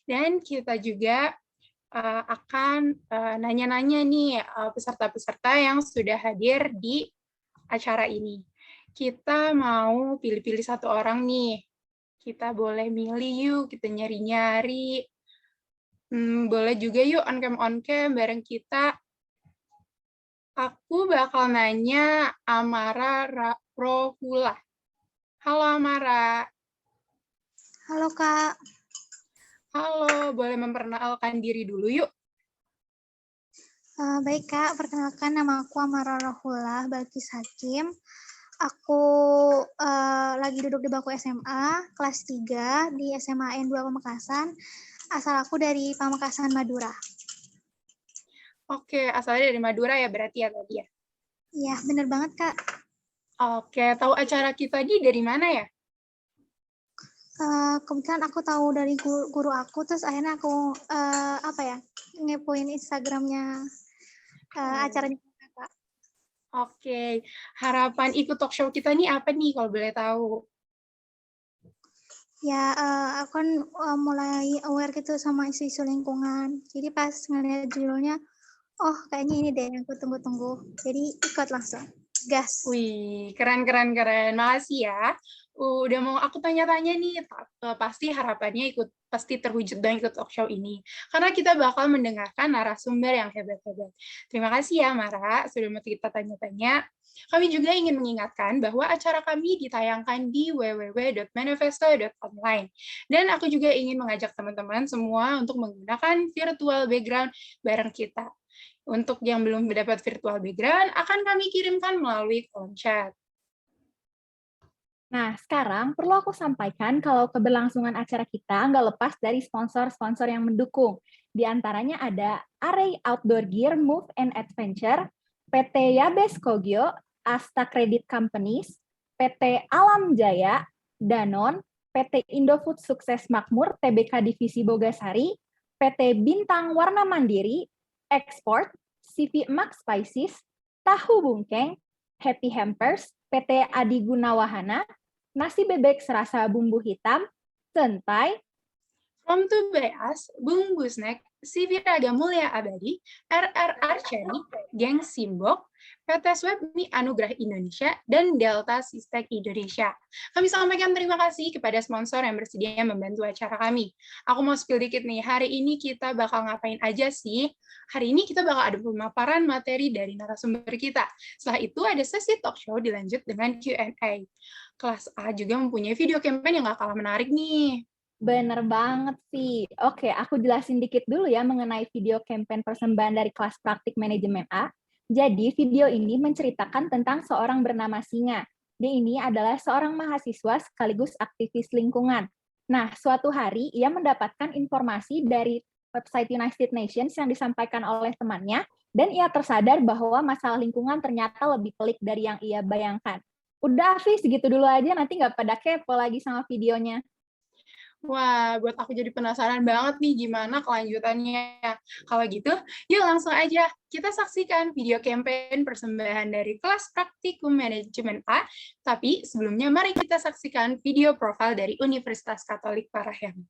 Dan kita juga akan nanya-nanya nih peserta-peserta yang sudah hadir di acara ini. Kita mau pilih-pilih satu orang nih. Kita boleh milih yuk, kita nyari-nyari. Boleh juga yuk on-cam bareng kita. Aku bakal nanya Amara Rohula. Halo Amara. Halo Kak. Halo, boleh memperkenalkan diri dulu yuk. Baik Kak, perkenalkan nama aku Amara Rohula Balkis Hakim. Aku lagi duduk di bangku SMA, kelas 3 di SMA N2 Pamekasan. Asal aku dari Pamekasan, Madura. Oke, asalnya dari Madura ya berarti ya tadi ya? Iya, bener banget Kak. Oke, tahu acara kita dari mana ya? Kebetulan aku tahu dari guru aku, terus akhirnya aku ngepoin Instagramnya acaranya Kak. Oke, harapan ikut talk show kita nih apa nih kalau boleh tahu? Ya, aku kan mulai aware gitu sama isu-isu lingkungan. Jadi pas ngeliat judulnya, oh kayaknya ini deh yang aku tunggu-tunggu. Jadi ikut langsung, gas. Wih, keren. Makasih ya. Udah mau aku tanya-tanya nih, pasti harapannya pasti terwujud dan ikut talk show ini. Karena kita bakal mendengarkan narasumber yang hebat-hebat. Terima kasih ya, Mara, sudah mau kita tanya-tanya. Kami juga ingin mengingatkan bahwa acara kami ditayangkan di www.manifesto.online. Dan aku juga ingin mengajak teman-teman semua untuk menggunakan virtual background bareng kita. Untuk yang belum mendapat virtual background, akan kami kirimkan melalui kolom chat. Nah, sekarang perlu aku sampaikan kalau keberlangsungan acara kita nggak lepas dari sponsor-sponsor yang mendukung. Di antaranya ada Array Outdoor Gear Move and Adventure, PT Yabes Kogyo, Asta Credit Companies, PT Alam Jaya, Danone, PT Indofood Sukses Makmur, TBK Divisi Bogasari, PT Bintang Warna Mandiri, Export, CV Max Spices, Tahu Bungkeng, Happy Hampers, PT Adi Gunawahana, nasi bebek serasa bumbu hitam, Sentai, From to by Us, Bumbu Snack, CV Raga Mulia Abadi, RRR Cherry, Geng Simbok, PT Swab Mi Anugerah Indonesia, dan Delta Sistek Indonesia. Kami sampaikan terima kasih kepada sponsor yang bersedia membantu acara kami. Aku mau spill dikit nih, hari ini kita bakal ngapain aja sih? Hari ini kita bakal ada pemaparan materi dari narasumber kita. Setelah itu ada sesi talk show dilanjut dengan Q&A. Kelas A juga mempunyai video campaign yang gak kalah menarik nih. Bener banget sih. Oke, aku jelasin dikit dulu ya mengenai video campaign persembahan dari kelas praktik manajemen A. Jadi, video ini menceritakan tentang seorang bernama Singa. Dia ini adalah seorang mahasiswa sekaligus aktivis lingkungan. Nah, suatu hari ia mendapatkan informasi dari website United Nations yang disampaikan oleh temannya, dan ia tersadar bahwa masalah lingkungan ternyata lebih pelik dari yang ia bayangkan. Udah, Afi, segitu dulu aja, nanti nggak pada kepo lagi sama videonya. Wah, buat aku jadi penasaran banget nih gimana kelanjutannya. Kalau gitu, yuk langsung aja kita saksikan video campaign persembahan dari kelas praktikum manajemen A. Tapi sebelumnya mari kita saksikan video profil dari Universitas Katolik Parahyangan.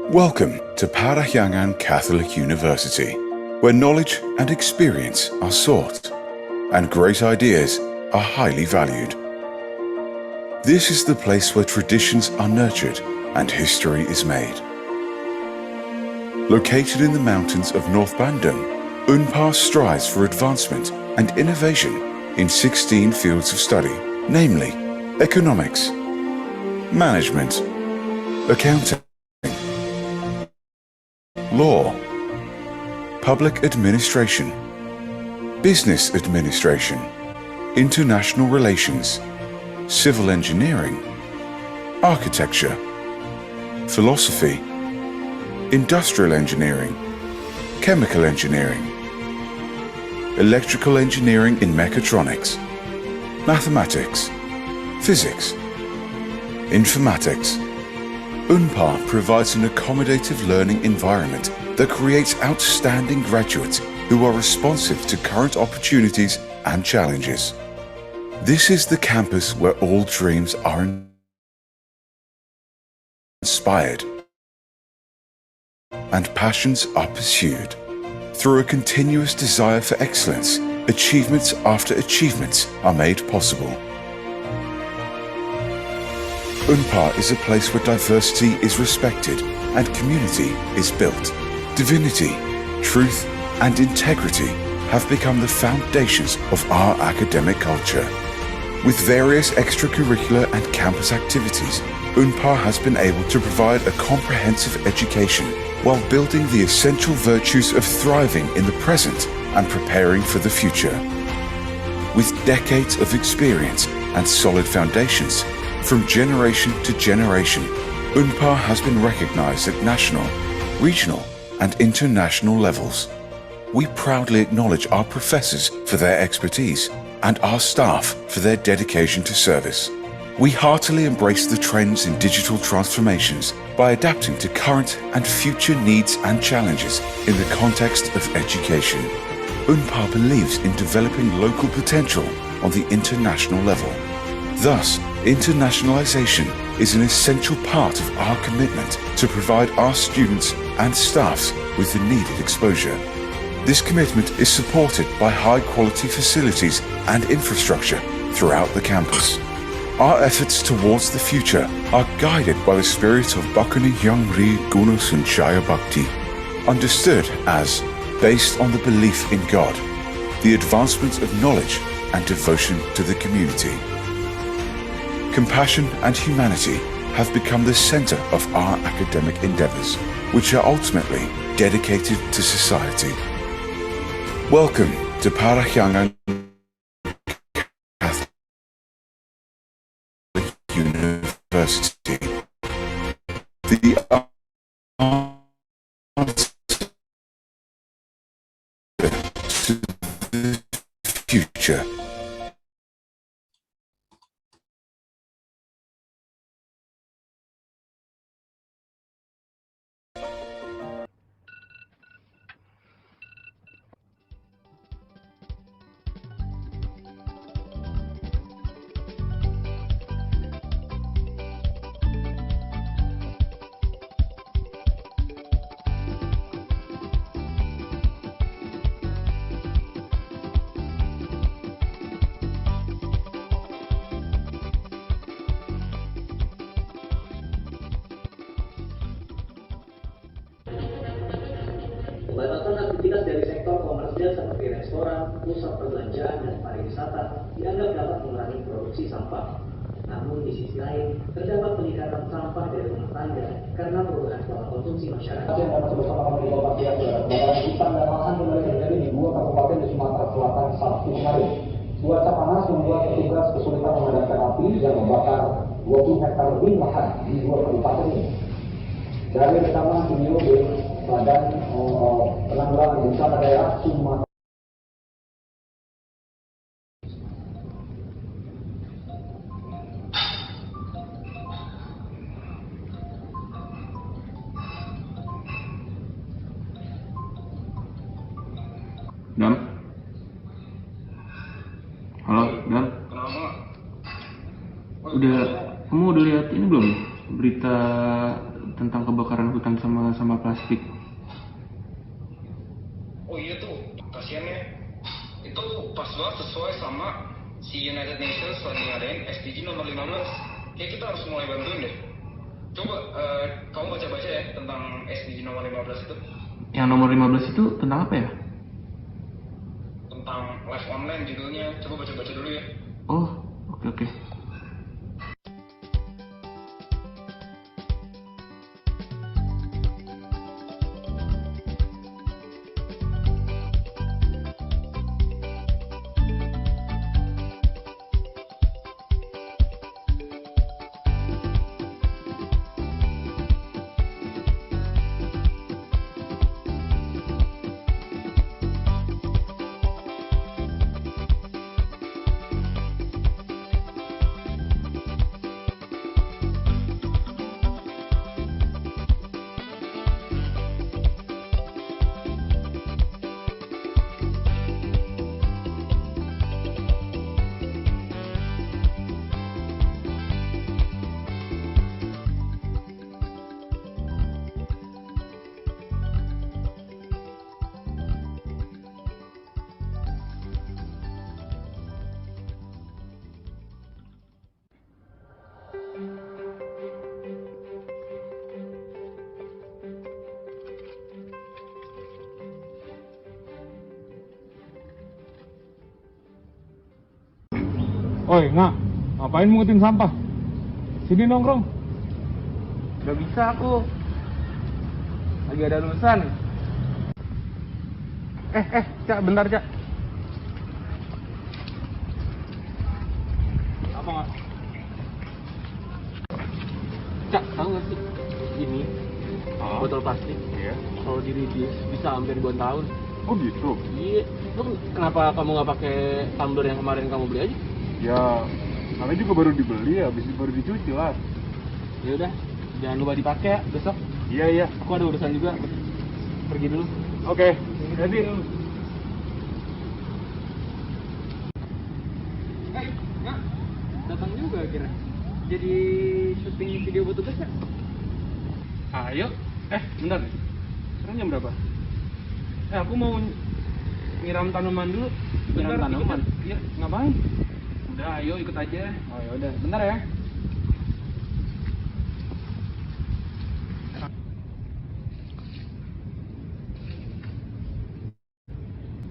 Welcome to Parahyangan Catholic University, where knowledge and experience are sought, and great ideas are highly valued. This is the place where traditions are nurtured and history is made. Located in the mountains of North Bandung, Unpar strives for advancement and innovation in 16 fields of study, namely economics, management, accounting, law, public administration, business administration, international relations, civil engineering, architecture, philosophy, industrial engineering, chemical engineering, electrical engineering in mechatronics, mathematics, physics, informatics. Unpar provides an accommodative learning environment that creates outstanding graduates who are responsive to current opportunities and challenges. This is the campus where all dreams are inspired and passions are pursued. Through a continuous desire for excellence, achievements after achievements are made possible. Unpar is a place where diversity is respected and community is built. Divinity, truth, and integrity have become the foundations of our academic culture. With various extracurricular and campus activities, Unpar has been able to provide a comprehensive education while building the essential virtues of thriving in the present and preparing for the future. With decades of experience and solid foundations, from generation to generation, Unpar has been recognized at national, regional, and international levels. We proudly acknowledge our professors for their expertise and our staff for their dedication to service. We heartily embrace the trends in digital transformations by adapting to current and future needs and challenges in the context of education. Unpar believes in developing local potential on the international level. Thus, internationalization is an essential part of our commitment to provide our students and staffs with the needed exposure. This commitment is supported by high-quality facilities and infrastructure throughout the campus. Our efforts towards the future are guided by the spirit of Bhakti Hyangri Guna Sanchaya Bhakti, understood as based on the belief in God, the advancement of knowledge and devotion to the community. Compassion and humanity have become the center of our academic endeavors, which are ultimately dedicated to society. Welcome to Parahyangan Catholic University. The answer to the future. Pembatasan aktivitas dari sektor komersial seperti restoran, pusat perbelanjaan, dan pariwisata dianggap dapat mengurangi produksi sampah. Namun di sisi lain, terdapat peningkatan sampah dari rumah tangga karena perubahan pola konsumsi masyarakat. Yang dapat bersama kami di Bapak Pihak kebakaran hutan dan lahan mulai terjadi di 2 kabupaten di Sumatera Selatan Sabtu kemarin. Cuaca panas membuat petugas kesulitan memadamkan api yang membakar 20 hektar lebih lahan di 2 kabupaten ini. Dari rekaman video Badan Penanggulangan Bencana Daerah Sumatera. Dam? Halo, Dam? Kamu udah lihat ini belum? Berita tentang kebakaran hutan sama sampah plastik. Oh iya tuh, kasiannya. Itu pas banget sesuai sama si United Nations lagi ngadain SDG nomor 15. Ya kita harus mulai bantuin deh. Coba kamu baca-baca ya tentang SDG nomor 15 itu. Yang nomor 15 itu tentang apa ya? Tentang live online judulnya. Coba baca-baca dulu ya. Oh, oke oke. Oi, Nga, ngapain mungutin sampah? Sini nongkrong. Gak bisa aku. Lagi ada urusan. Cak, bentar, Cak. Apa, Nga? Cak, tahu nggak sih ini botol plastik? Iya. Kalau di reduce bisa hampir 2 tahun. Oh gitu? Iya. Lu kenapa kamu nggak pakai tumbler yang kemarin kamu beli aja? Ya, namanya juga baru dibeli ya, baru dicuci lah. Ya udah, jangan lupa dipakai ya besok. Iya. Aku ada urusan juga. Pergi dulu. Oke, jadi Datang juga kira. Jadi syuting video buat tugas ya? ayo. Bentar. Sekarang jam berapa? Aku mau nyiram tanaman dulu. Nyiram Bentar, tanaman? Iya, ngapain? Udah, ayo ikut aja. Oh ya udah, bentar ya.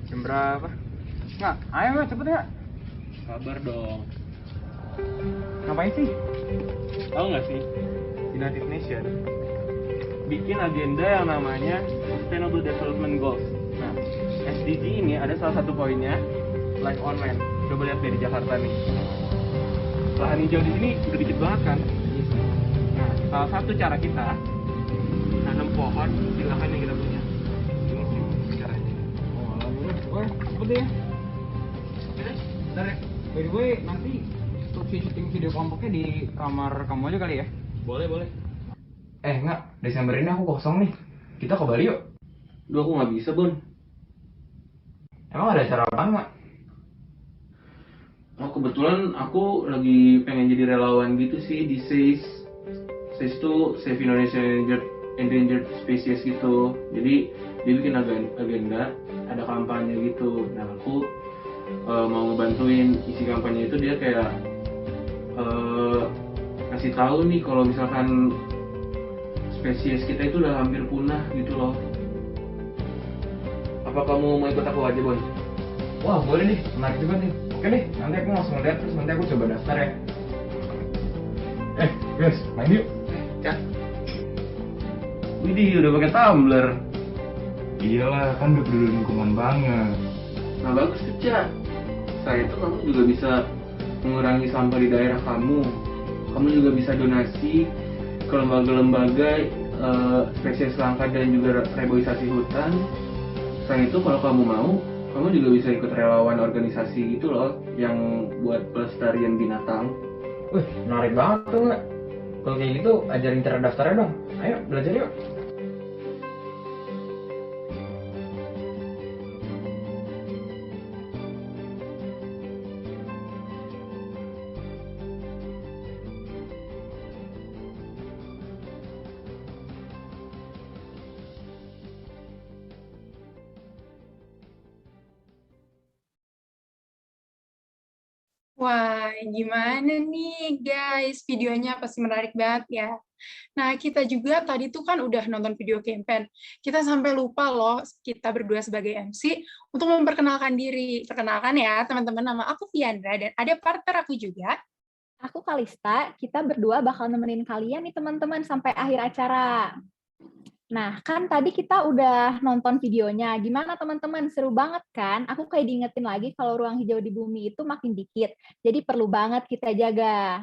Jam berapa? Nggak, ayo Nggak, cepet ya. Sabar dong. Ngapain sih? Tahu nggak sih, United Nation bikin agenda yang namanya Sustainable Development Goals. Nah, SDG ini ada salah satu poinnya live online. Coba lihat di Jakarta nih. Lahan hijau di sini udah dikit banget kan? Nah, salah satu cara kita nanam pohon di lahan yang kita punya. Ini sih caranya. Oh, cepet ya. Bentar ya. By the way, nanti instruksi syuting video kelompoknya di kamar kamu aja kali ya? Boleh. Nggak, Desember ini aku kosong nih. Kita ke Bali yuk. Duh, aku nggak bisa, Bon. Emang ada acara apa nggak? Oh, kebetulan aku lagi pengen jadi relawan gitu sih di SACE. SACE itu Save Indonesia Endangered Species gitu. Jadi dia bikin agenda, ada kampanye gitu. Nah, aku mau ngebantuin isi kampanye itu. Dia kayak kasih tahu nih kalau misalkan spesies kita itu udah hampir punah gitu loh. Apa kamu mau ikut aku aja, Bon? Wah, boleh nih. Menarik juga nih. Oke deh, nanti aku langsung lihat terus nanti aku coba daftar ya. Guys, main yuk. Cak. Widih, udah pakai tumbler. Iyalah, kan udah peduli lingkungan banget. Nah, bagus tuh, Cak. Selain itu kamu juga bisa mengurangi sampah di daerah kamu. Kamu juga bisa donasi ke lembaga-lembaga spesies langka dan juga reboisasi hutan. Selain itu, kalau kamu mau, kamu juga bisa ikut relawan organisasi gitu loh, yang buat pelestarian binatang. Wih, menarik banget tuh nggak? Kalau kayak gitu, ajarin cara daftarnya dong. Ayo, belajar yuk. Wah, Gimana nih guys, videonya pasti menarik banget ya. Nah, kita juga tadi tuh kan udah nonton video campaign. Kita sampai lupa loh, kita berdua sebagai MC, untuk memperkenalkan diri. Perkenalkan ya teman-teman, nama aku Fiandra, dan ada partner aku juga. Aku Kalista, kita berdua bakal nemenin kalian nih teman-teman sampai akhir acara. Nah, kan tadi kita udah nonton videonya. Gimana teman-teman? Seru banget kan? Aku kayak diingetin lagi kalau ruang hijau di bumi itu makin dikit. Jadi perlu banget kita jaga.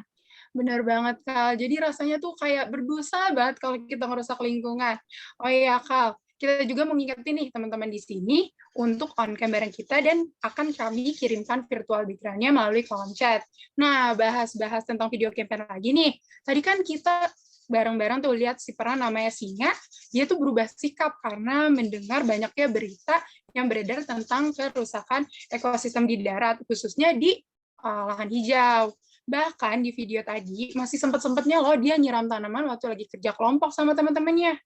Benar banget, Kal. Jadi rasanya tuh kayak berdosa banget kalau kita merusak lingkungan. Oh iya, Kal. Kita juga mengingetin nih teman-teman di sini untuk on-cam bareng kita dan akan kami kirimkan virtual background-nya melalui kolom chat. Nah, bahas-bahas tentang video campaign lagi nih. Tadi kan kita bareng-bareng tuh lihat si peran namanya Singa, dia tuh berubah sikap karena mendengar banyaknya berita yang beredar tentang kerusakan ekosistem di darat, khususnya di lahan hijau. Bahkan di video tadi masih sempat-sempatnya loh dia nyiram tanaman waktu lagi kerja kelompok sama teman-temannya.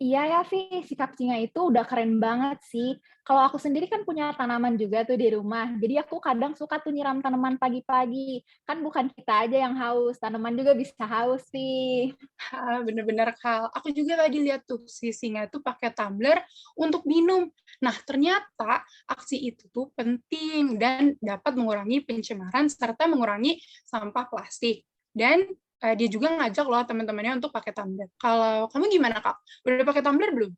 Iya ya, Vi, sikap Singa itu udah keren banget sih. Kalau aku sendiri kan punya tanaman juga tuh di rumah. Jadi aku kadang suka tuh nyiram tanaman pagi-pagi. Kan bukan kita aja yang haus, tanaman juga bisa haus sih. Bener-bener, Kal. Aku juga tadi lihat tuh si Singa tuh pakai tumbler untuk minum. Nah, ternyata aksi itu tuh penting dan dapat mengurangi pencemaran serta mengurangi sampah plastik. Dan dia juga ngajak loh teman-temannya untuk pakai tumbler. Kalau kamu gimana, Kak? Udah pakai tumbler belum?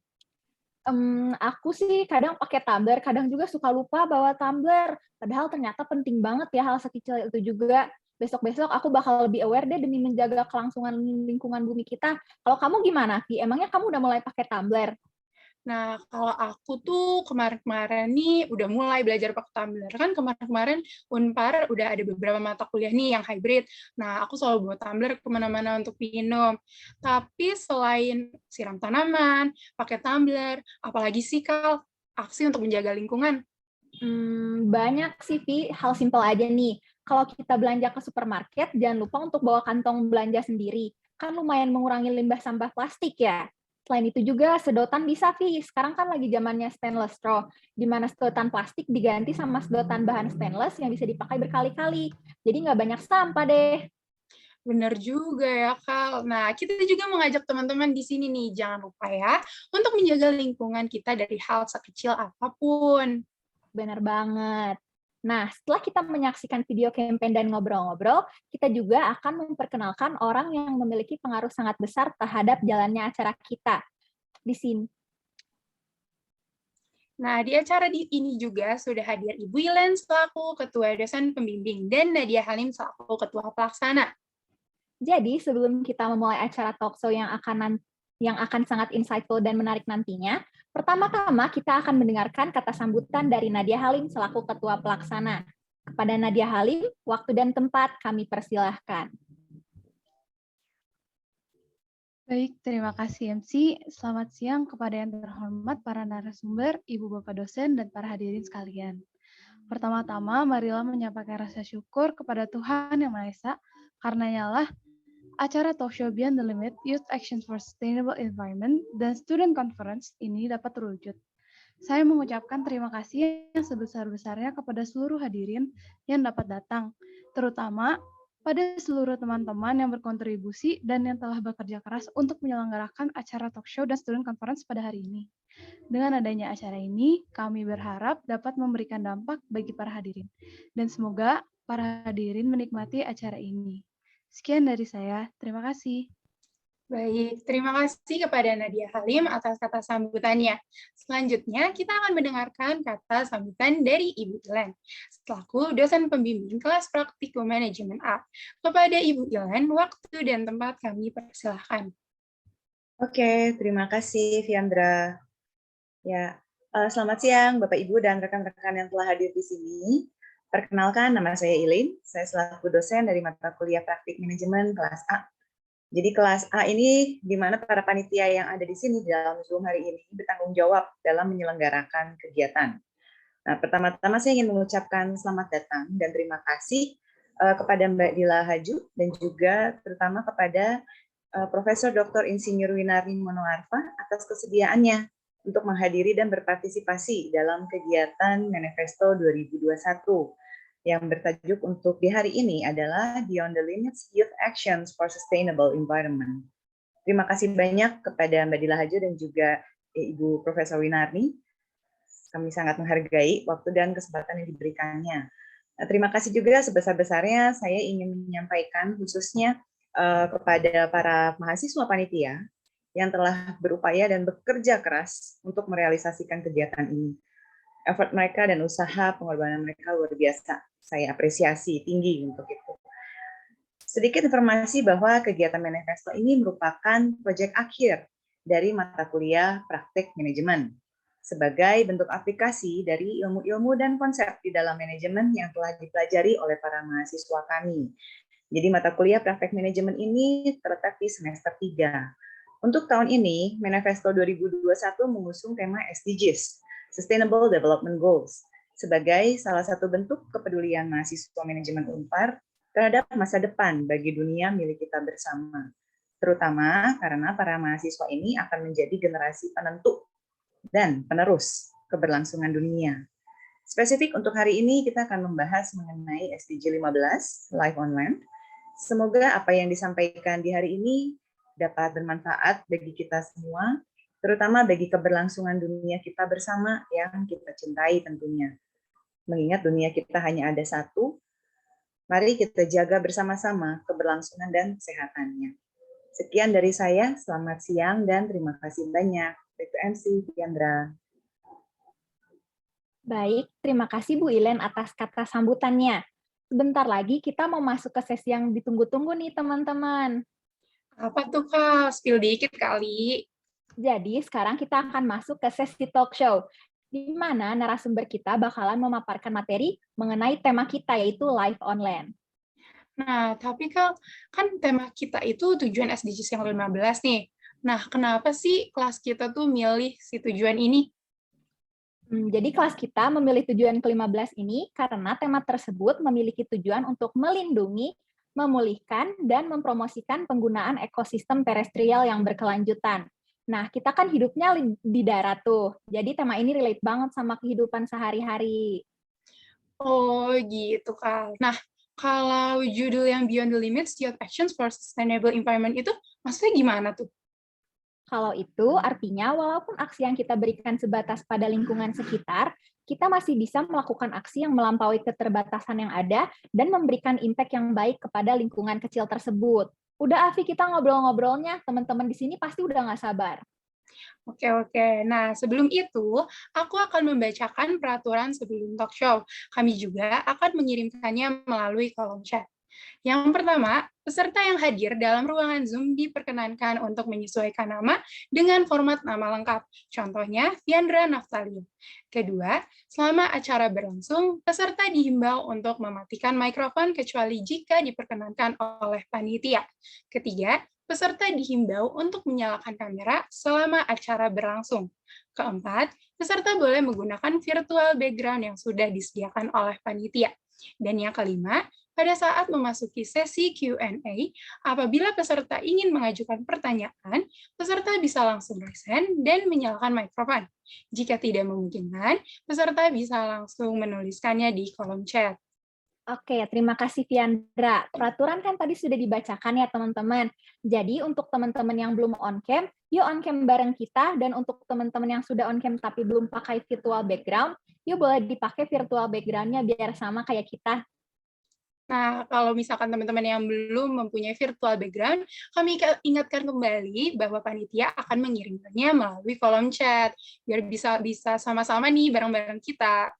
Aku sih kadang pakai tumbler, kadang juga suka lupa bawa tumbler. Padahal ternyata penting banget ya hal sekecil itu juga. Besok-besok aku bakal lebih aware deh demi menjaga kelangsungan lingkungan bumi kita. Kalau kamu gimana, Vi? Emangnya kamu udah mulai pakai tumbler? Nah, kalau aku tuh kemarin-kemarin nih udah mulai belajar pakai tumbler. Kan kemarin-kemarin Unpar udah ada beberapa mata kuliah nih yang hybrid. Nah, aku selalu bawa tumbler kemana-mana untuk minum. Tapi selain siram tanaman, pakai tumbler, apalagi sih, Kal, aksi untuk menjaga lingkungan? Banyak sih, Vi. Hal simpel aja nih. Kalau kita belanja ke supermarket, jangan lupa untuk bawa kantong belanja sendiri. Kan lumayan mengurangi limbah sampah plastik ya. Selain itu juga sedotan bisa, Vi. Sekarang kan lagi zamannya stainless straw, di mana sedotan plastik diganti sama sedotan bahan stainless yang bisa dipakai berkali-kali. Jadi nggak banyak sampah deh. Benar juga ya, Kal. Nah, kita juga mengajak teman-teman di sini nih, jangan lupa ya, untuk menjaga lingkungan kita dari hal sekecil apapun. Benar banget. Nah, setelah kita menyaksikan video campaign dan ngobrol-ngobrol, kita juga akan memperkenalkan orang yang memiliki pengaruh sangat besar terhadap jalannya acara kita. Di sini. Nah, di acara ini juga sudah hadir Ibu Ilen selaku Ketua Dosen Pembimbing dan Nadia Halim selaku Ketua Pelaksana. Jadi, sebelum kita memulai acara talkshow yang akan sangat insightful dan menarik nantinya, pertama-tama kita akan mendengarkan kata sambutan dari Nadia Halim selaku Ketua Pelaksana. Kepada Nadia Halim, waktu dan tempat kami persilahkan. Baik, terima kasih MC. Selamat siang kepada yang terhormat para narasumber, Ibu Bapak dosen, dan para hadirin sekalian. Pertama-tama, marilah menyampaikan rasa syukur kepada Tuhan Yang Maha Esa, karenanya lah acara Talkshow Beyond the Limit, Youth Action for Sustainable Environment, dan Student Conference ini dapat terwujud. Saya mengucapkan terima kasih yang sebesar-besarnya kepada seluruh hadirin yang dapat datang, terutama pada seluruh teman-teman yang berkontribusi dan yang telah bekerja keras untuk menyelenggarakan acara Talkshow dan Student Conference pada hari ini. Dengan adanya acara ini, kami berharap dapat memberikan dampak bagi para hadirin. Dan semoga para hadirin menikmati acara ini. Sekian dari saya, terima kasih. Baik, terima kasih kepada Nadia Halim atas kata sambutannya. Selanjutnya, kita akan mendengarkan kata sambutan dari Ibu Ilen, selaku dosen pembimbing kelas praktikum manajemen A. Kepada Ibu Ilen, waktu dan tempat kami persilahkan. Oke, terima kasih, Fiandra. Ya, selamat siang, Bapak Ibu dan rekan-rekan yang telah hadir di sini. Perkenalkan, nama saya Ilin. Saya selaku dosen dari mata kuliah praktik manajemen kelas A. Jadi kelas A ini di mana para panitia yang ada di sini dalam Zoom hari ini bertanggung jawab dalam menyelenggarakan kegiatan. Nah, pertama-tama saya ingin mengucapkan selamat datang dan terima kasih kepada Mbak Dila Haju dan juga terutama kepada Profesor Dr. Insinyur Winarni Monoarfa atas kesediaannya untuk menghadiri dan berpartisipasi dalam kegiatan Manifesto 2021. yang bertajuk untuk di hari ini adalah Beyond the Limits Youth Actions for Sustainable Environment. Terima kasih banyak kepada Mbak Dila Hajo dan juga Ibu Profesor Winarni. Kami sangat menghargai waktu dan kesempatan yang diberikannya. Terima kasih juga sebesar-besarnya saya ingin menyampaikan khususnya kepada para mahasiswa panitia yang telah berupaya dan bekerja keras untuk merealisasikan kegiatan ini. Effort mereka dan usaha pengorbanan mereka luar biasa. Saya apresiasi tinggi untuk itu. Sedikit informasi bahwa kegiatan manifesto ini merupakan proyek akhir dari mata kuliah praktek manajemen sebagai bentuk aplikasi dari ilmu-ilmu dan konsep di dalam manajemen yang telah dipelajari oleh para mahasiswa kami. Jadi mata kuliah praktek manajemen ini terletak di semester 3. Untuk tahun ini, Manifesto 2021 mengusung tema SDGs, Sustainable Development Goals, sebagai salah satu bentuk kepedulian mahasiswa manajemen Unpar terhadap masa depan bagi dunia milik kita bersama. Terutama karena para mahasiswa ini akan menjadi generasi penentu dan penerus keberlangsungan dunia. Spesifik untuk hari ini kita akan membahas mengenai SDG 15, Life on Land. Semoga apa yang disampaikan di hari ini dapat bermanfaat bagi kita semua, terutama bagi keberlangsungan dunia kita bersama yang kita cintai tentunya. Mengingat dunia kita hanya ada satu, mari kita jaga bersama-sama keberlangsungan dan kesehatannya. Sekian dari saya, selamat siang dan terima kasih banyak. Itu MC Fiandra. Baik, terima kasih Bu Ilen atas kata sambutannya. Sebentar lagi kita mau masuk ke sesi yang ditunggu-tunggu nih teman-teman. Apa tuh Kak? Spill dikit kali. Jadi sekarang kita akan masuk ke sesi talk show, di mana narasumber kita bakalan memaparkan materi mengenai tema kita, yaitu Life on Land. Nah, tapi kan tema kita itu tujuan SDGs yang 15 nih. Nah, kenapa sih kelas kita tuh milih si tujuan ini? Jadi kelas kita memilih tujuan ke-15 ini karena tema tersebut memiliki tujuan untuk melindungi, memulihkan, dan mempromosikan penggunaan ekosistem terestrial yang berkelanjutan. Nah, kita kan hidupnya di darat tuh, jadi tema ini relate banget sama kehidupan sehari-hari. Oh, gitu, Kak. Nah, kalau judul yang Beyond the Limits, Youth Actions for Sustainable Environment itu maksudnya gimana tuh? Kalau itu artinya walaupun aksi yang kita berikan sebatas pada lingkungan sekitar, kita masih bisa melakukan aksi yang melampaui keterbatasan yang ada dan memberikan impact yang baik kepada lingkungan kecil tersebut. Udah, Afi, kita ngobrol-ngobrolnya. Teman-teman di sini pasti udah nggak sabar. Oke. Nah, sebelum itu, aku akan membacakan peraturan sebelum talk show. Kami juga akan mengirimkannya melalui kolom chat. Yang pertama, peserta yang hadir dalam ruangan Zoom diperkenankan untuk menyesuaikan nama dengan format nama lengkap. Contohnya, Fiandra Naftalia. Kedua, selama acara berlangsung, peserta dihimbau untuk mematikan mikrofon kecuali jika diperkenankan oleh panitia. Ketiga, peserta dihimbau untuk menyalakan kamera selama acara berlangsung. Keempat, peserta boleh menggunakan virtual background yang sudah disediakan oleh panitia. Dan yang kelima, pada saat memasuki sesi Q&A, apabila peserta ingin mengajukan pertanyaan, peserta bisa langsung raise dan menyalakan mikrofon. Jika tidak memungkinkan, peserta bisa langsung menuliskannya di kolom chat. Oke, terima kasih Fiandra. Peraturan kan tadi sudah dibacakan ya teman-teman. Jadi untuk teman-teman yang belum on-cam, yuk on-cam bareng kita. Dan untuk teman-teman yang sudah on-cam tapi belum pakai virtual background, yuk boleh dipakai virtual background-nya biar sama kayak kita. Nah, kalau misalkan teman-teman yang belum mempunyai virtual background, kami ingatkan kembali bahwa panitia akan mengirimkannya melalui kolom chat, biar bisa sama-sama nih bareng-bareng kita.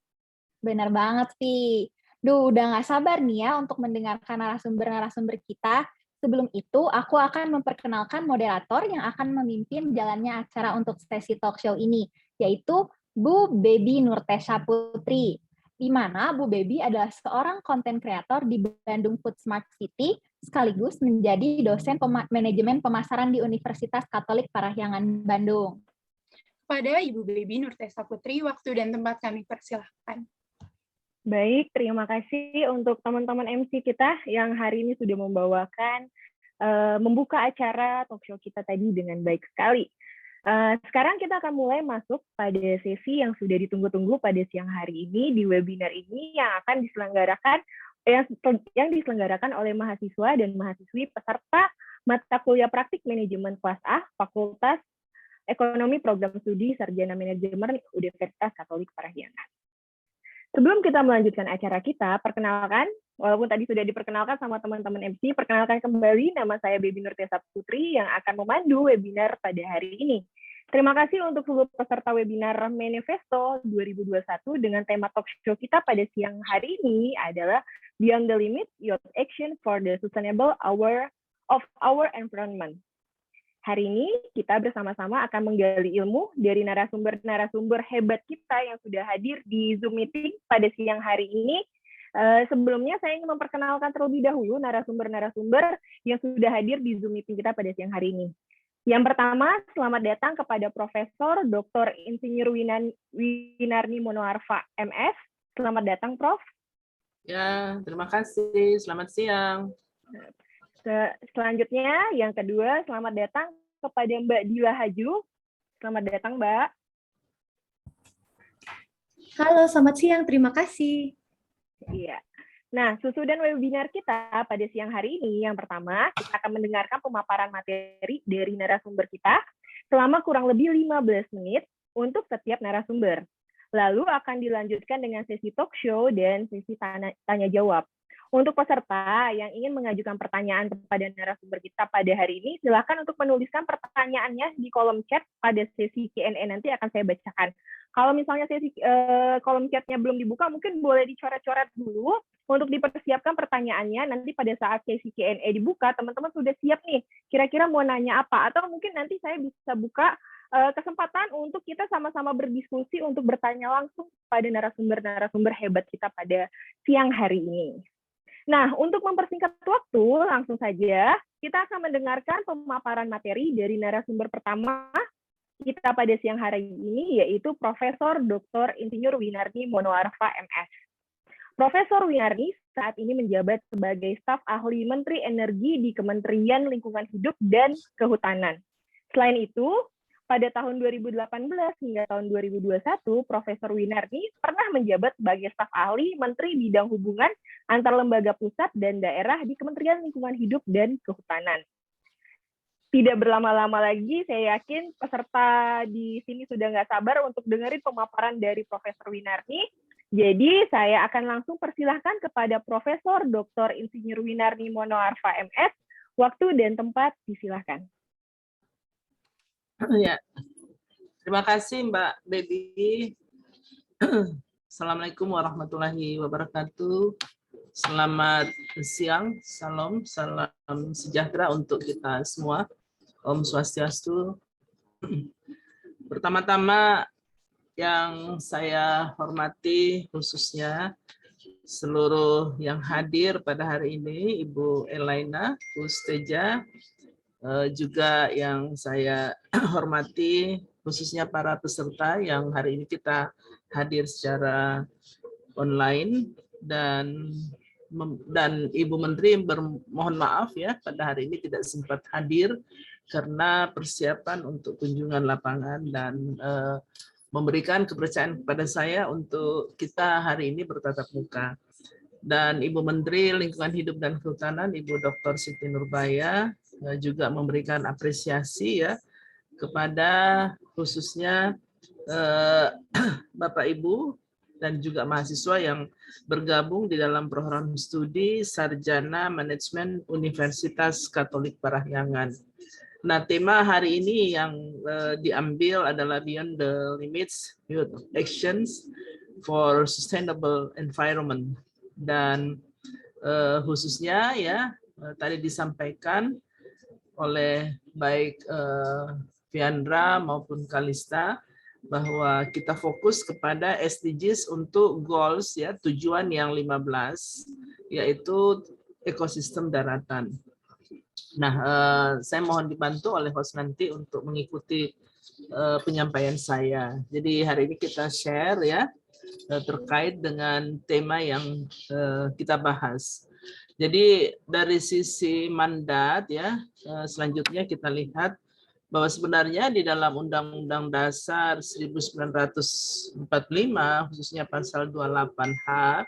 Benar banget sih. Duh, udah nggak sabar nih ya untuk mendengarkan narasumber-narasumber kita. Sebelum itu, aku akan memperkenalkan moderator yang akan memimpin jalannya acara untuk sesi talk show ini, yaitu Bu Baby Nurtesha Putri, di mana Bu Baby adalah seorang konten kreator di Bandung Food Smart City, sekaligus menjadi dosen manajemen pemasaran di Universitas Katolik Parahyangan Bandung. Pada Ibu Baby Nurtesha Putri, waktu dan tempat kami persilahkan. Baik, terima kasih untuk teman-teman MC kita yang hari ini sudah membawakan, membuka acara talk show kita tadi dengan baik sekali. Sekarang kita akan mulai masuk pada sesi yang sudah ditunggu-tunggu pada siang hari ini di webinar ini yang akan diselenggarakan oleh mahasiswa dan mahasiswi peserta mata kuliah praktik manajemen kelas A, Fakultas Ekonomi Program Studi Sarjana Manajemen Universitas Katolik Parahyangan. Sebelum kita melanjutkan acara kita, perkenalkan, walaupun tadi sudah diperkenalkan sama teman-teman MC, perkenalkan kembali nama saya Baby Nurtiasa Putri yang akan memandu webinar pada hari ini. Terima kasih untuk seluruh peserta webinar Manifesto 2021 dengan tema talk show kita pada siang hari ini adalah Beyond the Limit, Youth Action for the Sustainable of Our Environment. Hari ini kita bersama-sama akan menggali ilmu dari narasumber-narasumber hebat kita yang sudah hadir di Zoom meeting pada siang hari ini. Sebelumnya saya ingin memperkenalkan terlebih dahulu narasumber-narasumber yang sudah hadir di Zoom meeting kita pada siang hari ini. Yang pertama, selamat datang kepada Profesor Dr. Insinyur Winarni Monoarfa, MS. Selamat datang, Prof. Ya, terima kasih. Selamat siang. Selanjutnya, yang kedua, selamat datang kepada Mbak Dila Haju. Selamat datang, Mbak. Halo, selamat siang. Terima kasih. Iya. Nah, susunan webinar kita pada siang hari ini, yang pertama, kita akan mendengarkan pemaparan materi dari narasumber kita selama kurang lebih 15 menit untuk setiap narasumber. Lalu akan dilanjutkan dengan sesi talk show dan sesi tanya-jawab. Untuk peserta yang ingin mengajukan pertanyaan kepada narasumber kita pada hari ini, silakan untuk menuliskan pertanyaannya di kolom chat pada sesi Q&A nanti akan saya bacakan. Kalau misalnya sesi kolom chatnya belum dibuka, mungkin boleh dicoret-coret dulu untuk dipersiapkan pertanyaannya. Nanti pada saat sesi Q&A dibuka, teman-teman sudah siap nih, kira-kira mau nanya apa. Atau mungkin nanti saya bisa buka kesempatan untuk kita sama-sama berdiskusi untuk bertanya langsung pada narasumber-narasumber hebat kita pada siang hari ini. Nah, untuk mempersingkat waktu, langsung saja kita akan mendengarkan pemaparan materi dari narasumber pertama kita pada siang hari ini, yaitu Profesor Dr. Insinyur Winarni Monoarfa, MS. Profesor Winarni saat ini menjabat sebagai staf ahli Menteri Energi di Kementerian Lingkungan Hidup dan Kehutanan. Selain itu, pada tahun 2018 hingga tahun 2021, Profesor Winarni pernah menjabat sebagai staf ahli Menteri Bidang Hubungan antar lembaga pusat dan daerah di Kementerian Lingkungan Hidup dan Kehutanan. Tidak berlama-lama lagi, saya yakin peserta di sini sudah nggak sabar untuk dengerin pemaparan dari Profesor Winarni. Jadi, saya akan langsung persilahkan kepada Profesor Dr. Insinyur Winarni Monoarfa, MS. Waktu dan tempat disilahkan. Ya, terima kasih Mbak Baby. Assalamualaikum warahmatullahi wabarakatuh. Selamat siang, salam sejahtera untuk kita semua. Om Swastiastu. Pertama-tama yang saya hormati khususnya seluruh yang hadir pada hari ini, Ibu Elaina, Gus Teja, juga yang saya hormati khususnya para peserta yang hari ini kita hadir secara online, dan Ibu Menteri mohon maaf ya pada hari ini tidak sempat hadir karena persiapan untuk kunjungan lapangan dan memberikan kepercayaan kepada saya untuk kita hari ini bertatap muka. Dan Ibu Menteri Lingkungan Hidup dan Kehutanan, Ibu Dr. Siti Nurbaya, juga memberikan apresiasi ya kepada khususnya Bapak Ibu dan juga mahasiswa yang bergabung di dalam program studi Sarjana Manajemen Universitas Katolik Parahyangan. Nah, tema hari ini yang diambil adalah Beyond the Limits, Youth Actions for Sustainable Environment. Dan khususnya ya tadi disampaikan oleh baik Fiandra maupun Kalista bahwa kita fokus kepada SDGs untuk goals ya, tujuan yang 15 yaitu ekosistem daratan. Nah, saya mohon dibantu oleh host nanti untuk mengikuti penyampaian saya. Jadi hari ini kita share ya terkait dengan tema yang kita bahas. Jadi dari sisi mandat ya, selanjutnya kita lihat bahwa sebenarnya di dalam Undang-Undang Dasar 1945, khususnya pasal 28H,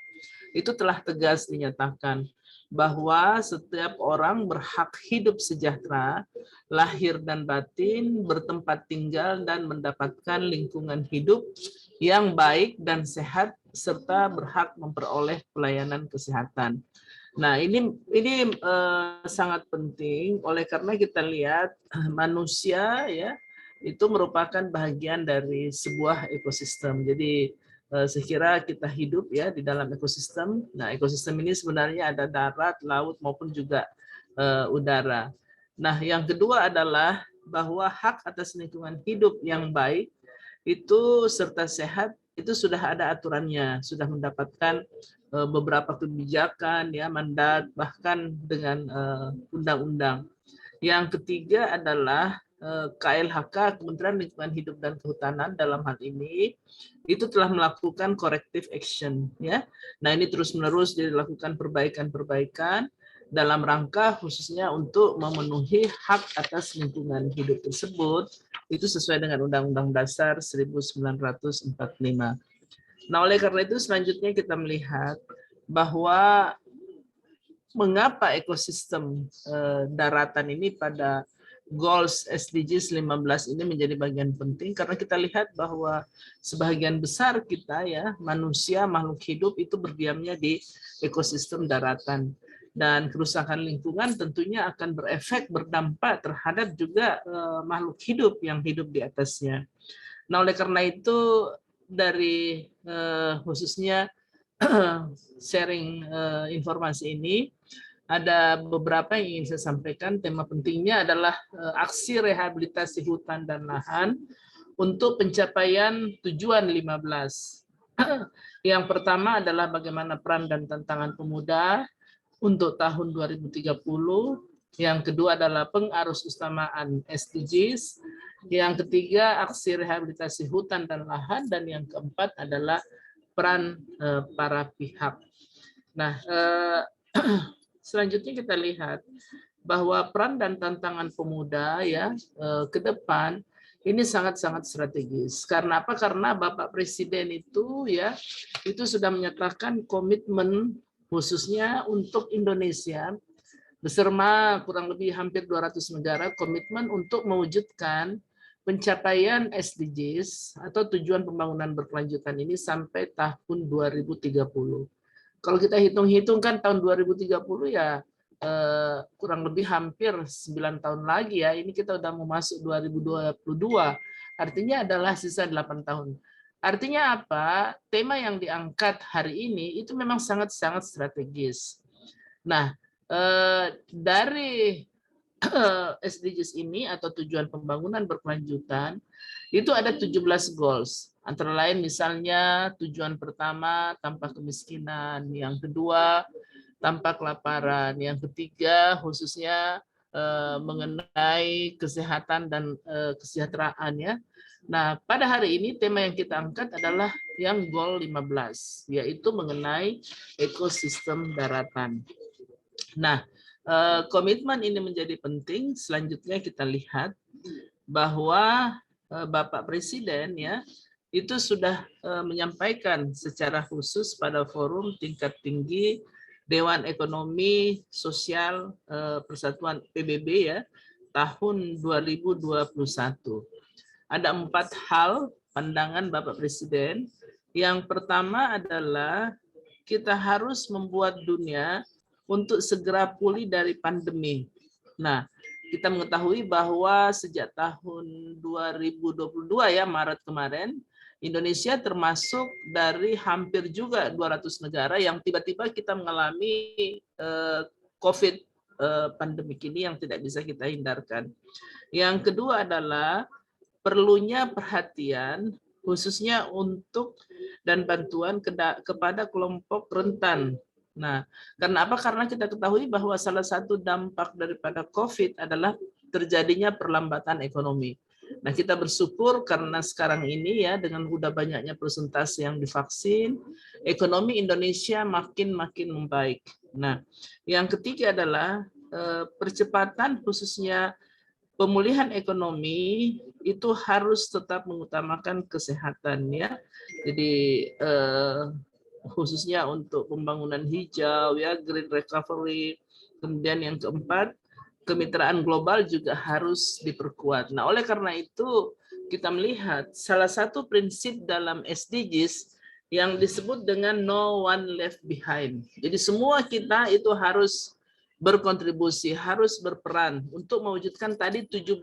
itu telah tegas dinyatakan bahwa setiap orang berhak hidup sejahtera, lahir dan batin, bertempat tinggal dan mendapatkan lingkungan hidup yang baik dan sehat, serta berhak memperoleh pelayanan kesehatan. Nah, ini sangat penting oleh karena kita lihat manusia ya itu merupakan bagian dari sebuah ekosistem. Jadi saya kira kita hidup ya di dalam ekosistem. Nah, ekosistem ini sebenarnya ada darat, laut maupun juga udara. Nah, yang kedua adalah bahwa hak atas lingkungan hidup yang baik itu serta sehat itu sudah ada aturannya, sudah mendapatkan beberapa kebijakan, ya, mandat, bahkan dengan undang-undang. Yang ketiga adalah KLHK, Kementerian Lingkungan Hidup dan Kehutanan dalam hal ini, itu telah melakukan corrective action. Ya. Nah, ini terus-menerus dilakukan perbaikan-perbaikan dalam rangka khususnya untuk memenuhi hak atas lingkungan hidup tersebut, itu sesuai dengan Undang-Undang Dasar 1945. Nah, oleh karena itu selanjutnya kita melihat bahwa mengapa ekosistem daratan ini pada Goals SDGs 15 ini menjadi bagian penting, karena kita lihat bahwa sebagian besar kita ya manusia, makhluk hidup itu berdiamnya di ekosistem daratan. Dan kerusakan lingkungan tentunya akan berefek, berdampak terhadap juga makhluk hidup yang hidup di atasnya. Nah, oleh karena itu dari khususnya sharing informasi ini, ada beberapa yang ingin saya sampaikan. Tema pentingnya adalah aksi rehabilitasi hutan dan lahan untuk pencapaian tujuan 15. Yang pertama adalah bagaimana peran dan tantangan pemuda untuk tahun 2030. Yang kedua adalah pengarus utamaan SDGs. Yang ketiga, aksi rehabilitasi hutan dan lahan. Dan yang keempat adalah peran para pihak. Nah, selanjutnya kita lihat bahwa peran dan tantangan pemuda ya ke depan ini sangat-sangat strategis. Karena apa? Karena Bapak Presiden itu ya itu sudah menyatakan komitmen khususnya untuk Indonesia beserta kurang lebih hampir 200 negara komitmen untuk mewujudkan pencapaian SDGs atau tujuan pembangunan berkelanjutan ini sampai tahun 2030. Kalau kita hitung-hitung kan tahun 2030 ya kurang lebih hampir 9 tahun lagi ya. Ini kita udah mau masuk 2022. Artinya adalah sisa 8 tahun. Artinya apa? Tema yang diangkat hari ini itu memang sangat-sangat strategis. Nah, dari SDGs ini atau tujuan pembangunan berkelanjutan itu ada 17 goals. Antara lain misalnya tujuan pertama tanpa kemiskinan, yang kedua tanpa kelaparan, yang ketiga khususnya mengenai kesehatan dan kesejahteraan ya. Nah, pada hari ini tema yang kita angkat adalah yang goal 15, yaitu mengenai ekosistem daratan. Nah, komitmen ini menjadi penting. Selanjutnya kita lihat bahwa Bapak Presiden ya itu sudah menyampaikan secara khusus pada forum tingkat tinggi Dewan Ekonomi Sosial Persatuan PBB ya tahun 2021. Ada 4 hal pandangan Bapak Presiden. Yang pertama adalah kita harus membuat dunia untuk segera pulih dari pandemi. Nah, kita mengetahui bahwa sejak tahun 2022 ya Maret kemarin, Indonesia termasuk dari hampir juga 200 negara yang tiba-tiba kita mengalami COVID pandemik ini yang tidak bisa kita hindarkan. Yang kedua adalah perlunya perhatian khususnya untuk dan bantuan kepada kelompok rentan. Nah, karena apa? Karena kita ketahui bahwa salah satu dampak daripada COVID adalah terjadinya perlambatan ekonomi. Nah, kita bersyukur karena sekarang ini ya dengan udah banyaknya persentase yang divaksin, ekonomi Indonesia makin membaik. Nah, yang ketiga adalah percepatan khususnya pemulihan ekonomi itu harus tetap mengutamakan kesehatan ya. Jadi khususnya untuk pembangunan hijau ya, green recovery. Kemudian yang keempat, kemitraan global juga harus diperkuat. Nah, oleh karena itu kita melihat salah satu prinsip dalam SDGs yang disebut dengan no one left behind. Jadi semua kita itu harus berkontribusi, harus berperan untuk mewujudkan tadi 17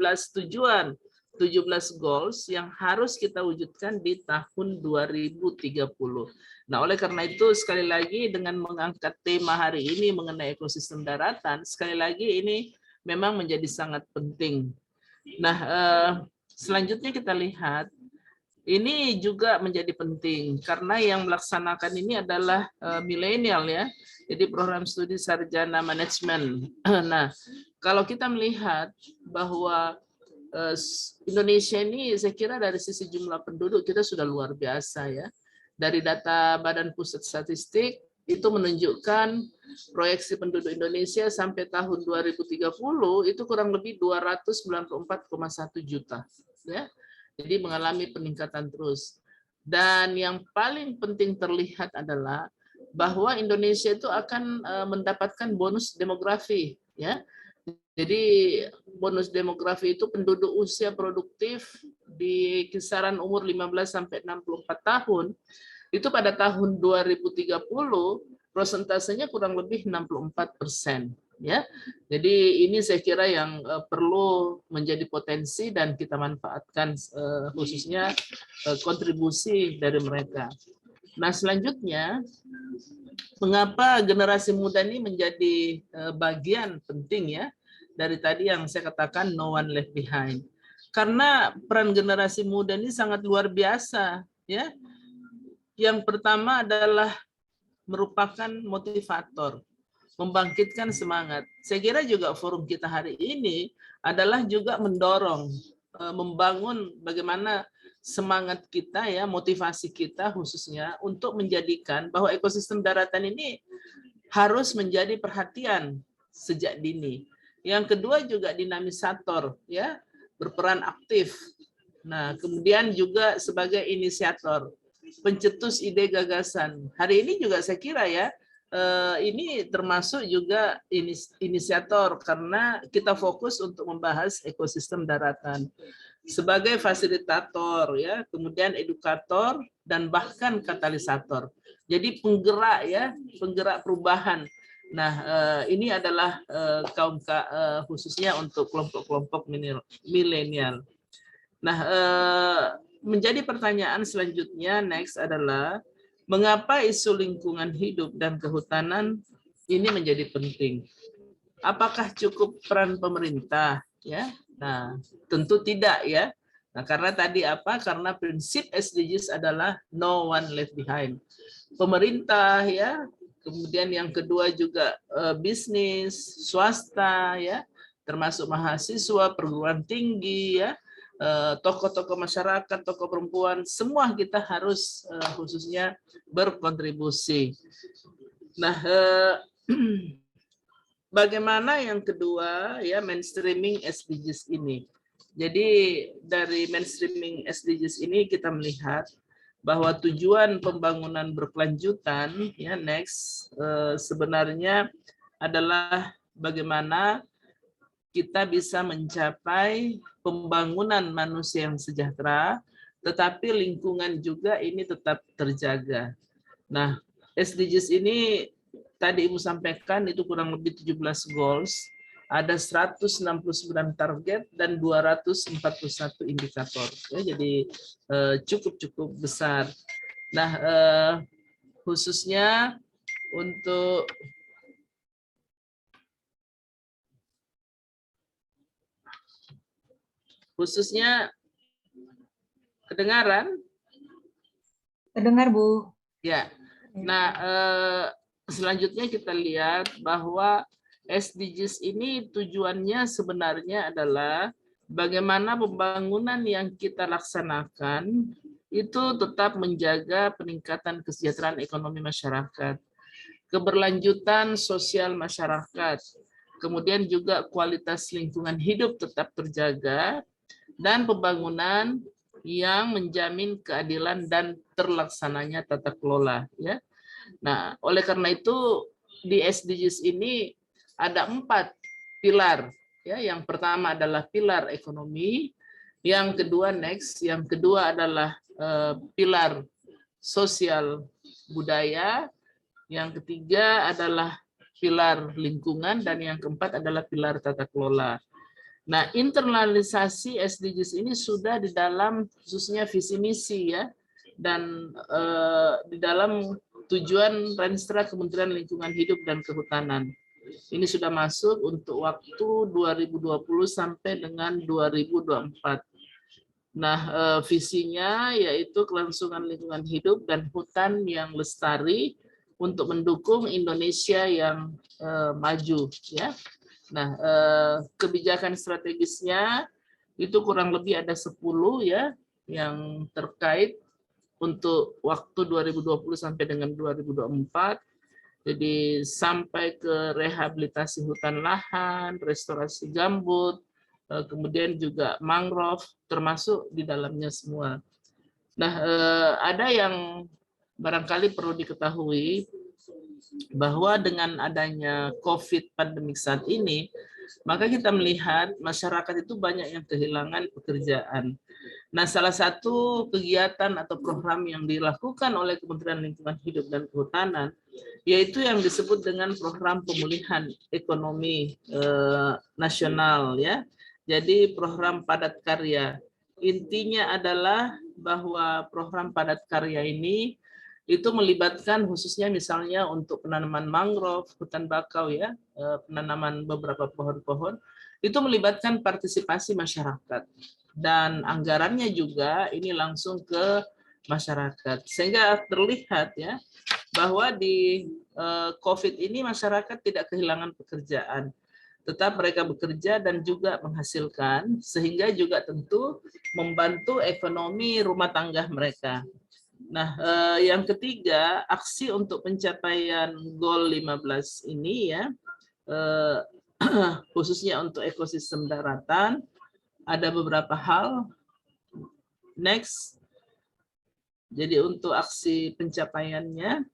tujuan, 17 goals yang harus kita wujudkan di tahun 2030. Nah, oleh karena itu sekali lagi dengan mengangkat tema hari ini mengenai ekosistem daratan, sekali lagi ini memang menjadi sangat penting. Nah, selanjutnya kita lihat ini juga menjadi penting karena yang melaksanakan ini adalah milenial ya. Jadi program studi sarjana manajemen. Nah, kalau kita melihat bahwa Indonesia ini saya kira dari sisi jumlah penduduk kita sudah luar biasa ya. Dari data Badan Pusat Statistik itu menunjukkan proyeksi penduduk Indonesia sampai tahun 2030 itu kurang lebih 294,1 juta ya. Jadi mengalami peningkatan terus. Dan yang paling penting terlihat adalah bahwa Indonesia itu akan mendapatkan bonus demografi ya. Jadi bonus demografi itu penduduk usia produktif di kisaran umur 15 sampai 64 tahun itu pada tahun 2030 persentasenya kurang lebih 64%. Ya, jadi ini saya kira yang perlu menjadi potensi dan kita manfaatkan khususnya kontribusi dari mereka. Nah, selanjutnya mengapa generasi muda ini menjadi bagian penting ya dari tadi yang saya katakan no one left behind. Karena peran generasi muda ini sangat luar biasa ya. Yang pertama adalah merupakan motivator, membangkitkan semangat. Saya kira juga forum kita hari ini adalah juga mendorong, membangun bagaimana semangat kita ya, motivasi kita khususnya untuk menjadikan bahwa ekosistem daratan ini harus menjadi perhatian sejak dini. Yang kedua juga dinamisator ya, berperan aktif. Nah, kemudian juga sebagai inisiator, pencetus ide gagasan. Hari ini juga saya kira ya, ini termasuk juga inisiator karena kita fokus untuk membahas ekosistem daratan sebagai fasilitator ya, kemudian edukator dan bahkan katalisator. Jadi penggerak ya, penggerak perubahan. Nah, ini adalah khususnya untuk kelompok-kelompok milenial. Nah, menjadi pertanyaan selanjutnya next adalah mengapa isu lingkungan hidup dan kehutanan ini menjadi penting? Apakah cukup peran pemerintah? Ya, nah tentu tidak ya. Nah karena tadi apa? Karena prinsip SDGs adalah no one left behind. Pemerintah ya, kemudian yang kedua juga bisnis, swasta ya, termasuk mahasiswa, perguruan tinggi ya. Tokoh-tokoh masyarakat, tokoh perempuan, semua kita harus khususnya berkontribusi. Nah, bagaimana yang kedua ya mainstreaming SDGs ini? Jadi dari mainstreaming SDGs ini kita melihat bahwa tujuan pembangunan berkelanjutan ya next sebenarnya adalah bagaimana kita bisa mencapai pembangunan manusia yang sejahtera, tetapi lingkungan juga ini tetap terjaga. Nah, SDGs ini tadi Ibu sampaikan itu kurang lebih 17 goals, ada 169 target dan 241 indikator. Ya, jadi cukup besar. Nah, khususnya untuk kedengaran? Terdengar, Bu. Ya. Nah, selanjutnya kita lihat bahwa SDGs ini tujuannya sebenarnya adalah bagaimana pembangunan yang kita laksanakan itu tetap menjaga peningkatan kesejahteraan ekonomi masyarakat, keberlanjutan sosial masyarakat, kemudian juga kualitas lingkungan hidup tetap terjaga, dan pembangunan yang menjamin keadilan dan terlaksananya tata kelola. Ya. Nah, oleh karena itu di SDGs ini ada 4 pilar. Ya, yang pertama adalah pilar ekonomi, yang kedua yang kedua adalah pilar sosial budaya, yang ketiga adalah pilar lingkungan, dan yang keempat adalah pilar tata kelola. Nah, internalisasi SDGs ini sudah di dalam khususnya visi misi ya, dan di dalam tujuan Renstra Kementerian Lingkungan Hidup dan Kehutanan. Ini sudah masuk untuk waktu 2020 sampai dengan 2024. Nah, visinya yaitu kelangsungan lingkungan hidup dan hutan yang lestari untuk mendukung Indonesia yang maju ya. Nah, kebijakan strategisnya itu kurang lebih ada 10 ya yang terkait untuk waktu 2020 sampai dengan 2024. Jadi sampai ke rehabilitasi hutan lahan, restorasi gambut, kemudian juga mangrove termasuk di dalamnya semua. Nah, ada yang barangkali perlu diketahui bahwa dengan adanya COVID pandemik saat ini, maka kita melihat masyarakat itu banyak yang kehilangan pekerjaan. Nah, salah satu kegiatan atau program yang dilakukan oleh Kementerian Lingkungan Hidup dan Kehutanan, yaitu yang disebut dengan program pemulihan ekonomi nasional ya. Jadi program padat karya. Intinya adalah bahwa program padat karya ini itu melibatkan khususnya misalnya untuk penanaman mangrove, hutan bakau ya, penanaman beberapa pohon-pohon, itu melibatkan partisipasi masyarakat. Dan anggarannya juga ini langsung ke masyarakat. Sehingga terlihat ya bahwa di COVID ini masyarakat tidak kehilangan pekerjaan. Tetap mereka bekerja dan juga menghasilkan, sehingga juga tentu membantu ekonomi rumah tangga mereka. Nah, yang ketiga, aksi untuk pencapaian Goal 15 ini ya, khususnya untuk ekosistem daratan, ada beberapa hal. Next. Jadi untuk aksi pencapaiannya,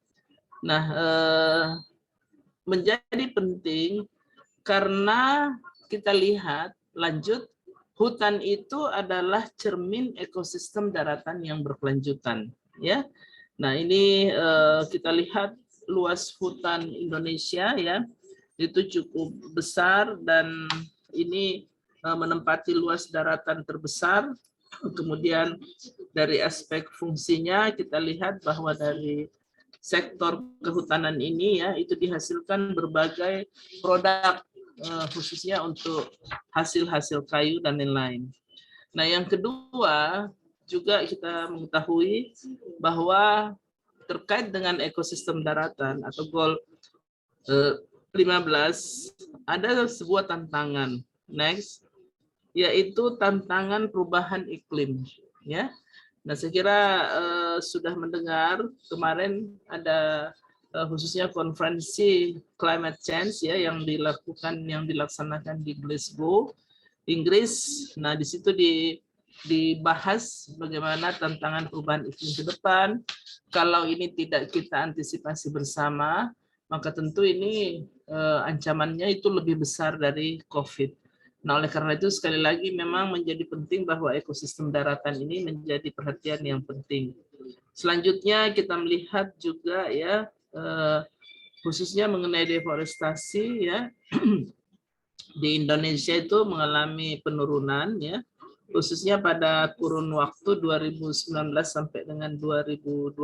nah menjadi penting karena kita lihat lanjut, hutan itu adalah cermin ekosistem daratan yang berkelanjutan. Ya, nah ini kita lihat luas hutan Indonesia ya, itu cukup besar dan ini menempati luas daratan terbesar. Kemudian dari aspek fungsinya kita lihat bahwa dari sektor kehutanan ini ya itu dihasilkan berbagai produk khususnya untuk hasil-hasil kayu dan lain-lain. Nah, yang kedua juga kita mengetahui bahwa terkait dengan ekosistem daratan atau Goal 15 ada sebuah tantangan. Next, yaitu tantangan perubahan iklim. Ya, nah saya kira sudah mendengar kemarin ada khususnya konferensi climate change ya yang dilaksanakan di Glasgow, Inggris. Nah di situ dibahas bagaimana tantangan perubahan iklim ke depan. Kalau ini tidak kita antisipasi bersama, maka tentu ini ancamannya itu lebih besar dari COVID. Nah, oleh karena itu sekali lagi memang menjadi penting bahwa ekosistem daratan ini menjadi perhatian yang penting. Selanjutnya kita melihat juga ya khususnya mengenai deforestasi ya di Indonesia itu mengalami penurunan ya, khususnya pada kurun waktu 2019 sampai dengan 2020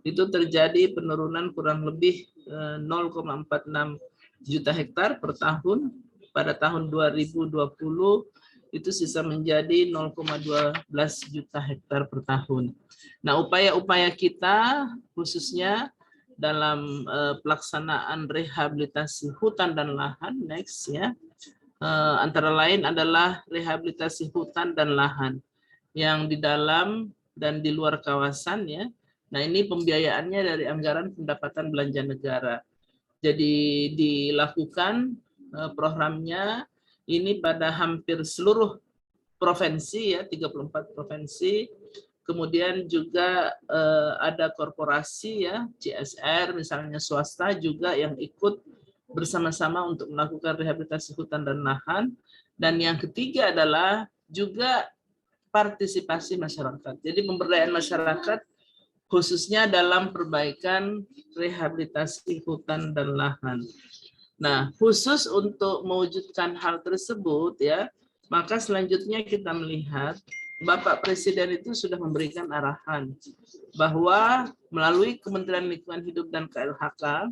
itu terjadi penurunan kurang lebih 0,46 juta hektar per tahun. Pada tahun 2020 itu sisa menjadi 0,12 juta hektar per tahun. Nah, upaya-upaya kita khususnya dalam pelaksanaan rehabilitasi hutan dan lahan next ya, antara lain adalah rehabilitasi hutan dan lahan yang di dalam dan di luar kawasan ya. Nah, ini pembiayaannya dari anggaran pendapatan belanja negara. Jadi dilakukan programnya ini pada hampir seluruh provinsi ya, 34 provinsi. Kemudian juga ada korporasi ya, CSR misalnya swasta juga yang ikut bersama-sama untuk melakukan rehabilitasi hutan dan lahan. Dan yang ketiga adalah juga partisipasi masyarakat. Jadi pemberdayaan masyarakat khususnya dalam perbaikan rehabilitasi hutan dan lahan. Nah, khusus untuk mewujudkan hal tersebut ya, maka selanjutnya kita melihat Bapak Presiden itu sudah memberikan arahan bahwa melalui Kementerian Lingkungan Hidup dan KLHK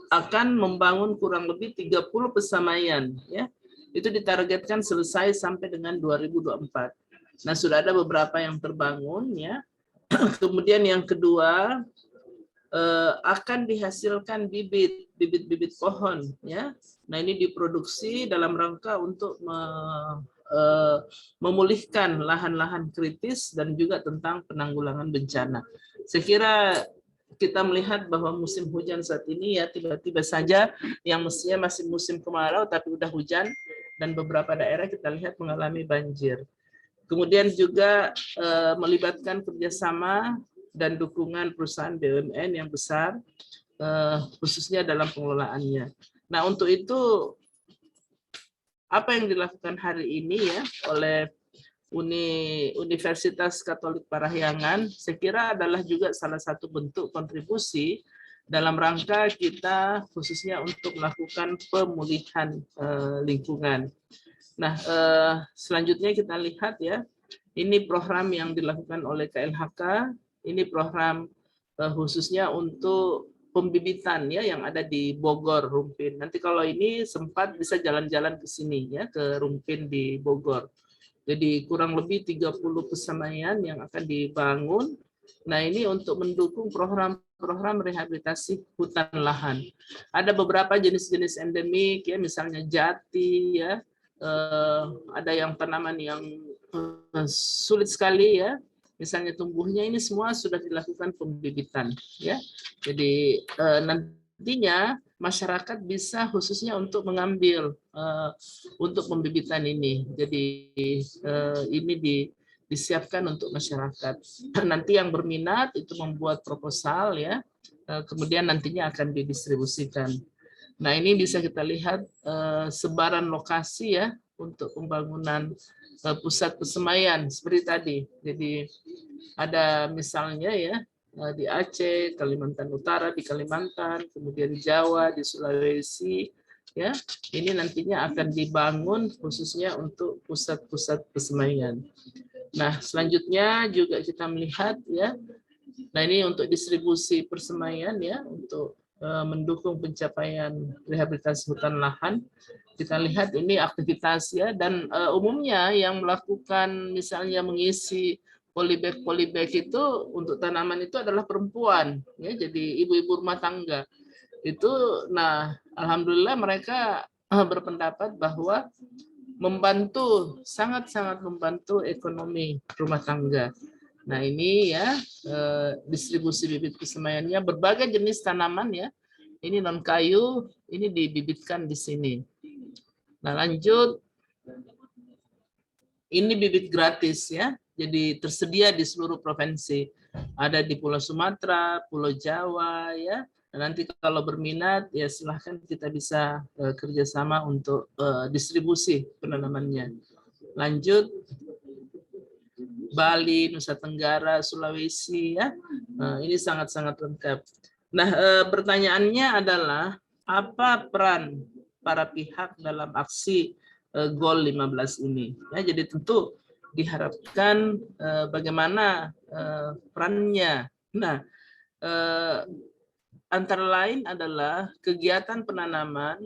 akan membangun kurang lebih 30 pesamaian ya. Itu ditargetkan selesai sampai dengan 2024. Nah, sudah ada beberapa yang terbangun ya. Kemudian yang kedua akan dihasilkan bibit pohon ya. Nah, ini diproduksi dalam rangka untuk memulihkan lahan-lahan kritis dan juga tentang penanggulangan bencana. Saya kira kita melihat bahwa musim hujan saat ini ya tiba-tiba saja yang mestinya masih musim kemarau tapi udah hujan dan beberapa daerah kita lihat mengalami banjir. Kemudian juga melibatkan kerjasama dan dukungan perusahaan BUMN yang besar, khususnya dalam pengelolaannya. Nah, untuk itu apa yang dilakukan hari ini ya oleh Universitas Katolik Parahyangan, saya kira adalah juga salah satu bentuk kontribusi dalam rangka kita khususnya untuk melakukan pemulihan lingkungan. Nah, selanjutnya kita lihat ya, ini program yang dilakukan oleh KLHK, ini program khususnya untuk pembibitan ya yang ada di Bogor, Rumpin. Nanti kalau ini sempat bisa jalan-jalan ke sini ya, ke Rumpin di Bogor. Jadi kurang lebih 30 pesamaian yang akan dibangun. Nah, ini untuk mendukung program rehabilitasi hutan lahan. Ada beberapa jenis-jenis endemik ya, misalnya jati ya, ada yang tanaman yang sulit sekali ya, misalnya tumbuhnya, ini semua sudah dilakukan pembibitan ya. Jadi nantinya masyarakat bisa khususnya untuk mengambil untuk pembibitan ini. Jadi ini disiapkan untuk masyarakat. Nanti yang berminat itu membuat proposal ya, kemudian nantinya akan didistribusikan. Nah, ini bisa kita lihat sebaran lokasi ya untuk pembangunan pusat pesemaian seperti tadi. Jadi ada misalnya ya di Aceh, Kalimantan Utara, di Kalimantan, kemudian Jawa, di Sulawesi ya. Ini nantinya akan dibangun khususnya untuk pusat-pusat pesemaian. Nah, selanjutnya juga kita melihat ya. Nah, ini untuk distribusi persemaian ya, untuk mendukung pencapaian rehabilitasi hutan lahan. Kita lihat ini aktivitas ya, dan umumnya yang melakukan misalnya mengisi polybag itu untuk tanaman itu adalah perempuan ya, jadi ibu-ibu rumah tangga itu. Nah, alhamdulillah mereka berpendapat bahwa membantu, sangat-sangat membantu ekonomi rumah tangga. Nah, ini ya distribusi bibit kesemaiannya, berbagai jenis tanaman ya. Ini non kayu, ini dibibitkan di sini. Nah, lanjut. Ini bibit gratis ya. Jadi tersedia di seluruh provinsi. Ada di Pulau Sumatera, Pulau Jawa ya. Dan nanti kalau berminat ya silahkan kita bisa kerjasama untuk distribusi penanamannya. Lanjut. Bali, Nusa Tenggara, Sulawesi ya. Ini sangat-sangat lengkap. Nah, pertanyaannya adalah apa peran para pihak dalam aksi Goal 15 ini? Ya, jadi tentu diharapkan bagaimana perannya. Nah, antara lain adalah kegiatan penanaman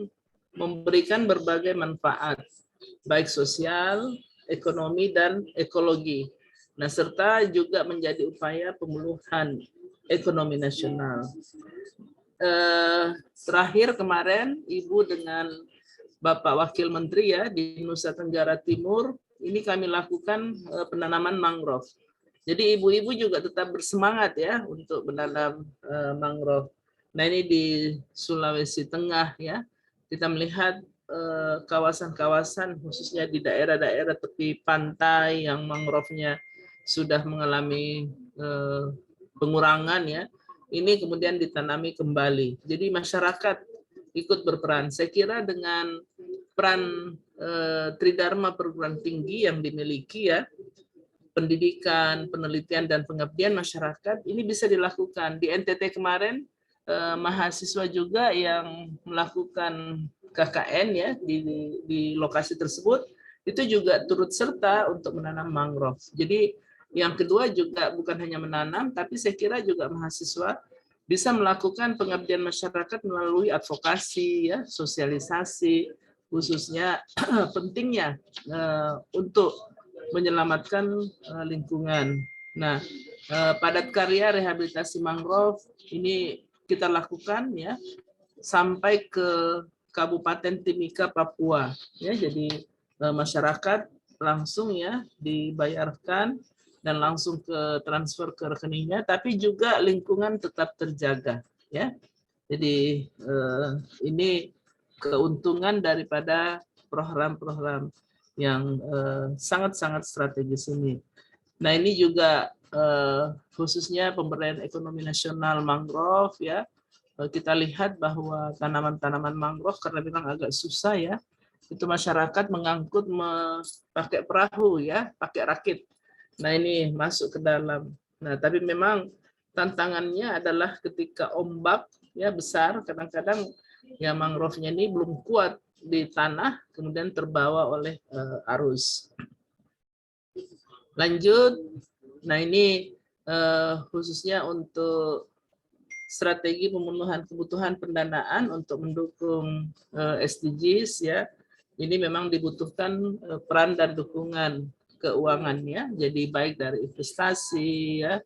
memberikan berbagai manfaat, baik sosial, ekonomi, dan ekologi. Nah, serta juga menjadi upaya pemulihan ekonomi nasional. Terakhir kemarin Ibu dengan Bapak Wakil Menteri ya di Nusa Tenggara Timur, ini kami lakukan penanaman mangrove. Jadi ibu-ibu juga tetap bersemangat ya untuk menanam mangrove. Nah, ini di Sulawesi Tengah ya, kita melihat kawasan-kawasan khususnya di daerah-daerah tepi pantai yang mangrove-nya sudah mengalami pengurangan ya, ini kemudian ditanami kembali. Jadi masyarakat ikut berperan. Saya kira dengan peran Tridharma perguruan tinggi yang dimiliki ya, pendidikan, penelitian, dan pengabdian masyarakat, ini bisa dilakukan. Di NTT kemarin, mahasiswa juga yang melakukan KKN ya di lokasi tersebut, itu juga turut serta untuk menanam mangrove. Jadi yang kedua juga bukan hanya menanam, tapi saya kira juga mahasiswa bisa melakukan pengabdian masyarakat melalui advokasi, ya, sosialisasi, khususnya pentingnya untuk menyelamatkan lingkungan. Nah, padat karya rehabilitasi mangrove ini kita lakukan ya sampai ke Kabupaten Timika, Papua. Ya, jadi masyarakat langsung ya dibayarkan dan langsung ke transfer ke rekeningnya, tapi juga lingkungan tetap terjaga. Ya, jadi ini keuntungan daripada program-program yang sangat-sangat strategis ini. Nah, ini juga khususnya pemberdayaan ekonomi nasional mangrove ya. Kita lihat bahwa tanaman-tanaman mangrove karena memang agak susah ya, itu masyarakat mengangkut pakai perahu ya, pakai rakit. Nah, ini masuk ke dalam. Nah, tapi memang tantangannya adalah ketika ombak ya besar, kadang-kadang ya mangrove-nya ini belum kuat di tanah, kemudian terbawa oleh arus. Lanjut, nah ini khususnya untuk strategi pemenuhan kebutuhan pendanaan untuk mendukung SDGs ya, ini memang dibutuhkan peran dan dukungan keuangannya, jadi baik dari investasi ya,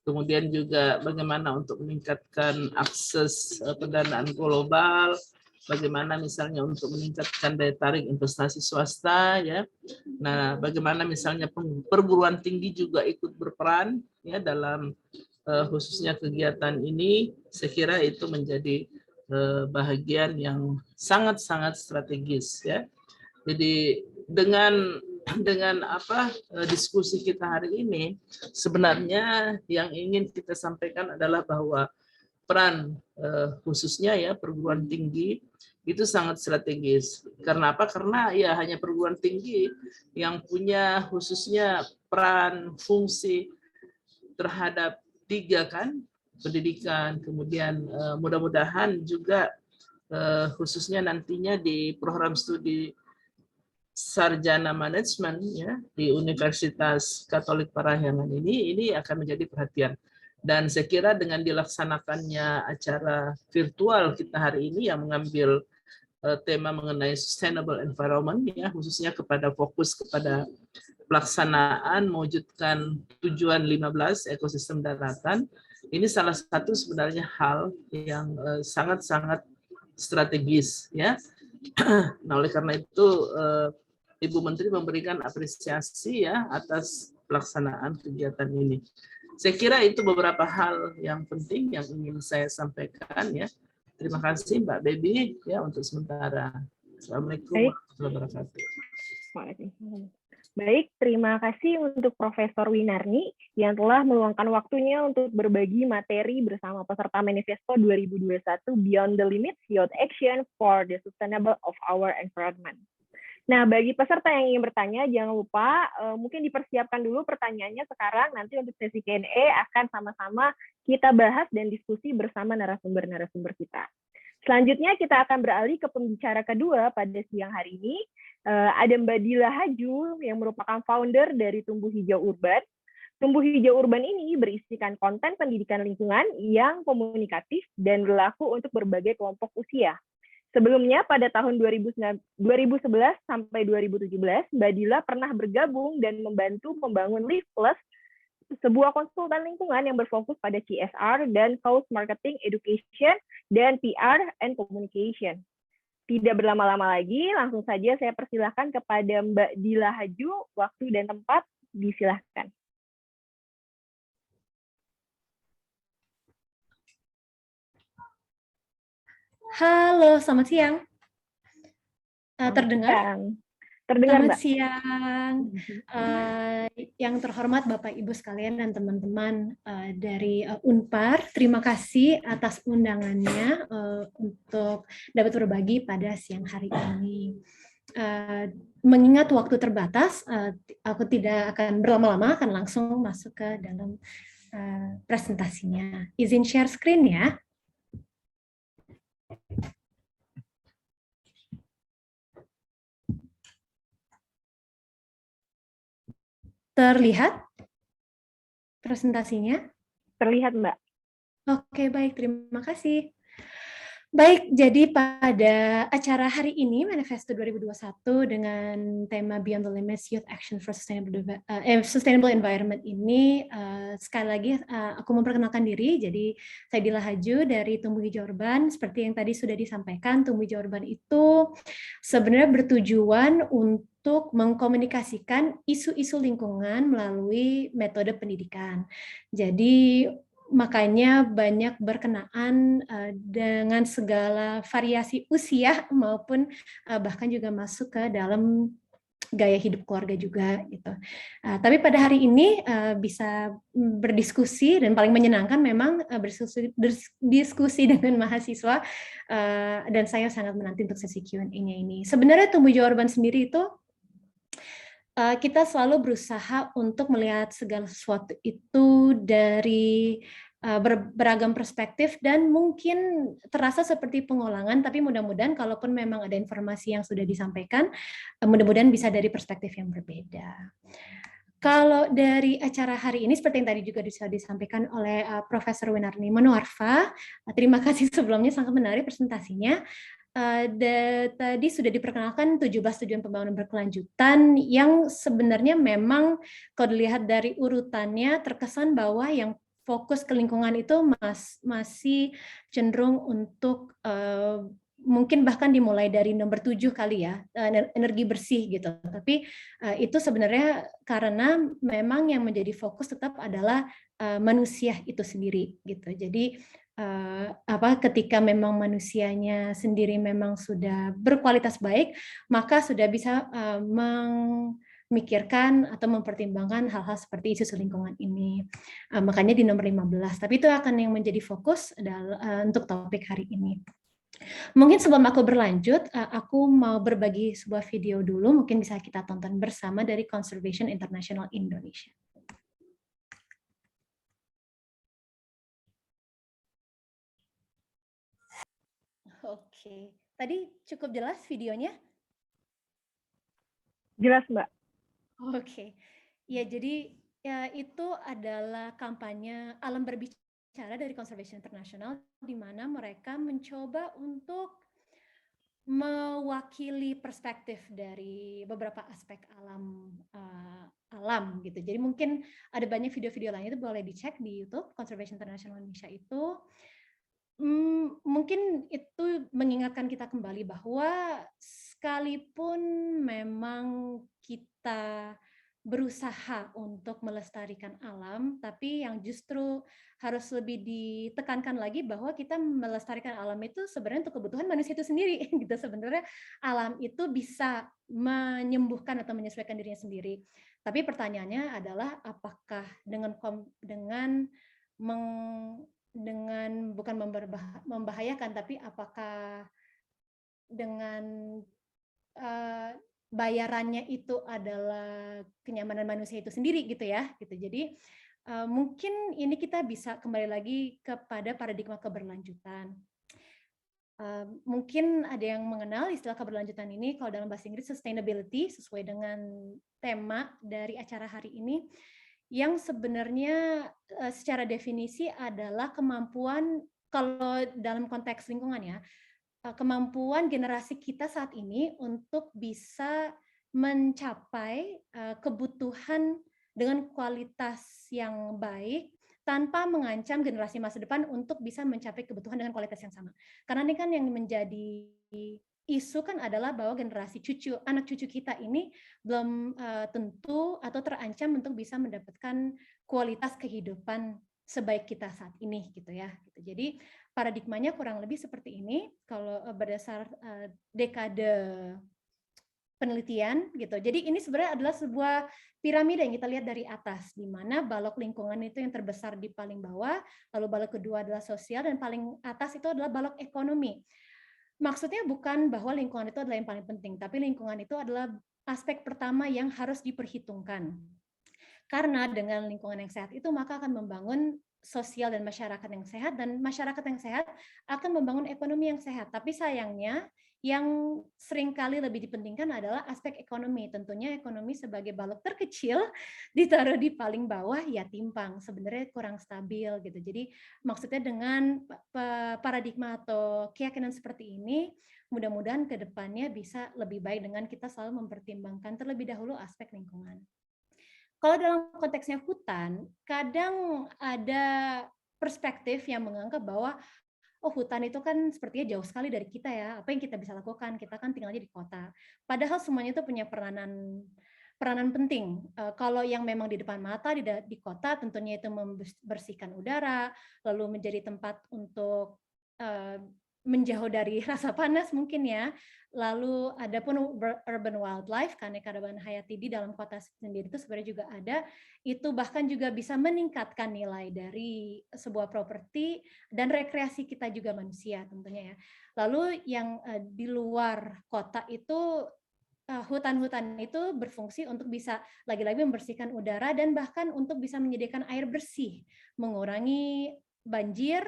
kemudian juga bagaimana untuk meningkatkan akses pendanaan global, bagaimana misalnya untuk meningkatkan daya tarik investasi swasta ya. Nah, bagaimana misalnya perguruan tinggi juga ikut berperan ya dalam khususnya kegiatan ini, saya kira itu menjadi bahagian yang sangat-sangat strategis ya. Jadi dengan diskusi kita hari ini, sebenarnya yang ingin kita sampaikan adalah bahwa peran khususnya ya perguruan tinggi itu sangat strategis. Karena apa? Karena ya hanya perguruan tinggi yang punya khususnya peran fungsi terhadap tiga kan, pendidikan, kemudian mudah-mudahan juga khususnya nantinya di program studi sarjana manajemen ya di Universitas Katolik Parahyangan ini akan menjadi perhatian. Dan saya kira dengan dilaksanakannya acara virtual kita hari ini yang mengambil tema mengenai sustainable environment ya, khususnya fokus kepada pelaksanaan mewujudkan tujuan 15 ekosistem daratan, ini salah satu sebenarnya hal yang sangat-sangat strategis ya. Nah, oleh karena itu Ibu Menteri memberikan apresiasi ya atas pelaksanaan kegiatan ini. Saya kira itu beberapa hal yang penting yang ingin saya sampaikan ya. Terima kasih Mbak Baby ya untuk sementara. Assalamualaikum warahmatullahi wabarakatuh. Baik, terima kasih untuk Profesor Winarni yang telah meluangkan waktunya untuk berbagi materi bersama peserta Manifesto 2021 Beyond the Limits, Youth Action for the Sustainable of Our Environment. Nah, bagi peserta yang ingin bertanya, jangan lupa mungkin dipersiapkan dulu pertanyaannya sekarang, nanti untuk sesi Q&A akan sama-sama kita bahas dan diskusi bersama narasumber-narasumber kita. Selanjutnya kita akan beralih ke pembicara kedua pada siang hari ini. Ada Mbak Dila Haju yang merupakan founder dari Tumbuh Hijau Urban. Tumbuh Hijau Urban ini berisikan konten pendidikan lingkungan yang komunikatif dan berlaku untuk berbagai kelompok usia. Sebelumnya pada tahun 2011 sampai 2017, Mbak Dila pernah bergabung dan membantu membangun Live Plus, sebuah konsultan lingkungan yang berfokus pada CSR dan Cause Marketing Education dan PR and Communication. Tidak berlama-lama lagi, langsung saja saya persilahkan kepada Mbak Dila Haju, waktu dan tempat disilahkan. Halo, selamat siang. Terdengar? Terdengar, Selamat Mbak. siang, yang terhormat Bapak Ibu sekalian dan teman-teman dari Unpar. Terima kasih atas undangannya untuk dapat berbagi pada siang hari ini. Mengingat waktu terbatas, aku tidak akan berlama-lama, akan langsung masuk ke dalam presentasinya. Izin share screen ya. Terlihat presentasinya? Terlihat, Mbak. Oke, baik. Terima kasih. Baik, jadi pada acara hari ini, Manifesto 2021 dengan tema Beyond the Limits Youth Action for Sustainable Environment ini, sekali lagi aku memperkenalkan diri, jadi saya Dila Haju dari Tumbuh Hijau Urban. Seperti yang tadi sudah disampaikan, Tumbuh Hijau Urban itu sebenarnya bertujuan untuk mengkomunikasikan isu-isu lingkungan melalui metode pendidikan. Jadi makanya banyak berkenaan dengan segala variasi usia maupun bahkan juga masuk ke dalam gaya hidup keluarga juga gitu. Tapi pada hari ini bisa berdiskusi dan paling menyenangkan memang berdiskusi dengan mahasiswa dan saya sangat menanti untuk sesi Q&A-nya ini. Sebenarnya Tumbuh Hijau Urban sendiri itu kita selalu berusaha untuk melihat segala sesuatu itu dari beragam perspektif dan mungkin terasa seperti pengulangan, tapi mudah-mudahan kalaupun memang ada informasi yang sudah disampaikan, mudah-mudahan bisa dari perspektif yang berbeda. Kalau dari acara hari ini, seperti yang tadi juga bisa disampaikan oleh Profesor Winarni Monoarfa, terima kasih sebelumnya, sangat menarik presentasinya. Tadi sudah diperkenalkan 17 tujuan pembangunan berkelanjutan yang sebenarnya memang kalau dilihat dari urutannya terkesan bahwa yang fokus ke lingkungan itu masih cenderung untuk mungkin bahkan dimulai dari nomor 7 kali ya, energi bersih gitu. Tapi itu sebenarnya karena memang yang menjadi fokus tetap adalah manusia itu sendiri gitu. Jadi ketika memang manusianya sendiri memang sudah berkualitas baik, maka sudah bisa memikirkan atau mempertimbangkan hal-hal seperti isu lingkungan ini. Makanya di nomor 15. Tapi itu akan yang menjadi fokus untuk topik hari ini. Mungkin sebelum aku berlanjut, aku mau berbagi sebuah video dulu, mungkin bisa kita tonton bersama dari Conservation International Indonesia. Oke, tadi cukup jelas videonya? Jelas, Mbak. Oke, ya jadi ya, itu adalah kampanye Alam Berbicara dari Conservation International, di mana mereka mencoba untuk mewakili perspektif dari beberapa aspek alam gitu. Jadi mungkin ada banyak video-video lainnya, itu boleh dicek di YouTube Conservation International Indonesia itu. Mungkin itu mengingatkan kita kembali bahwa sekalipun memang kita berusaha untuk melestarikan alam, tapi yang justru harus lebih ditekankan lagi bahwa kita melestarikan alam itu sebenarnya untuk kebutuhan manusia itu sendiri gitu. Sebenarnya alam itu bisa menyembuhkan atau menyesuaikan dirinya sendiri. Tapi pertanyaannya adalah apakah dengan bukan membahayakan, tapi apakah dengan bayarannya itu adalah kenyamanan manusia itu sendiri gitu ya gitu. Jadi mungkin ini kita bisa kembali lagi kepada paradigma keberlanjutan. Mungkin ada yang mengenal istilah keberlanjutan ini, kalau dalam bahasa Inggris sustainability, sesuai dengan tema dari acara hari ini, yang sebenarnya secara definisi adalah kemampuan, kalau dalam konteks lingkungan ya, kemampuan generasi kita saat ini untuk bisa mencapai kebutuhan dengan kualitas yang baik tanpa mengancam generasi masa depan untuk bisa mencapai kebutuhan dengan kualitas yang sama. Karena ini kan yang menjadi isu kan adalah bahwa generasi anak cucu kita ini belum tentu atau terancam untuk bisa mendapatkan kualitas kehidupan sebaik kita saat ini gitu ya. Jadi paradigmanya kurang lebih seperti ini. Kalau berdasar dekade penelitian gitu. Jadi ini sebenarnya adalah sebuah piramida yang kita lihat dari atas, di mana balok lingkungan itu yang terbesar di paling bawah, lalu balok kedua adalah sosial, dan paling atas itu adalah balok ekonomi. Maksudnya bukan bahwa lingkungan itu adalah yang paling penting, tapi lingkungan itu adalah aspek pertama yang harus diperhitungkan. Karena dengan lingkungan yang sehat itu maka akan membangun sosial dan masyarakat yang sehat, dan masyarakat yang sehat akan membangun ekonomi yang sehat. Tapi sayangnya yang seringkali lebih dipentingkan adalah aspek ekonomi. Tentunya ekonomi sebagai balok terkecil ditaruh di paling bawah ya timpang, sebenarnya kurang stabil gitu. Jadi maksudnya dengan paradigma atau keyakinan seperti ini, mudah-mudahan ke depannya bisa lebih baik dengan kita selalu mempertimbangkan terlebih dahulu aspek lingkungan. Kalau dalam konteksnya hutan, kadang ada perspektif yang menganggap bahwa oh hutan itu kan sepertinya jauh sekali dari kita ya, apa yang kita bisa lakukan, kita kan tinggalnya di kota. Padahal semuanya itu punya peranan penting. Kalau yang memang di depan mata di kota tentunya itu membersihkan udara, lalu menjadi tempat untuk menjauh dari rasa panas mungkin ya. Lalu ada pun urban wildlife, keanekaragaman hayati di dalam kota sendiri itu sebenarnya juga ada. Itu bahkan juga bisa meningkatkan nilai dari sebuah properti dan rekreasi kita juga manusia tentunya ya. Lalu yang di luar kota itu hutan-hutan itu berfungsi untuk bisa lagi-lagi membersihkan udara dan bahkan untuk bisa menyediakan air bersih, mengurangi banjir,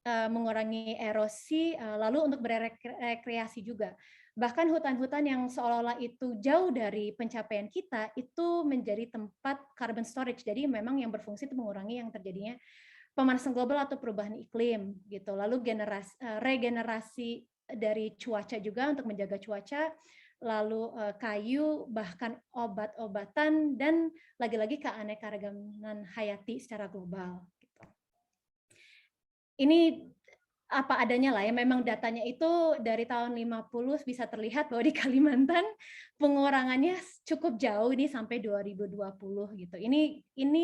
mengurangi erosi, lalu untuk berrekreasi juga. Bahkan hutan-hutan yang seolah-olah itu jauh dari pencapaian kita, itu menjadi tempat carbon storage. Jadi memang yang berfungsi itu mengurangi yang terjadinya pemanasan global atau perubahan iklim gitu. Lalu regenerasi dari cuaca juga untuk menjaga cuaca, lalu kayu, bahkan obat-obatan, dan lagi-lagi keanekaragaman hayati secara global. Gitu. Ini apa adanya lah ya, memang datanya itu dari tahun 50 bisa terlihat bahwa di Kalimantan pengurangannya cukup jauh ini sampai 2020 gitu. Ini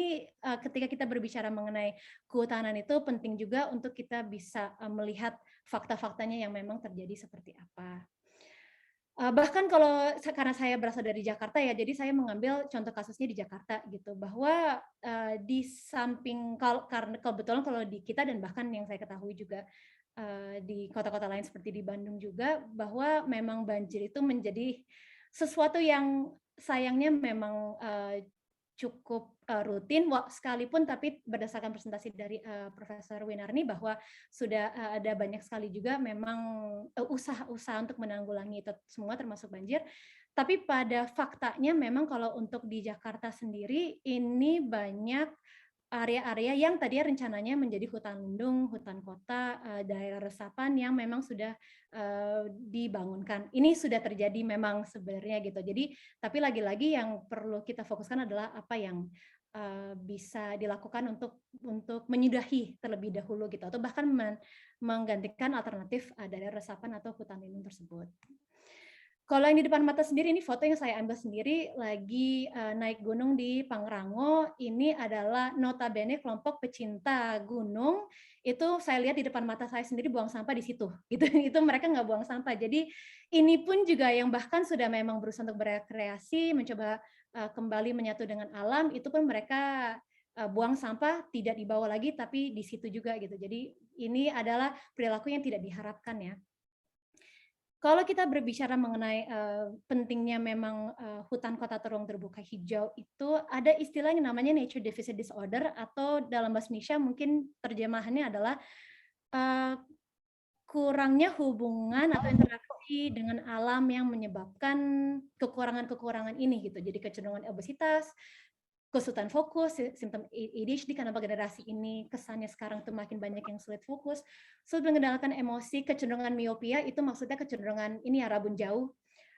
ketika kita berbicara mengenai kehutanan itu penting juga untuk kita bisa melihat fakta-faktanya yang memang terjadi seperti apa. Bahkan kalau karena saya berasal dari Jakarta ya, jadi saya mengambil contoh kasusnya di Jakarta gitu, bahwa di samping karena kebetulan kalau di kita dan bahkan yang saya ketahui juga di kota-kota lain seperti di Bandung juga, bahwa memang banjir itu menjadi sesuatu yang sayangnya memang cukup rutin sekalipun, tapi berdasarkan presentasi dari Profesor Winarni bahwa sudah ada banyak sekali juga memang usaha-usaha untuk menanggulangi itu semua termasuk banjir. Tapi pada faktanya memang kalau untuk di Jakarta sendiri ini banyak area-area yang tadinya rencananya menjadi hutan lindung, hutan kota, daerah resapan yang memang sudah dibangunkan. Ini sudah terjadi memang sebenarnya gitu. Jadi tapi lagi-lagi yang perlu kita fokuskan adalah apa yang bisa dilakukan untuk menyudahi terlebih dahulu gitu, atau bahkan menggantikan alternatif daerah resapan atau hutan lindung tersebut. Kalau yang di depan mata sendiri, ini foto yang saya ambil sendiri lagi naik gunung di Pangrango. Ini adalah notabene kelompok pecinta gunung. Itu saya lihat di depan mata saya sendiri buang sampah di situ. Gitu. Itu mereka nggak buang sampah. Jadi ini pun juga yang bahkan sudah memang berusaha untuk berekreasi, mencoba kembali menyatu dengan alam. Itu pun mereka buang sampah tidak dibawa lagi, tapi di situ juga gitu. Jadi ini adalah perilaku yang tidak diharapkan ya. Kalau kita berbicara mengenai pentingnya memang hutan kota atau ruang terbuka hijau, itu ada istilah yang namanya nature deficit disorder, atau dalam bahasa Indonesia mungkin terjemahannya adalah kurangnya hubungan atau interaksi dengan alam yang menyebabkan kekurangan-kekurangan ini gitu. Jadi kecenderungan obesitas, kesulitan fokus, simptom ADHD karena generasi ini kesannya sekarang tuh makin banyak yang sulit fokus, sulit mengendalikan emosi, kecenderungan miopia itu maksudnya kecenderungan ini ya rabun jauh,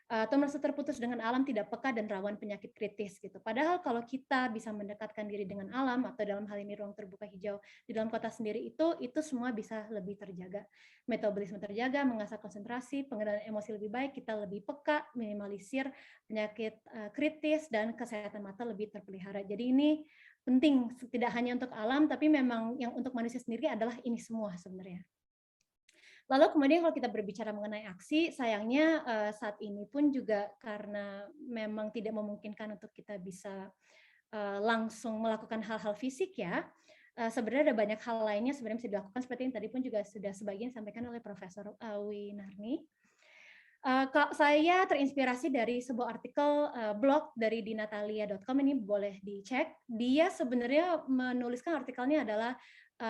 atau merasa terputus dengan alam, tidak peka dan rawan penyakit kritis gitu. Padahal kalau kita bisa mendekatkan diri dengan alam atau dalam hal ini ruang terbuka hijau di dalam kota sendiri itu semua bisa lebih terjaga. Metabolisme terjaga, mengasah konsentrasi, pengendalian emosi lebih baik, kita lebih peka, minimalisir penyakit kritis, dan kesehatan mata lebih terpelihara. Jadi ini penting tidak hanya untuk alam, tapi memang yang untuk manusia sendiri adalah ini semua sebenarnya. Lalu kemudian kalau kita berbicara mengenai aksi, sayangnya saat ini pun juga karena memang tidak memungkinkan untuk kita bisa langsung melakukan hal-hal fisik ya, sebenarnya ada banyak hal lainnya sebenarnya bisa dilakukan seperti yang tadi pun juga sudah sebagian disampaikan oleh Profesor Winarni. Saya terinspirasi dari sebuah artikel blog dari dinatalia.com, ini boleh dicek. Dia sebenarnya menuliskan artikelnya adalah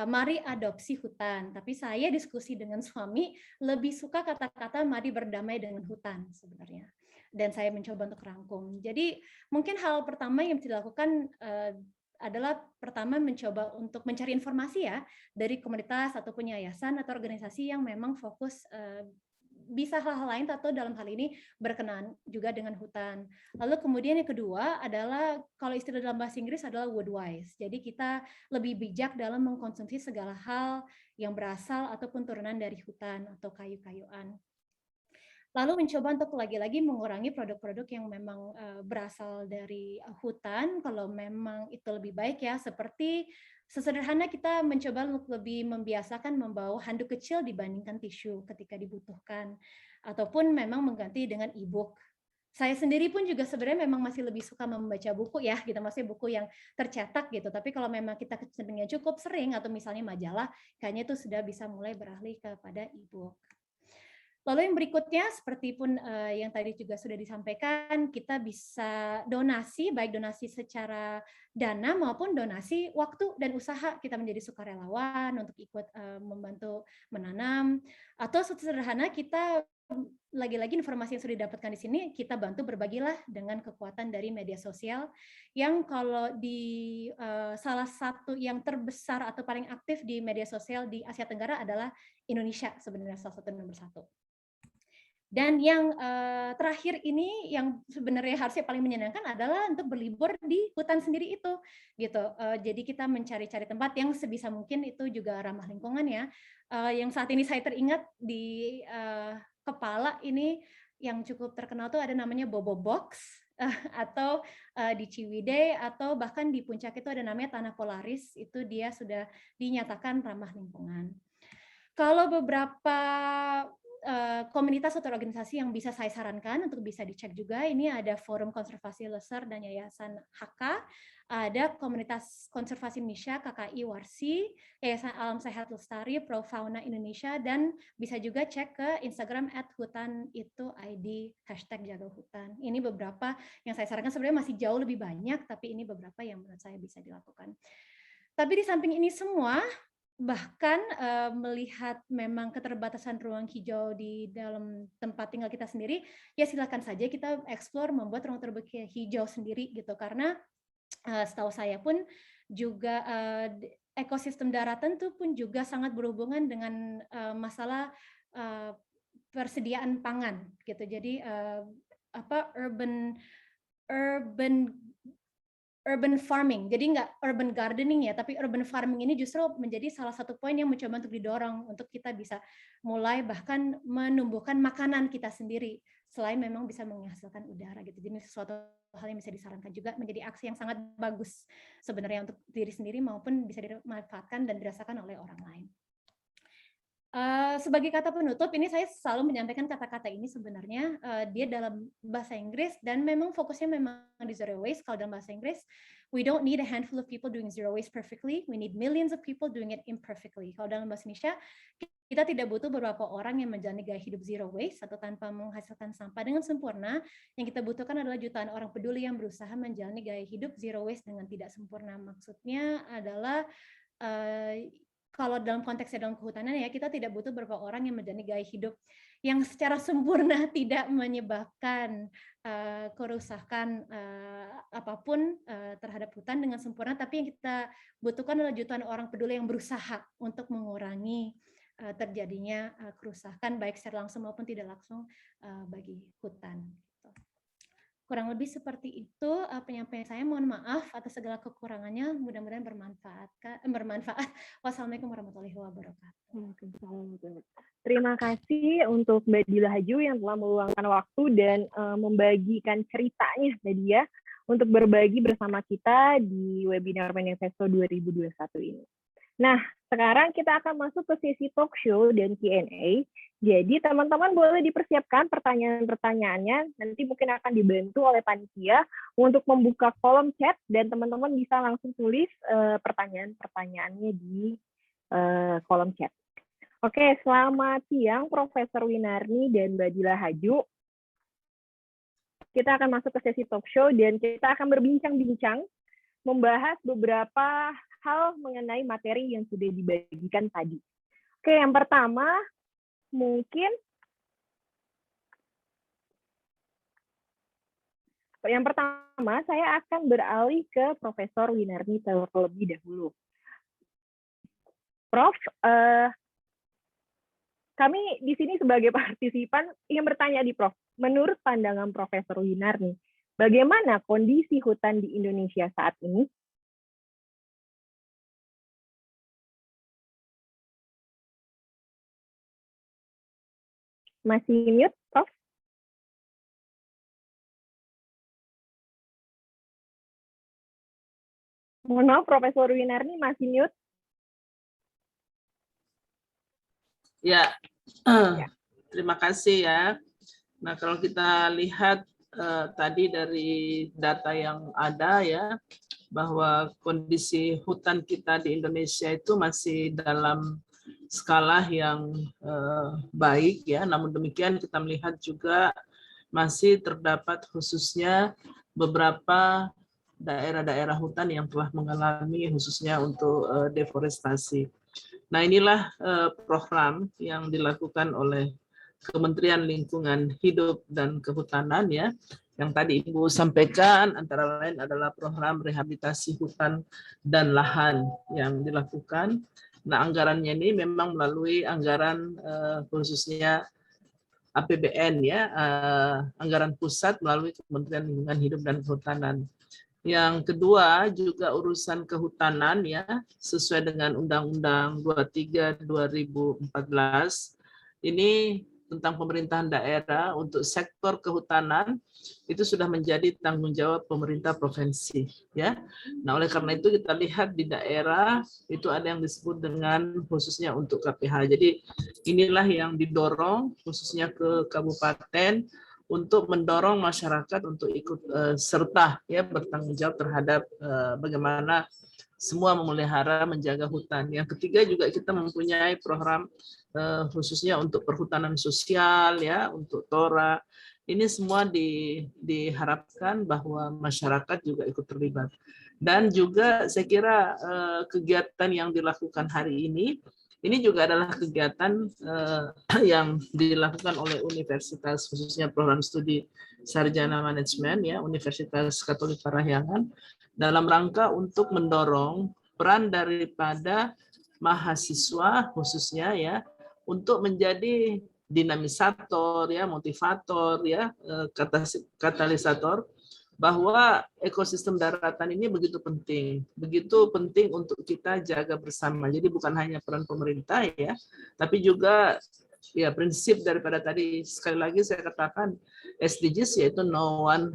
mari adopsi hutan, tapi saya diskusi dengan suami lebih suka kata-kata mari berdamai dengan hutan sebenarnya. Dan saya mencoba untuk rangkum. Jadi mungkin hal pertama yang bisa dilakukan adalah pertama mencoba untuk mencari informasi ya dari komunitas ataupun yayasan atau organisasi yang memang fokus bisa hal-hal lain atau dalam hal ini berkenaan juga dengan hutan. Lalu kemudian yang kedua adalah kalau istilah dalam bahasa Inggris adalah wood wise. Jadi kita lebih bijak dalam mengkonsumsi segala hal yang berasal ataupun turunan dari hutan atau kayu-kayuan. Lalu mencoba untuk lagi-lagi mengurangi produk-produk yang memang berasal dari hutan kalau memang itu lebih baik ya, seperti sesederhana kita mencoba untuk lebih membiasakan membawa handuk kecil dibandingkan tisu ketika dibutuhkan, ataupun memang mengganti dengan e-book. Saya sendiri pun juga sebenarnya memang masih lebih suka membaca buku ya, gitu, maksudnya buku yang tercetak gitu. Tapi kalau memang kita kecenderungannya cukup sering atau misalnya majalah, kayaknya itu sudah bisa mulai beralih kepada e-book. Lalu yang berikutnya, seperti pun yang tadi juga sudah disampaikan, kita bisa donasi, baik donasi secara dana maupun donasi waktu dan usaha. Kita menjadi sukarelawan untuk ikut membantu menanam, atau sederhana kita lagi-lagi informasi yang sudah didapatkan di sini, kita bantu berbagilah dengan kekuatan dari media sosial, yang kalau di salah satu yang terbesar atau paling aktif di media sosial di Asia Tenggara adalah Indonesia, sebenarnya salah satu nomor satu. Dan yang terakhir ini yang sebenarnya harusnya paling menyenangkan adalah untuk berlibur di hutan sendiri itu, gitu. Jadi kita mencari-cari tempat yang sebisa mungkin itu juga ramah lingkungan ya. Yang saat ini saya teringat di kepala ini yang cukup terkenal tuh ada namanya Bobo Box atau di Ciwidey atau bahkan di puncak itu ada namanya Tanah Polaris, itu dia sudah dinyatakan ramah lingkungan. Kalau beberapa komunitas atau organisasi yang bisa saya sarankan untuk bisa dicek juga, ini ada Forum Konservasi Lesser dan Yayasan HK, ada Komunitas Konservasi Indonesia KKI Warsi, Yayasan Alam Sehat Lestari, Pro Fauna Indonesia, dan bisa juga cek ke Instagram @hutanituid #jagahutan. Ini beberapa yang saya sarankan, sebenarnya masih jauh lebih banyak, tapi ini beberapa yang menurut saya bisa dilakukan. Tapi di samping ini semua, bahkan melihat memang keterbatasan ruang hijau di dalam tempat tinggal kita sendiri, ya silakan saja kita explore membuat ruang terbuka hijau sendiri gitu, karena setahu saya pun juga ekosistem daratan itu pun juga sangat berhubungan dengan masalah persediaan pangan gitu. Jadi urban farming, jadi nggak urban gardening ya, tapi urban farming ini justru menjadi salah satu poin yang mencoba untuk didorong untuk kita bisa mulai bahkan menumbuhkan makanan kita sendiri, selain memang bisa menghasilkan udara gitu. Jadi sesuatu hal yang bisa disarankan juga menjadi aksi yang sangat bagus sebenarnya untuk diri sendiri maupun bisa dimanfaatkan dan dirasakan oleh orang lain. Sebagai kata penutup, ini saya selalu menyampaikan kata-kata ini sebenarnya dia dalam bahasa Inggris dan memang fokusnya memang di zero waste. Kalau dalam bahasa Inggris, we don't need a handful of people doing zero waste perfectly, we need millions of people doing it imperfectly. Kalau dalam bahasa Indonesia, kita tidak butuh beberapa orang yang menjalani gaya hidup zero waste atau tanpa menghasilkan sampah dengan sempurna. Yang kita butuhkan adalah jutaan orang peduli yang berusaha menjalani gaya hidup zero waste dengan tidak sempurna. Maksudnya adalah kalau dalam konteksnya dalam kehutanan ya, kita tidak butuh beberapa orang yang menjalani gaya hidup yang secara sempurna tidak menyebabkan kerusakan apapun terhadap hutan dengan sempurna, tapi yang kita butuhkan adalah jutaan orang peduli yang berusaha untuk mengurangi terjadinya kerusakan baik secara langsung maupun tidak langsung bagi hutan. Kurang lebih seperti itu penyampaian saya. Mohon maaf atas segala kekurangannya. Mudah-mudahan bermanfaat. Wassalamualaikum warahmatullahi wabarakatuh. Terima kasih untuk Mbak Dila Haju yang telah meluangkan waktu dan membagikan ceritanya tadi ya untuk berbagi bersama kita di webinar Manifesto 2021 ini. Nah, sekarang kita akan masuk ke sesi talk show dan Q&A. Jadi teman-teman boleh dipersiapkan pertanyaan-pertanyaannya. Nanti mungkin akan dibantu oleh panitia untuk membuka kolom chat dan teman-teman bisa langsung tulis pertanyaan-pertanyaannya di kolom chat. Oke, selamat siang Profesor Winarni dan Mbak Dila Haju. Kita akan masuk ke sesi talk show dan kita akan berbincang-bincang membahas beberapa hal mengenai materi yang sudah dibagikan tadi. Oke, yang pertama mungkin saya akan beralih ke Profesor Winarni terlebih dahulu. Prof, kami di sini sebagai partisipan ingin bertanya di Prof, menurut pandangan Profesor Winarni, bagaimana kondisi hutan di Indonesia saat ini? Masih mute, Prof? Mohon maaf, Profesor Winarni masih mute. Ya, terima kasih ya. Nah, kalau kita lihat tadi dari data yang ada ya, bahwa kondisi hutan kita di Indonesia itu masih dalam skala yang baik ya. Namun demikian kita melihat juga masih terdapat khususnya beberapa daerah-daerah hutan yang telah mengalami khususnya untuk deforestasi. Nah, inilah program yang dilakukan oleh Kementerian Lingkungan Hidup dan Kehutanan ya, yang tadi Ibu sampaikan antara lain adalah program rehabilitasi hutan dan lahan yang dilakukan. Nah, anggarannya ini memang melalui anggaran khususnya APBN ya, anggaran pusat melalui Kementerian Lingkungan Hidup dan Kehutanan. Yang kedua juga urusan kehutanan ya, sesuai dengan Undang-Undang 23 2014 ini tentang pemerintahan daerah untuk sektor kehutanan itu sudah menjadi tanggung jawab pemerintah provinsi ya. Nah, oleh karena itu kita lihat di daerah itu ada yang disebut dengan khususnya untuk KPH. Jadi inilah yang didorong khususnya ke kabupaten untuk mendorong masyarakat untuk ikut serta ya bertanggung jawab terhadap bagaimana semua memelihara menjaga hutan. Yang ketiga juga kita mempunyai program khususnya untuk perhutanan sosial ya, untuk TORA. Ini semua diharapkan bahwa masyarakat juga ikut terlibat. Dan juga saya kira kegiatan yang dilakukan hari ini juga adalah kegiatan yang dilakukan oleh universitas, khususnya program studi sarjana manajemen ya, Universitas Katolik Parahyangan, dalam rangka untuk mendorong peran daripada mahasiswa khususnya ya, untuk menjadi dinamisator ya, motivator ya, katalisator, bahwa ekosistem daratan ini begitu penting untuk kita jaga bersama. Jadi bukan hanya peran pemerintah ya, tapi juga ya prinsip daripada tadi sekali lagi saya katakan SDGs yaitu no one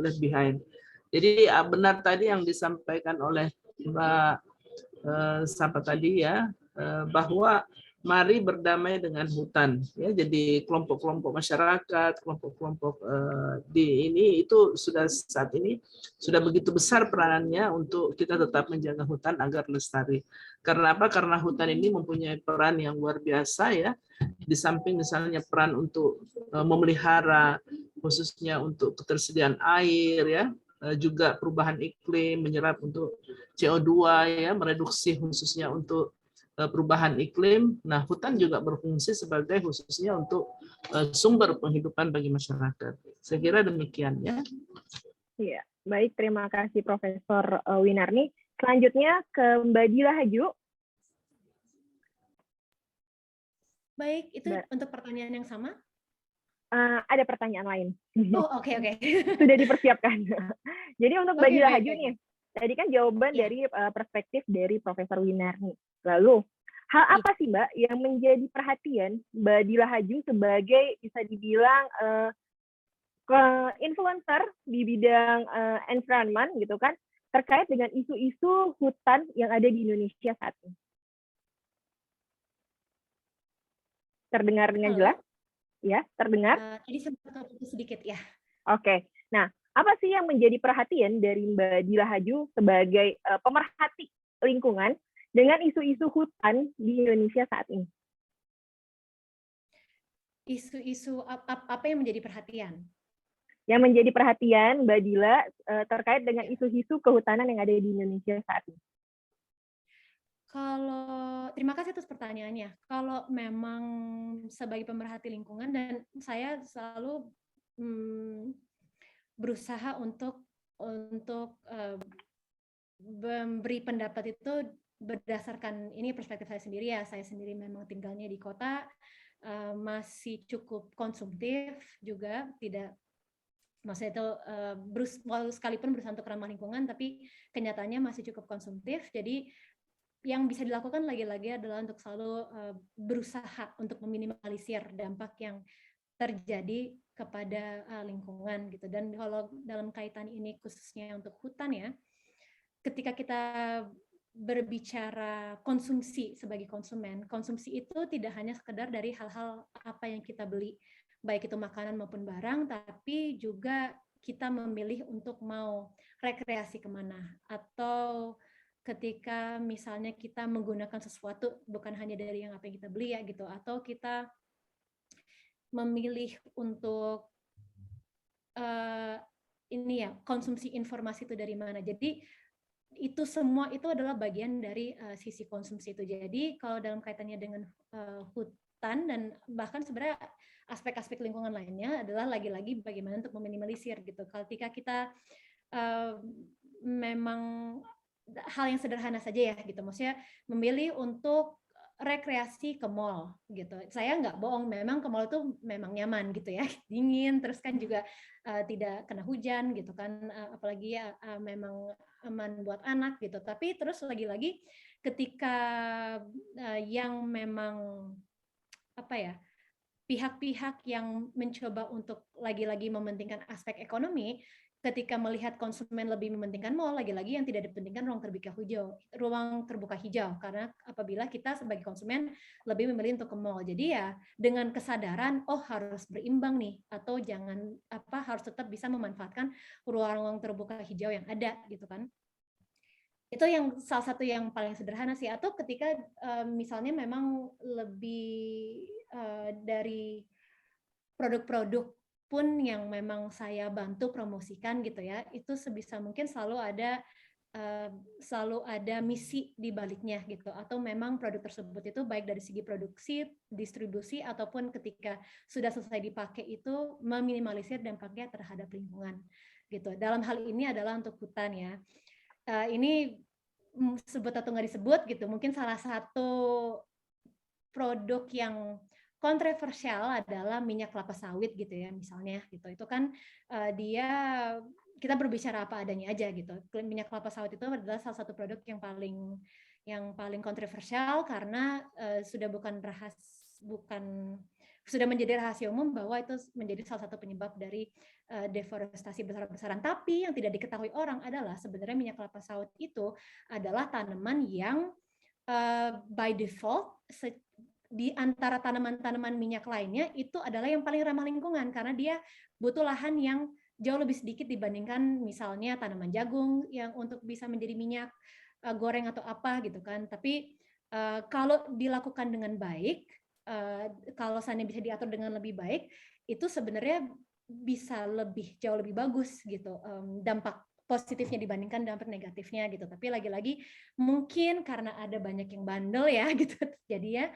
left behind. Jadi benar tadi yang disampaikan oleh Mbak siapa tadi ya, bahwa mari berdamai dengan hutan ya. Jadi kelompok-kelompok masyarakat, kelompok-kelompok di ini itu sudah saat ini sudah begitu besar peranannya untuk kita tetap menjaga hutan agar lestari. Karena apa? Karena hutan ini mempunyai peran yang luar biasa ya. Di samping misalnya peran untuk memelihara khususnya untuk ketersediaan air ya, juga perubahan iklim, menyerap untuk CO2 ya, mereduksi khususnya untuk perubahan iklim. Nah, hutan juga berfungsi sebagai khususnya untuk sumber penghidupan bagi masyarakat. Saya kira demikian ya. Iya, baik, terima kasih Profesor Winarni. Selanjutnya ke Mbak Dila Haju. Baik, itu untuk pertanyaan yang sama? Ada pertanyaan lain. Oh, oke. Sudah dipersiapkan. Jadi untuk Mbak Dila Haju nih, tadi kan jawaban dari perspektif dari Profesor Winarni. Lalu, hal apa sih Mbak yang menjadi perhatian Mbak Dila Haju sebagai bisa dibilang influencer di bidang environment gitu kan, terkait dengan isu-isu hutan yang ada di Indonesia saat ini. Terdengar dengan jelas? Ya, terdengar? Tadi sempat terputus sedikit ya. Oke. Nah, apa sih yang menjadi perhatian dari Mbak Dila Haju sebagai pemerhati lingkungan dengan isu-isu hutan di Indonesia saat ini? Isu-isu apa yang menjadi perhatian? Yang menjadi perhatian Mbak Dila terkait dengan isu-isu kehutanan yang ada di Indonesia saat ini. Terima kasih atas pertanyaannya. Kalau memang sebagai pemerhati lingkungan, dan saya selalu berusaha untuk memberi pendapat itu berdasarkan ini perspektif saya sendiri ya. Saya sendiri memang tinggalnya di kota, masih cukup konsumtif juga, tidak maksudnya itu sekalipun berusaha untuk ramah lingkungan, tapi kenyataannya masih cukup konsumtif. Jadi yang bisa dilakukan lagi-lagi adalah untuk selalu berusaha untuk meminimalisir dampak yang terjadi kepada lingkungan gitu. Dan kalau dalam kaitan ini khususnya untuk hutan ya, ketika kita berbicara konsumsi sebagai konsumen, konsumsi itu tidak hanya sekedar dari hal-hal apa yang kita beli, baik itu makanan maupun barang, tapi juga kita memilih untuk mau rekreasi kemana, atau ketika misalnya kita menggunakan sesuatu bukan hanya dari yang apa yang kita beli ya gitu, atau kita memilih untuk ini ya, konsumsi informasi itu dari mana. Jadi itu semua itu adalah bagian dari sisi konsumsi itu. Jadi kalau dalam kaitannya dengan hutan dan bahkan sebenarnya aspek-aspek lingkungan lainnya adalah lagi-lagi bagaimana untuk meminimalisir gitu. Ketika kita memang hal yang sederhana saja ya gitu, maksudnya memilih untuk rekreasi ke mall gitu. Saya nggak bohong, memang ke mall itu memang nyaman gitu ya, dingin, terus kan juga tidak kena hujan gitu kan, apalagi ya memang aman buat anak gitu. Tapi terus lagi-lagi ketika yang memang apa ya, pihak-pihak yang mencoba untuk lagi-lagi mementingkan aspek ekonomi, ketika melihat konsumen lebih mementingkan mall, lagi-lagi yang tidak dipentingkan ruang terbuka hijau, karena apabila kita sebagai konsumen lebih memilih untuk ke mall. Jadi ya dengan kesadaran harus berimbang nih, atau jangan harus tetap bisa memanfaatkan ruang terbuka hijau yang ada gitu kan. Itu yang salah satu yang paling sederhana sih. Atau ketika misalnya memang lebih dari produk-produk pun yang memang saya bantu promosikan gitu ya, itu sebisa mungkin selalu ada misi di baliknya gitu, atau memang produk tersebut itu baik dari segi produksi, distribusi, ataupun ketika sudah selesai dipakai itu meminimalisir dampaknya terhadap lingkungan gitu. Dalam hal ini adalah untuk hutan ya. Ini sebut atau nggak disebut gitu, mungkin salah satu produk yang kontroversial adalah minyak kelapa sawit gitu ya misalnya gitu. Itu kan kita berbicara apa adanya aja gitu. Minyak kelapa sawit itu adalah salah satu produk yang paling kontroversial karena sudah sudah menjadi rahasia umum bahwa itu menjadi salah satu penyebab dari deforestasi besar-besaran. Tapi yang tidak diketahui orang adalah sebenarnya minyak kelapa sawit itu adalah tanaman yang by default di antara tanaman-tanaman minyak lainnya itu adalah yang paling ramah lingkungan, karena dia butuh lahan yang jauh lebih sedikit dibandingkan misalnya tanaman jagung yang untuk bisa menjadi minyak goreng atau apa gitu kan. Tapi kalau dilakukan dengan baik, kalau seandainya bisa diatur dengan lebih baik, itu sebenarnya bisa jauh lebih bagus gitu dampak positifnya dibandingkan dampak negatifnya gitu. Tapi lagi-lagi mungkin karena ada banyak yang bandel ya gitu, jadi ya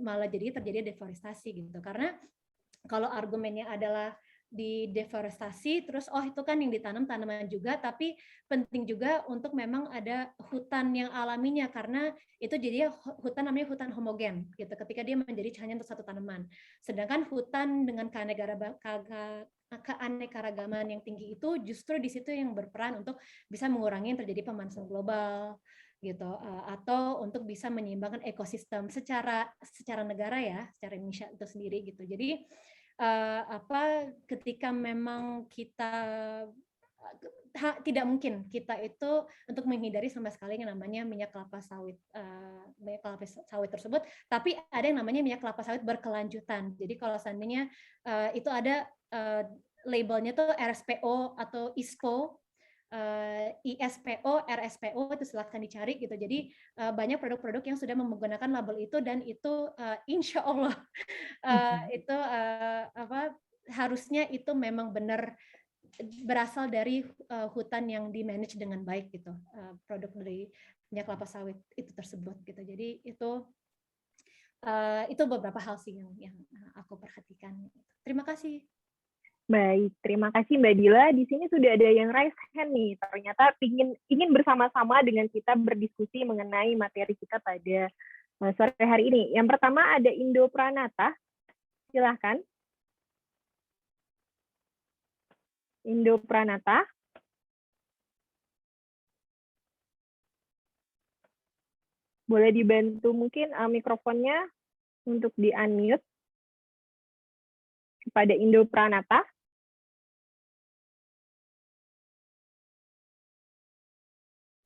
malah jadi terjadi deforestasi gitu. Karena kalau argumennya adalah di deforestasi, terus itu kan yang ditanam tanaman juga, tapi penting juga untuk memang ada hutan yang alaminya, karena itu jadi hutan namanya hutan homogen gitu, ketika dia menjadi hanya untuk satu tanaman. Sedangkan hutan dengan keanekaragaman yang tinggi itu justru di situ yang berperan untuk bisa mengurangi yang terjadi pemanasan global gitu, atau untuk bisa menyeimbangkan ekosistem secara negara ya, secara Indonesia itu sendiri gitu. Jadi ketika memang kita tidak mungkin kita itu untuk menghindari sama sekali yang namanya minyak kelapa sawit tersebut, tapi ada yang namanya minyak kelapa sawit berkelanjutan. Jadi kalau seandainya itu ada labelnya tuh RSPO atau ISPO, ISPO, RSPO, itu silahkan dicari gitu. Jadi banyak produk-produk yang sudah menggunakan label itu, dan itu insya Allah itu harusnya itu memang benar berasal dari hutan yang di-manage dengan baik gitu, produk dari minyak kelapa sawit itu tersebut gitu. Jadi itu beberapa hal sih yang aku perhatikan. Terima kasih. Baik, terima kasih Mbak Dila. Di sini sudah ada yang raise hand nih. Ternyata ingin bersama-sama dengan kita berdiskusi mengenai materi kita pada sore hari ini. Yang pertama ada Indo Pranata. Silahkan. Indo Pranata. Boleh dibantu mungkin mikrofonnya untuk di-unmute kepada Indo Pranata.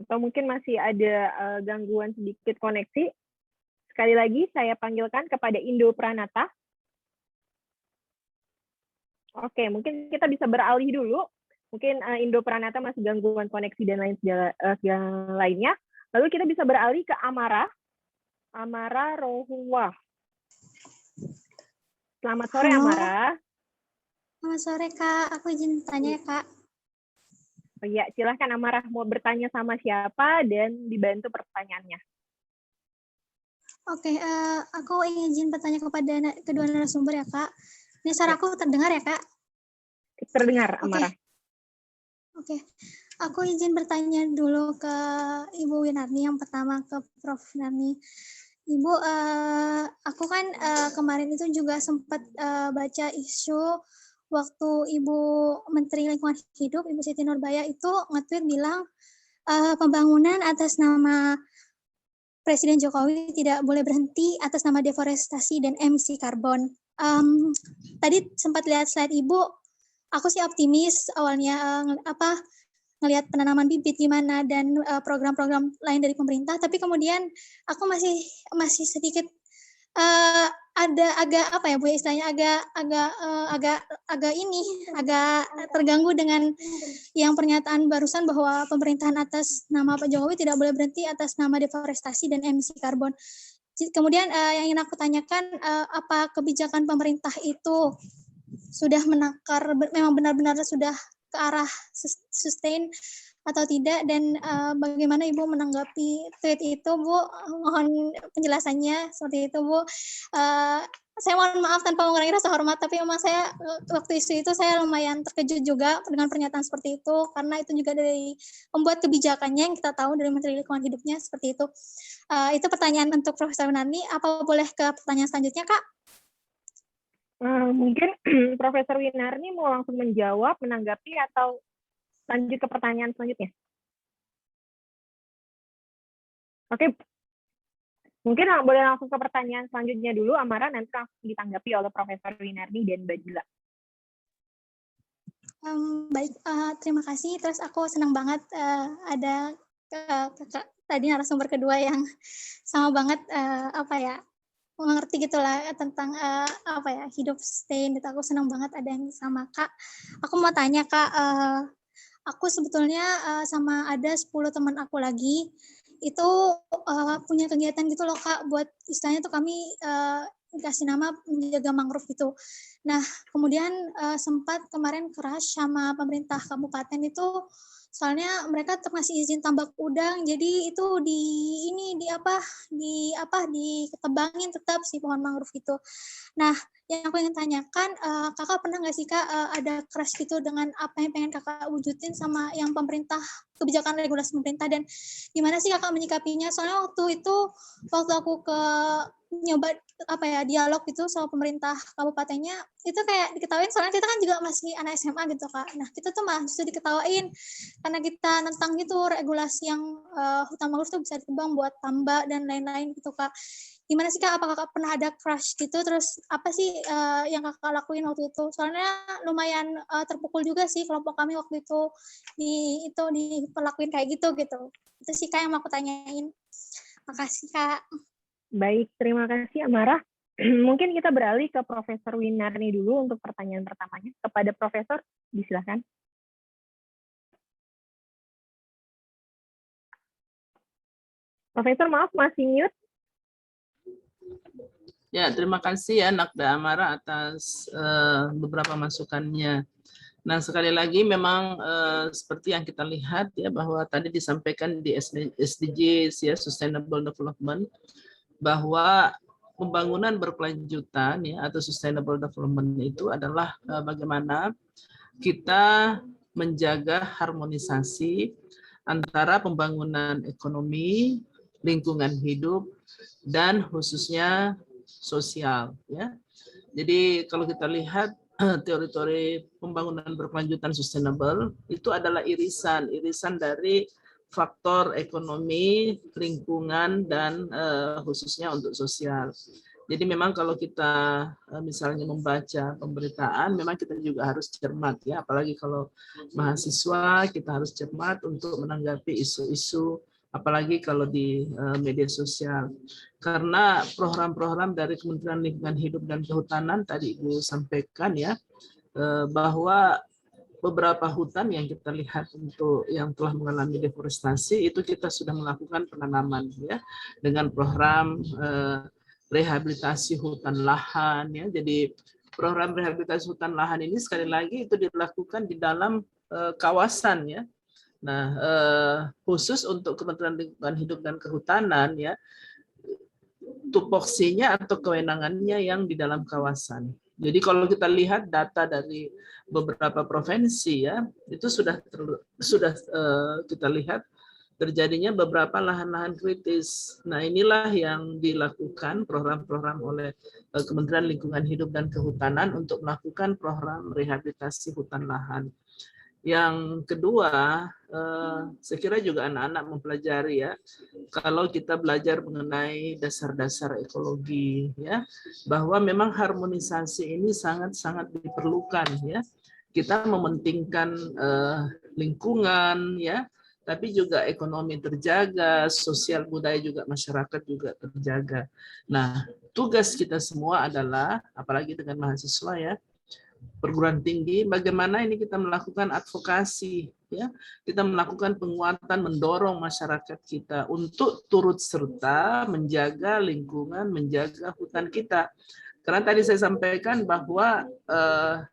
Atau mungkin masih ada gangguan sedikit koneksi. Sekali lagi saya panggilkan kepada Indo Pranata. Oke, mungkin kita bisa beralih dulu. Mungkin Indo Pranata masih gangguan koneksi dan lainnya. Lalu kita bisa beralih ke Amara. Amara Rohuwa. Selamat sore, Halo. Amara. Selamat sore, Kak. Aku izin tanya, Kak. Oh iya, silahkan Amara mau bertanya sama siapa dan dibantu pertanyaannya. Oke, aku ingin izin bertanya kepada kedua narasumber ya, Kak. Ini suara aku terdengar ya, Kak? Terdengar, Amara. Oke. Aku izin bertanya dulu ke Ibu Winarni, yang pertama ke Prof. Winarni. Ibu, aku kan kemarin itu juga sempat baca isu waktu Ibu Menteri Lingkungan Hidup, Ibu Siti Nurbaya itu nge-tweet bilang pembangunan atas nama Presiden Jokowi tidak boleh berhenti atas nama deforestasi dan emisi karbon. Tadi sempat lihat slide Ibu, aku sih optimis awalnya ngelihat penanaman bibit gimana dan program-program lain dari pemerintah, tapi kemudian aku masih sedikit ada agak apa ya Bu istilahnya agak terganggu dengan yang pernyataan barusan bahwa pemerintahan atas nama Pak Jokowi tidak boleh berhenti atas nama deforestasi dan emisi karbon. Kemudian yang ingin aku tanyakan, apa kebijakan pemerintah itu sudah menakar, memang benar-benar sudah ke arah sustain atau tidak, dan bagaimana Ibu menanggapi tweet itu, Bu? Mohon penjelasannya seperti itu, Bu. Saya mohon maaf tanpa mengurangi rasa hormat, tapi memang saya waktu isu itu saya lumayan terkejut juga dengan pernyataan seperti itu, karena itu juga dari pembuat kebijakannya yang kita tahu dari Menteri Lingkungan Hidupnya seperti itu. Itu pertanyaan untuk Profesor Winarni. Apa boleh ke pertanyaan selanjutnya, Kak? Mungkin Profesor Winarni mau langsung menjawab, menanggapi, atau lanjut ke pertanyaan selanjutnya? Oke, mungkin boleh langsung ke pertanyaan selanjutnya dulu, Amara, nanti langsung ditanggapi oleh Profesor Winarni dan Mbak Dila. Baik, terima kasih. Terus aku senang banget ada kakak tadi narasumber kedua yang sama banget mengerti gitulah tentang hidup sustain gitu. Aku senang banget ada yang sama Kak. Aku mau tanya Kak, aku sebetulnya sama ada 10 teman aku lagi itu punya kegiatan gitu loh Kak, buat istilahnya tuh kami dikasih nama menjaga mangrove gitu. Nah, kemudian sempat kemarin crash sama pemerintah kabupaten itu, soalnya mereka ngasih izin tambak udang, jadi itu diketebangin tetap si pohon mangrove itu. Nah, yang aku ingin tanyakan, kakak pernah nggak sih kak ada crash gitu dengan apa yang pengen kakak wujudin sama yang pemerintah, kebijakan regulasi pemerintah, dan gimana sih kakak menyikapinya? Soalnya waktu aku nyoba dialog gitu sama pemerintah kabupatennya, itu kayak diketawain, soalnya kita kan juga masih anak SMA gitu kak. Nah kita tuh malah justru diketawain karena kita nentang gitu regulasi yang hutan mangrove tuh bisa ditebang buat tambak dan lain-lain gitu kak. gimana sih Kak? Apakah Kakak pernah ada crush gitu? Terus apa sih yang Kakak lakuin waktu itu? Soalnya lumayan terpukul juga sih kelompok kami waktu itu diperlakuin kayak gitu gitu. Itu sih Kak yang mau aku tanyain. Makasih Kak. Baik, terima kasih Amara. Mungkin kita beralih ke Profesor Winarni dulu untuk pertanyaan pertamanya. Kepada Profesor, disilakan. Profesor, maaf masih mute. Ya, terima kasih ya Nakda Amara atas beberapa masukannya. Nah, sekali lagi memang seperti yang kita lihat ya, bahwa tadi disampaikan di SDGs ya, Sustainable Development, bahwa pembangunan berkelanjutan ya, atau Sustainable Development itu adalah bagaimana kita menjaga harmonisasi antara pembangunan ekonomi, lingkungan hidup, dan khususnya sosial ya. Jadi kalau kita lihat teori-teori pembangunan berkelanjutan sustainable itu adalah irisan dari faktor ekonomi, lingkungan, dan khususnya untuk sosial. Jadi memang kalau kita misalnya membaca pemberitaan, memang kita juga harus cermat ya, apalagi kalau mahasiswa kita harus cermat untuk menanggapi isu-isu, apalagi kalau di media sosial. Karena program-program dari Kementerian Lingkungan Hidup dan Kehutanan tadi Ibu sampaikan ya, bahwa beberapa hutan yang kita lihat untuk yang telah mengalami deforestasi itu kita sudah melakukan penanaman ya, dengan program rehabilitasi hutan lahan ya. Jadi program rehabilitasi hutan lahan ini sekali lagi itu dilakukan di dalam kawasan ya. Nah, khusus untuk Kementerian Lingkungan Hidup dan Kehutanan ya, tupoksinya atau kewenangannya yang di dalam kawasan. Jadi kalau kita lihat data dari beberapa provinsi ya, itu sudah kita lihat terjadinya beberapa lahan-lahan kritis. Nah, inilah yang dilakukan program-program oleh Kementerian Lingkungan Hidup dan Kehutanan untuk melakukan program rehabilitasi hutan lahan. Yang kedua, saya kira juga anak-anak mempelajari ya, kalau kita belajar mengenai dasar-dasar ekologi ya, bahwa memang harmonisasi ini sangat-sangat diperlukan ya. Kita mementingkan lingkungan ya, tapi juga ekonomi terjaga, sosial budaya juga masyarakat juga terjaga. Nah, tugas kita semua adalah, apalagi dengan mahasiswa ya, perguruan tinggi, bagaimana ini kita melakukan advokasi ya, kita melakukan penguatan, mendorong masyarakat kita untuk turut serta menjaga lingkungan, menjaga hutan kita. Karena tadi saya sampaikan bahwa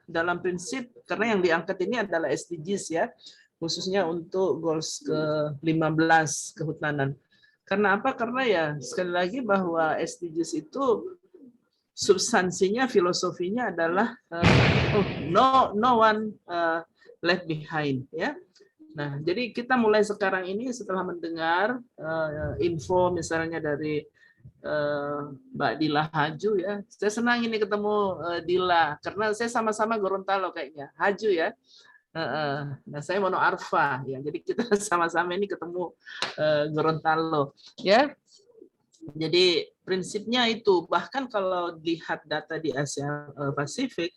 dalam prinsip, karena yang diangkat ini adalah SDGs ya, khususnya untuk goals ke-15 kehutanan. Karena apa? Karena ya sekali lagi bahwa SDGs itu substansinya, filosofinya adalah no one left behind ya. Nah, jadi kita mulai sekarang ini setelah mendengar info misalnya dari Mbak Dila Haju ya. Saya senang ini ketemu Dila karena saya sama-sama Gorontalo kayaknya. Haju ya. Nah, saya Mono Arfa ya. Jadi kita sama-sama ini ketemu Gorontalo ya. Jadi prinsipnya itu, bahkan kalau lihat data di Asia Pasifik,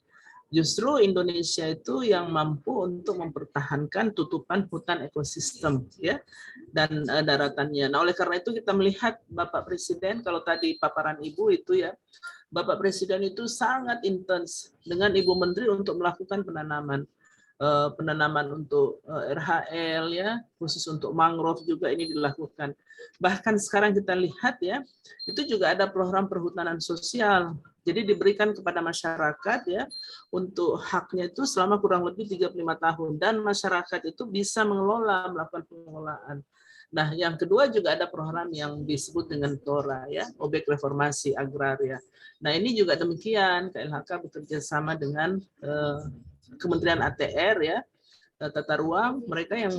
justru Indonesia itu yang mampu untuk mempertahankan tutupan hutan ekosistem ya, dan daratannya. Nah, oleh karena itu kita melihat Bapak Presiden, kalau tadi paparan Ibu itu ya, Bapak Presiden itu sangat intens dengan Ibu Menteri untuk melakukan penanaman untuk RHL ya, khusus untuk mangrove juga ini dilakukan. Bahkan sekarang kita lihat ya, itu juga ada program perhutanan sosial. Jadi diberikan kepada masyarakat ya, untuk haknya itu selama kurang lebih 35 tahun, dan masyarakat itu bisa melakukan pengelolaan. Nah, yang kedua juga ada program yang disebut dengan TORA ya, Objek Reformasi Agraria. Nah, ini juga demikian, KLHK bekerja sama dengan Kementerian ATR ya, tata ruang, mereka yang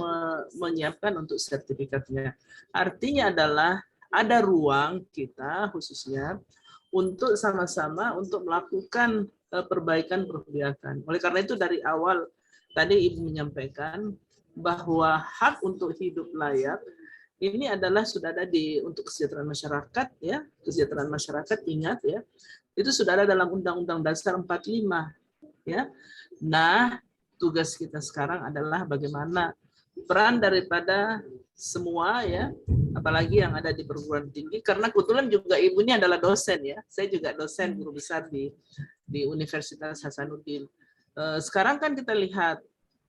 menyiapkan untuk sertifikatnya. Artinya adalah ada ruang kita khususnya untuk sama-sama untuk melakukan perbaikan perbudakan. Oleh karena itu dari awal tadi Ibu menyampaikan bahwa hak untuk hidup layak ini adalah sudah ada untuk kesejahteraan masyarakat ya, kesejahteraan masyarakat ingat ya, itu sudah ada dalam Undang-Undang Dasar 45 ya. Nah, tugas kita sekarang adalah bagaimana peran daripada semua ya, apalagi yang ada di perguruan tinggi, karena kebetulan juga ibunya adalah dosen ya, saya juga dosen guru besar di Universitas Hasanuddin. Sekarang kan kita lihat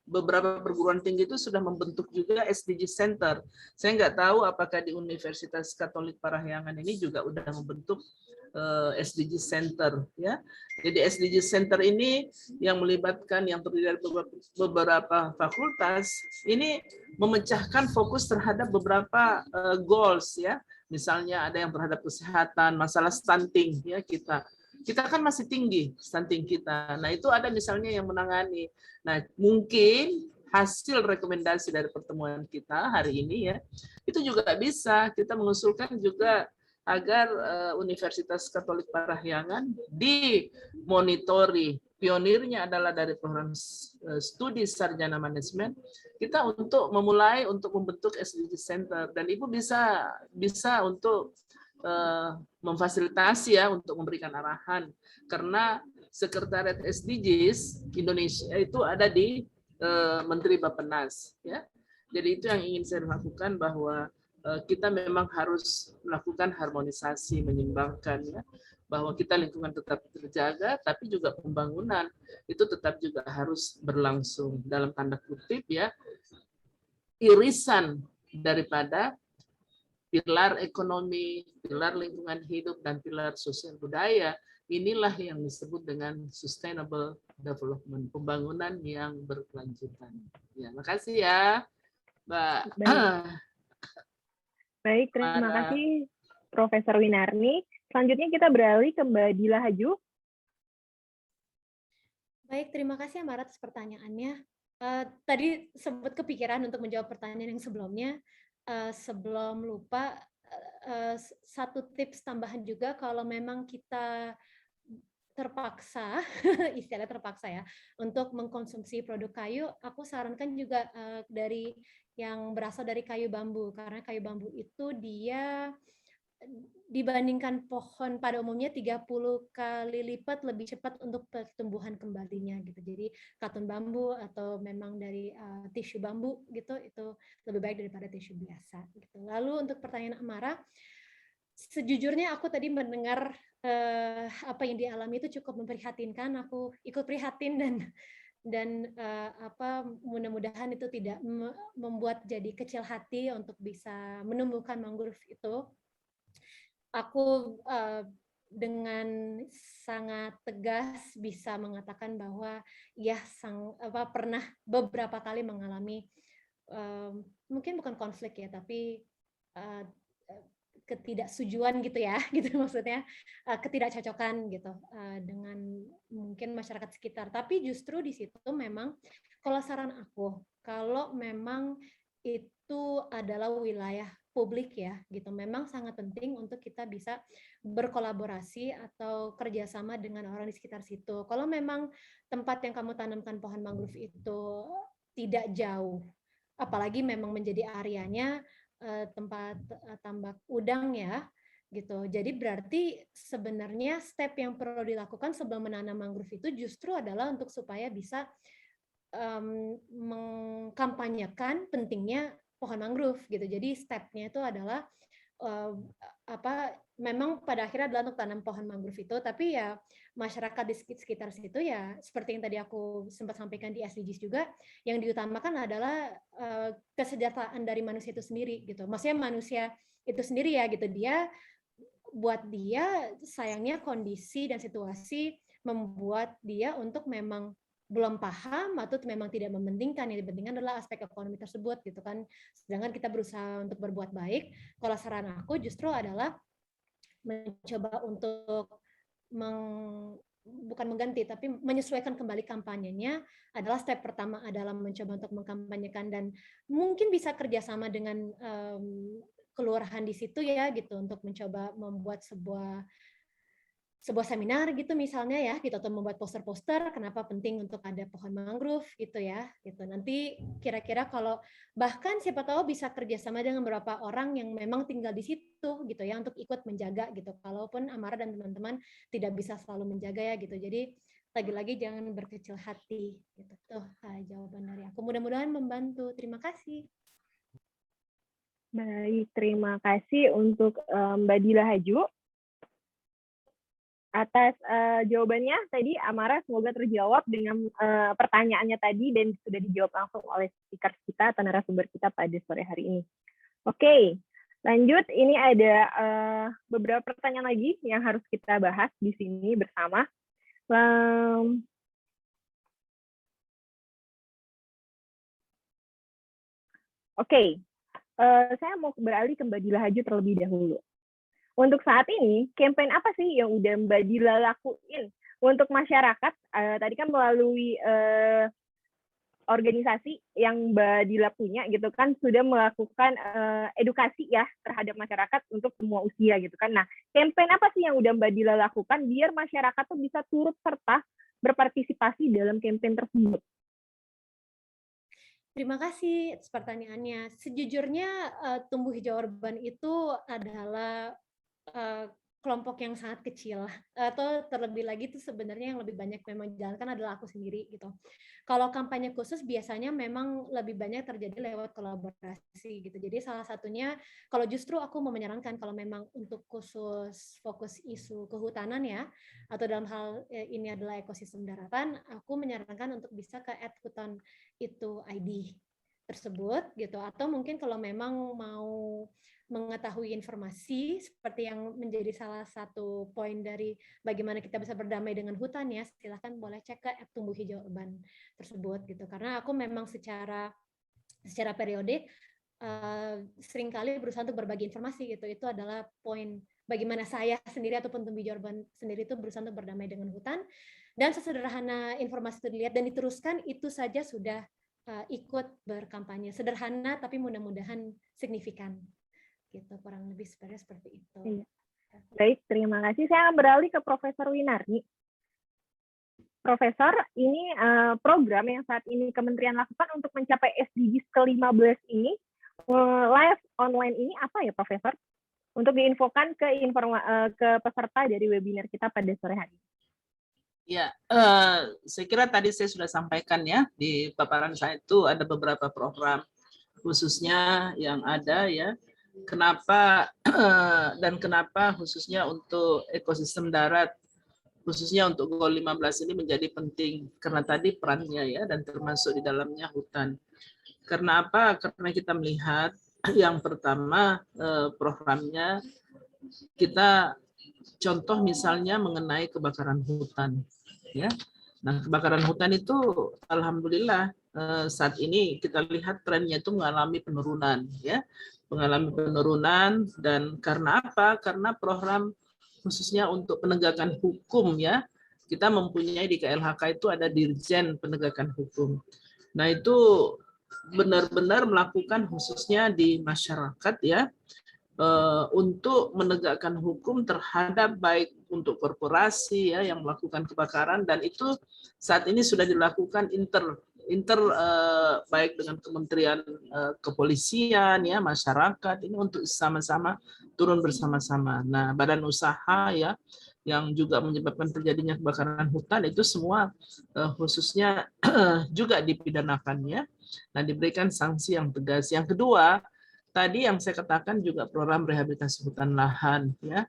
beberapa perguruan tinggi itu sudah membentuk juga SDG Center. Saya nggak tahu apakah di Universitas Katolik Parahyangan ini juga udah membentuk SDG Center ya. Jadi SDG Center ini yang melibatkan yang terdiri dari beberapa fakultas ini memecahkan fokus terhadap beberapa goals ya. Misalnya ada yang terhadap kesehatan, masalah stunting ya, kita kan masih tinggi stunting kita. Nah, itu ada misalnya yang menangani. Nah, mungkin hasil rekomendasi dari pertemuan kita hari ini ya, itu juga bisa kita mengusulkan juga agar Universitas Katolik Parahyangan dimonitori. Pionirnya adalah dari program studi sarjana manajemen, kita untuk memulai untuk membentuk SDG Center, dan Ibu bisa untuk memfasilitasi ya, untuk memberikan arahan, karena Sekretariat SDGs Indonesia itu ada di Menteri Bappenas ya. Jadi itu yang ingin saya lakukan, bahwa kita memang harus melakukan harmonisasi, menyeimbangkan ya, bahwa kita lingkungan tetap terjaga, tapi juga pembangunan itu tetap juga harus berlangsung, dalam tanda kutip ya, irisan daripada pilar ekonomi, pilar lingkungan hidup, dan pilar sosial budaya. Inilah yang disebut dengan sustainable development, pembangunan yang berkelanjutan. Ya, makasih ya, Mbak. Baik, terima kasih Profesor Winarni. Selanjutnya kita beralih ke Mbak Dila Haju. Baik, terima kasih Mbak atas pertanyaannya. Tadi sempat kepikiran untuk menjawab pertanyaan yang sebelumnya. Sebelum lupa, satu tips tambahan juga, kalau memang kita terpaksa, istilahnya terpaksa ya, untuk mengkonsumsi produk kayu, aku sarankan juga dari yang berasal dari kayu bambu, karena kayu bambu itu dia dibandingkan pohon pada umumnya 30 kali lipat lebih cepat untuk pertumbuhan kembalinya gitu. Jadi katun bambu atau memang dari tisu bambu gitu, itu lebih baik daripada tisu biasa gitu. Lalu untuk pertanyaan Amara, sejujurnya aku tadi mendengar apa yang dialami itu cukup memprihatinkan. Aku ikut prihatin dan mudah-mudahan itu tidak membuat jadi kecil hati untuk bisa menumbuhkan mangrove itu. Aku dengan sangat tegas bisa mengatakan bahwa ya pernah beberapa kali mengalami mungkin bukan konflik ya, tapi ketidaksetujuan gitu ya, gitu maksudnya, ketidakcocokan gitu dengan mungkin masyarakat sekitar. Tapi justru di situ memang kalau saran aku, kalau memang itu adalah wilayah publik ya, gitu, memang sangat penting untuk kita bisa berkolaborasi atau kerjasama dengan orang di sekitar situ. Kalau memang tempat yang kamu tanamkan pohon mangrove itu tidak jauh, apalagi memang menjadi areanya tempat tambak udang ya, gitu. Jadi berarti sebenarnya step yang perlu dilakukan sebelum menanam mangrove itu justru adalah untuk supaya bisa mengkampanyekan pentingnya pohon mangrove gitu. Jadi stepnya itu adalah memang pada akhirnya adalah untuk tanam pohon mangrove itu, tapi ya masyarakat di sekitar situ ya seperti yang tadi aku sempat sampaikan di SDGs juga, yang diutamakan adalah kesejahteraan dari manusia itu sendiri gitu. Maksudnya manusia itu sendiri ya gitu, buat dia sayangnya kondisi dan situasi membuat dia untuk memang belum paham atau memang tidak mementingkan. Yang dipentingkan adalah aspek ekonomi tersebut gitu kan. Sedangkan kita berusaha untuk berbuat baik. Kalau saran aku justru adalah mencoba untuk bukan mengganti tapi menyesuaikan kembali kampanyenya. Adalah step pertama adalah mencoba untuk mengkampanyekan, dan mungkin bisa kerjasama dengan kelurahan di situ ya gitu, untuk mencoba membuat sebuah sebuah seminar gitu misalnya ya, gitu, atau membuat poster-poster kenapa penting untuk ada pohon mangrove gitu ya, gitu. Nanti kira-kira kalau bahkan siapa tahu bisa kerjasama dengan beberapa orang yang memang tinggal di situ gitu ya untuk ikut menjaga gitu. Kalaupun Amara dan teman-teman tidak bisa selalu menjaga ya gitu. Jadi lagi-lagi jangan berkecil hati gitu. Tuh jawaban dari aku. Mudah-mudahan membantu. Terima kasih. Baik, terima kasih untuk Mbak Dila Haju atas jawabannya tadi. Amara, semoga terjawab dengan pertanyaannya tadi dan sudah dijawab langsung oleh speaker kita atau narasumber kita pada sore hari ini. Oke, lanjut. Ini ada beberapa pertanyaan lagi yang harus kita bahas di sini bersama. Oke, saya mau beralih ke Mbak Dila Haju terlebih dahulu. Untuk saat ini, campaign apa sih yang udah Mbak Dila lakuin untuk masyarakat? Tadi kan melalui organisasi yang Mbak Dila punya gitu kan, sudah melakukan edukasi ya terhadap masyarakat untuk semua usia gitu kan. Nah, campaign apa sih yang udah Mbak Dila lakukan biar masyarakat tuh bisa turut serta berpartisipasi dalam campaign tersebut? Terima kasih atas pertanyaannya. Sejujurnya tumbuh hijau urban itu adalah kelompok yang sangat kecil, atau terlebih lagi itu sebenarnya yang lebih banyak memang dijalankan adalah aku sendiri gitu. Kalau kampanye khusus biasanya memang lebih banyak terjadi lewat kolaborasi gitu. Jadi salah satunya kalau justru aku mau menyarankan kalau memang untuk khusus fokus isu kehutanan ya, atau dalam hal ini adalah ekosistem daratan, aku menyarankan untuk bisa ke @hutan-itu-id tersebut gitu, atau mungkin kalau memang mau mengetahui informasi seperti yang menjadi salah satu poin dari bagaimana kita bisa berdamai dengan hutan ya, silahkan boleh cek ke @tumbuh hijau urban tersebut gitu, karena aku memang secara periodik seringkali berusaha untuk berbagi informasi gitu. Itu adalah poin bagaimana saya sendiri ataupun tumbuh hijau urban sendiri itu berusaha untuk berdamai dengan hutan, dan sesederhana informasi itu dilihat dan diteruskan itu saja sudah ikut berkampanye. Sederhana tapi mudah-mudahan signifikan. Gitu, kurang lebih seperti itu. Iya. Baik, terima kasih. Saya akan beralih ke Profesor Winarni. Profesor, ini program yang saat ini Kementerian lakukan untuk mencapai SDGs ke-15 ini, live online ini apa ya, Profesor? Untuk diinfokan ke peserta dari webinar kita pada sore hari. Ya, saya kira tadi saya sudah sampaikan ya, di paparan saya itu ada beberapa program khususnya yang ada ya. Kenapa dan kenapa khususnya untuk ekosistem darat, khususnya untuk GOL 15 ini menjadi penting, karena tadi perannya ya, dan termasuk di dalamnya hutan. Karena apa? Karena kita melihat yang pertama programnya kita contoh misalnya mengenai kebakaran hutan ya. Nah, kebakaran hutan itu alhamdulillah saat ini kita lihat trennya itu mengalami penurunan ya. Mengalami penurunan, dan karena apa? Karena program khususnya untuk penegakan hukum ya, kita mempunyai di KLHK itu ada Dirjen Penegakan Hukum. Nah, itu benar-benar melakukan khususnya di masyarakat ya, untuk menegakkan hukum terhadap baik untuk korporasi ya yang melakukan kebakaran, dan itu saat ini sudah dilakukan baik dengan Kementerian Kepolisian ya, masyarakat ini untuk sama-sama turun bersama-sama. Nah, badan usaha ya yang juga menyebabkan terjadinya kebakaran hutan itu semua khususnya juga dipidanakan ya. Nah, diberikan sanksi yang tegas. Yang kedua, tadi yang saya katakan juga program rehabilitasi hutan lahan ya.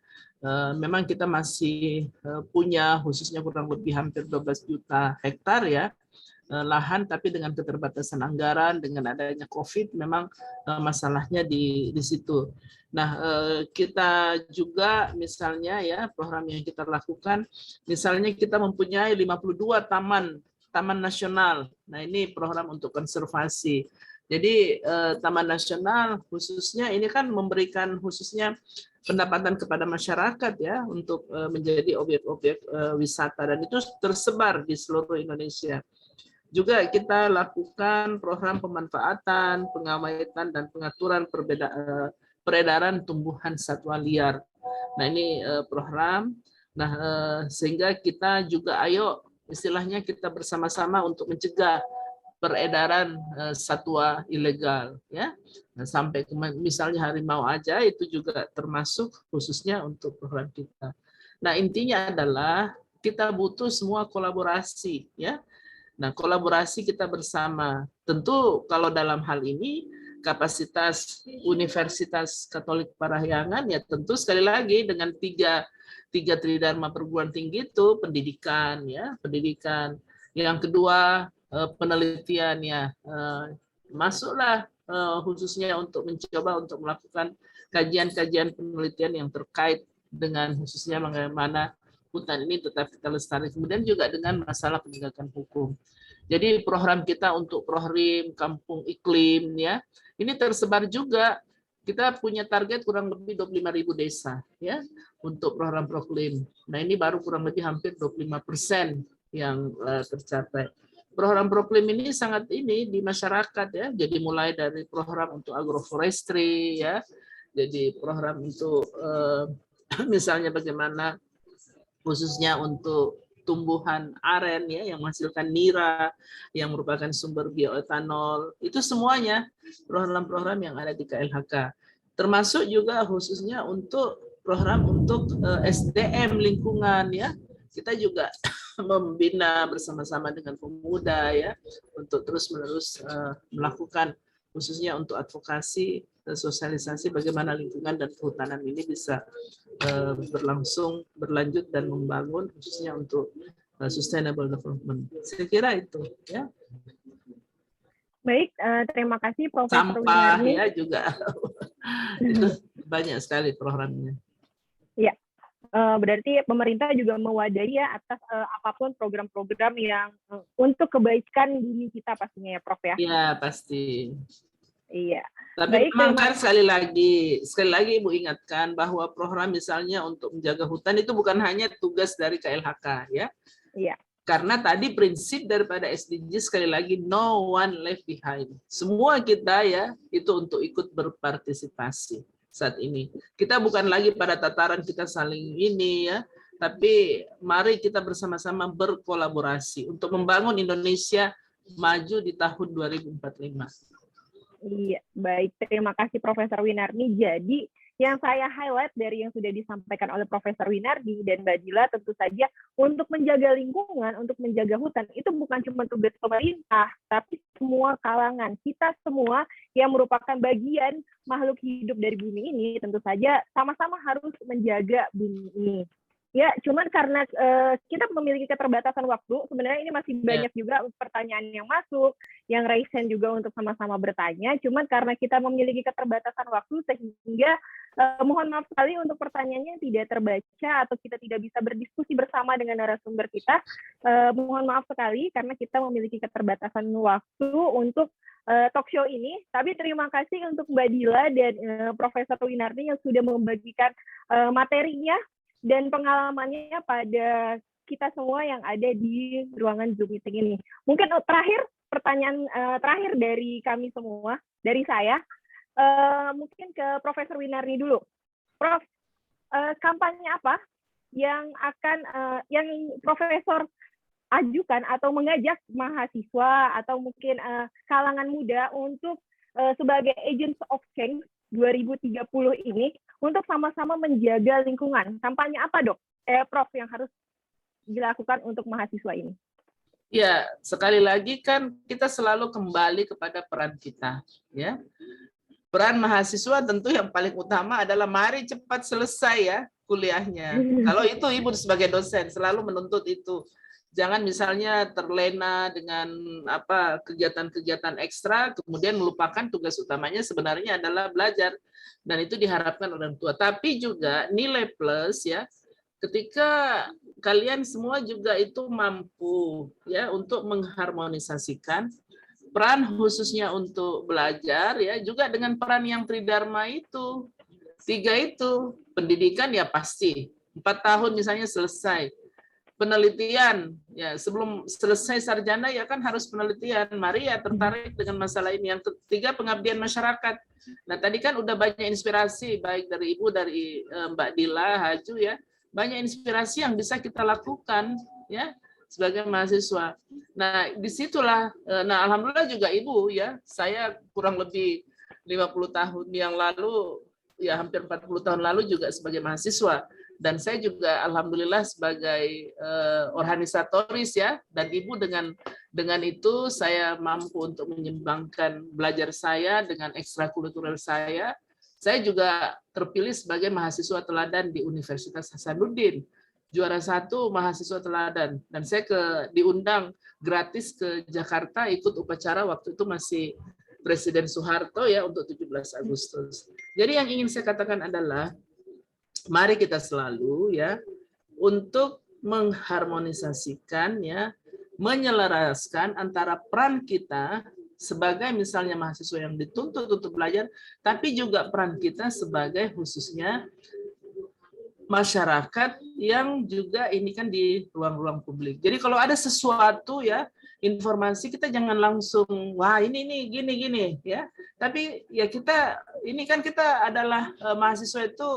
Memang kita masih punya khususnya kurang lebih hampir 12 juta hektar ya lahan, tapi dengan keterbatasan anggaran, dengan adanya COVID memang masalahnya di situ. Nah, kita juga misalnya ya program yang kita lakukan, misalnya kita mempunyai 52 taman nasional. Nah, ini program untuk konservasi. Jadi taman nasional khususnya ini kan memberikan khususnya pendapatan kepada masyarakat ya untuk menjadi objek-objek wisata, dan itu tersebar di seluruh Indonesia. Juga kita lakukan program pemanfaatan, pengawetan, dan pengaturan peredaran tumbuhan satwa liar. Nah, ini program. Nah, sehingga kita juga ayo istilahnya kita bersama-sama untuk mencegah peredaran satwa ilegal, ya. Nah, sampai misalnya harimau aja itu juga termasuk khususnya untuk program kita. Nah, intinya adalah kita butuh semua kolaborasi, ya. Nah, kolaborasi kita bersama. Tentu kalau dalam hal ini kapasitas Universitas Katolik Parahyangan ya tentu sekali lagi dengan tiga tridharma perguruan tinggi itu pendidikan, ya, pendidikan. Yang kedua penelitian, ya, masuklah khususnya untuk mencoba untuk melakukan kajian-kajian penelitian yang terkait dengan khususnya bagaimana hutan ini tetap kita lestari. Kemudian juga dengan masalah penegakan hukum. Jadi program kita untuk Prohrim, Kampung Iklim, ya, ini tersebar juga. Kita punya target kurang lebih 25.000 desa, ya, untuk program Proklim. Nah, ini baru kurang lebih hampir 25% yang tercapai. Program Proklim ini sangat ini di masyarakat, ya. Jadi mulai dari program untuk agroforestry, ya. Jadi program untuk misalnya bagaimana khususnya untuk tumbuhan aren, ya, yang menghasilkan nira yang merupakan sumber bioetanol. Itu semuanya program-program yang ada di KLHK. Termasuk juga khususnya untuk program untuk SDM lingkungan, ya. Kita juga membina bersama-sama dengan pemuda, ya, untuk terus-menerus melakukan khususnya untuk advokasi, sosialisasi bagaimana lingkungan dan kehutanan ini bisa berlanjut dan membangun khususnya untuk sustainable development. Saya kira itu, ya. Baik, terima kasih Profesor Sampah, Winarni. ya, juga itu banyak sekali programnya. Ya, berarti pemerintah juga mewadahi ya atas apapun program-program yang untuk kebaikan bumi kita pastinya ya, Prof, ya. Iya, pasti. Iya. Tapi memang kan sekali lagi Ibu ingatkan bahwa program misalnya untuk menjaga hutan itu bukan hanya tugas dari KLHK, ya. Iya. Karena tadi prinsip daripada SDG sekali lagi no one left behind. Semua kita, ya, itu untuk ikut berpartisipasi saat ini. Kita bukan lagi pada tataran kita saling ini, ya, tapi mari kita bersama-sama berkolaborasi untuk membangun Indonesia maju di tahun 2045. Iya, baik. Terima kasih Profesor Winarni. Jadi yang saya highlight dari yang sudah disampaikan oleh Profesor Winarni dan Mbak Dila tentu saja untuk menjaga lingkungan, untuk menjaga hutan itu bukan cuma tugas pemerintah, tapi semua kalangan. Kita semua yang merupakan bagian makhluk hidup dari bumi ini tentu saja sama-sama harus menjaga bumi ini. Ya, cuman karena kita memiliki keterbatasan waktu, sebenarnya ini masih banyak juga pertanyaan yang masuk, yang raisen juga untuk sama-sama bertanya. Cuman karena kita memiliki keterbatasan waktu, sehingga mohon maaf sekali untuk pertanyaannya tidak terbaca atau kita tidak bisa berdiskusi bersama dengan narasumber kita. Mohon maaf sekali karena kita memiliki keterbatasan waktu untuk talk show ini. Tapi terima kasih untuk Mbak Dila dan Profesor Winarni yang sudah membagikan materinya dan pengalamannya pada kita semua yang ada di ruangan Zoom meeting ini. Mungkin pertanyaan terakhir dari kami semua, dari saya, mungkin ke Profesor Winarni dulu. Prof, kampanye apa yang akan yang Profesor ajukan atau mengajak mahasiswa atau mungkin kalangan muda untuk sebagai agents of change 2030 ini untuk sama-sama menjaga lingkungan? Kampanye apa, Dok? Prof, yang harus dilakukan untuk mahasiswa ini? Ya, sekali lagi kan kita selalu kembali kepada peran kita, ya. Peran mahasiswa tentu yang paling utama adalah mari cepat selesai, ya, kuliahnya. Kalau itu Ibu sebagai dosen selalu menuntut itu. Jangan misalnya terlena dengan kegiatan-kegiatan ekstra, kemudian melupakan tugas utamanya sebenarnya adalah belajar. Dan itu diharapkan orang tua. Tapi juga nilai plus, ya, ketika kalian semua juga itu mampu, ya, untuk mengharmonisasikan peran khususnya untuk belajar, ya, juga dengan peran yang tridharma itu. 3 itu, pendidikan ya pasti 4 tahun misalnya selesai. Penelitian, ya, sebelum selesai sarjana ya kan harus penelitian. Mari ya tertarik dengan masalah ini. Yang ketiga, pengabdian masyarakat. Nah, tadi kan udah banyak inspirasi baik dari Ibu, dari Mbak Dila, Haju, ya, banyak inspirasi yang bisa kita lakukan ya sebagai mahasiswa. Nah, disitulah, nah alhamdulillah juga Ibu ya, saya kurang lebih 50 tahun yang lalu, ya hampir 40 tahun lalu juga sebagai mahasiswa. Dan saya juga alhamdulillah sebagai organisatoris ya, dan Ibu dengan itu saya mampu untuk menyumbangkan belajar saya dengan ekstrakurikuler saya. Saya juga terpilih sebagai mahasiswa teladan di Universitas Hasanuddin, juara 1 mahasiswa teladan, dan saya diundang gratis ke Jakarta ikut upacara waktu itu masih Presiden Soeharto ya untuk 17 Agustus. Jadi yang ingin saya katakan adalah mari kita selalu ya untuk mengharmonisasikan ya, menyelaraskan antara peran kita sebagai misalnya mahasiswa yang dituntut untuk belajar, tapi juga peran kita sebagai khususnya masyarakat yang juga ini kan di ruang-ruang publik. Jadi kalau ada sesuatu ya informasi, kita jangan langsung wah ini gini ya. Tapi ya kita ini kan kita adalah mahasiswa itu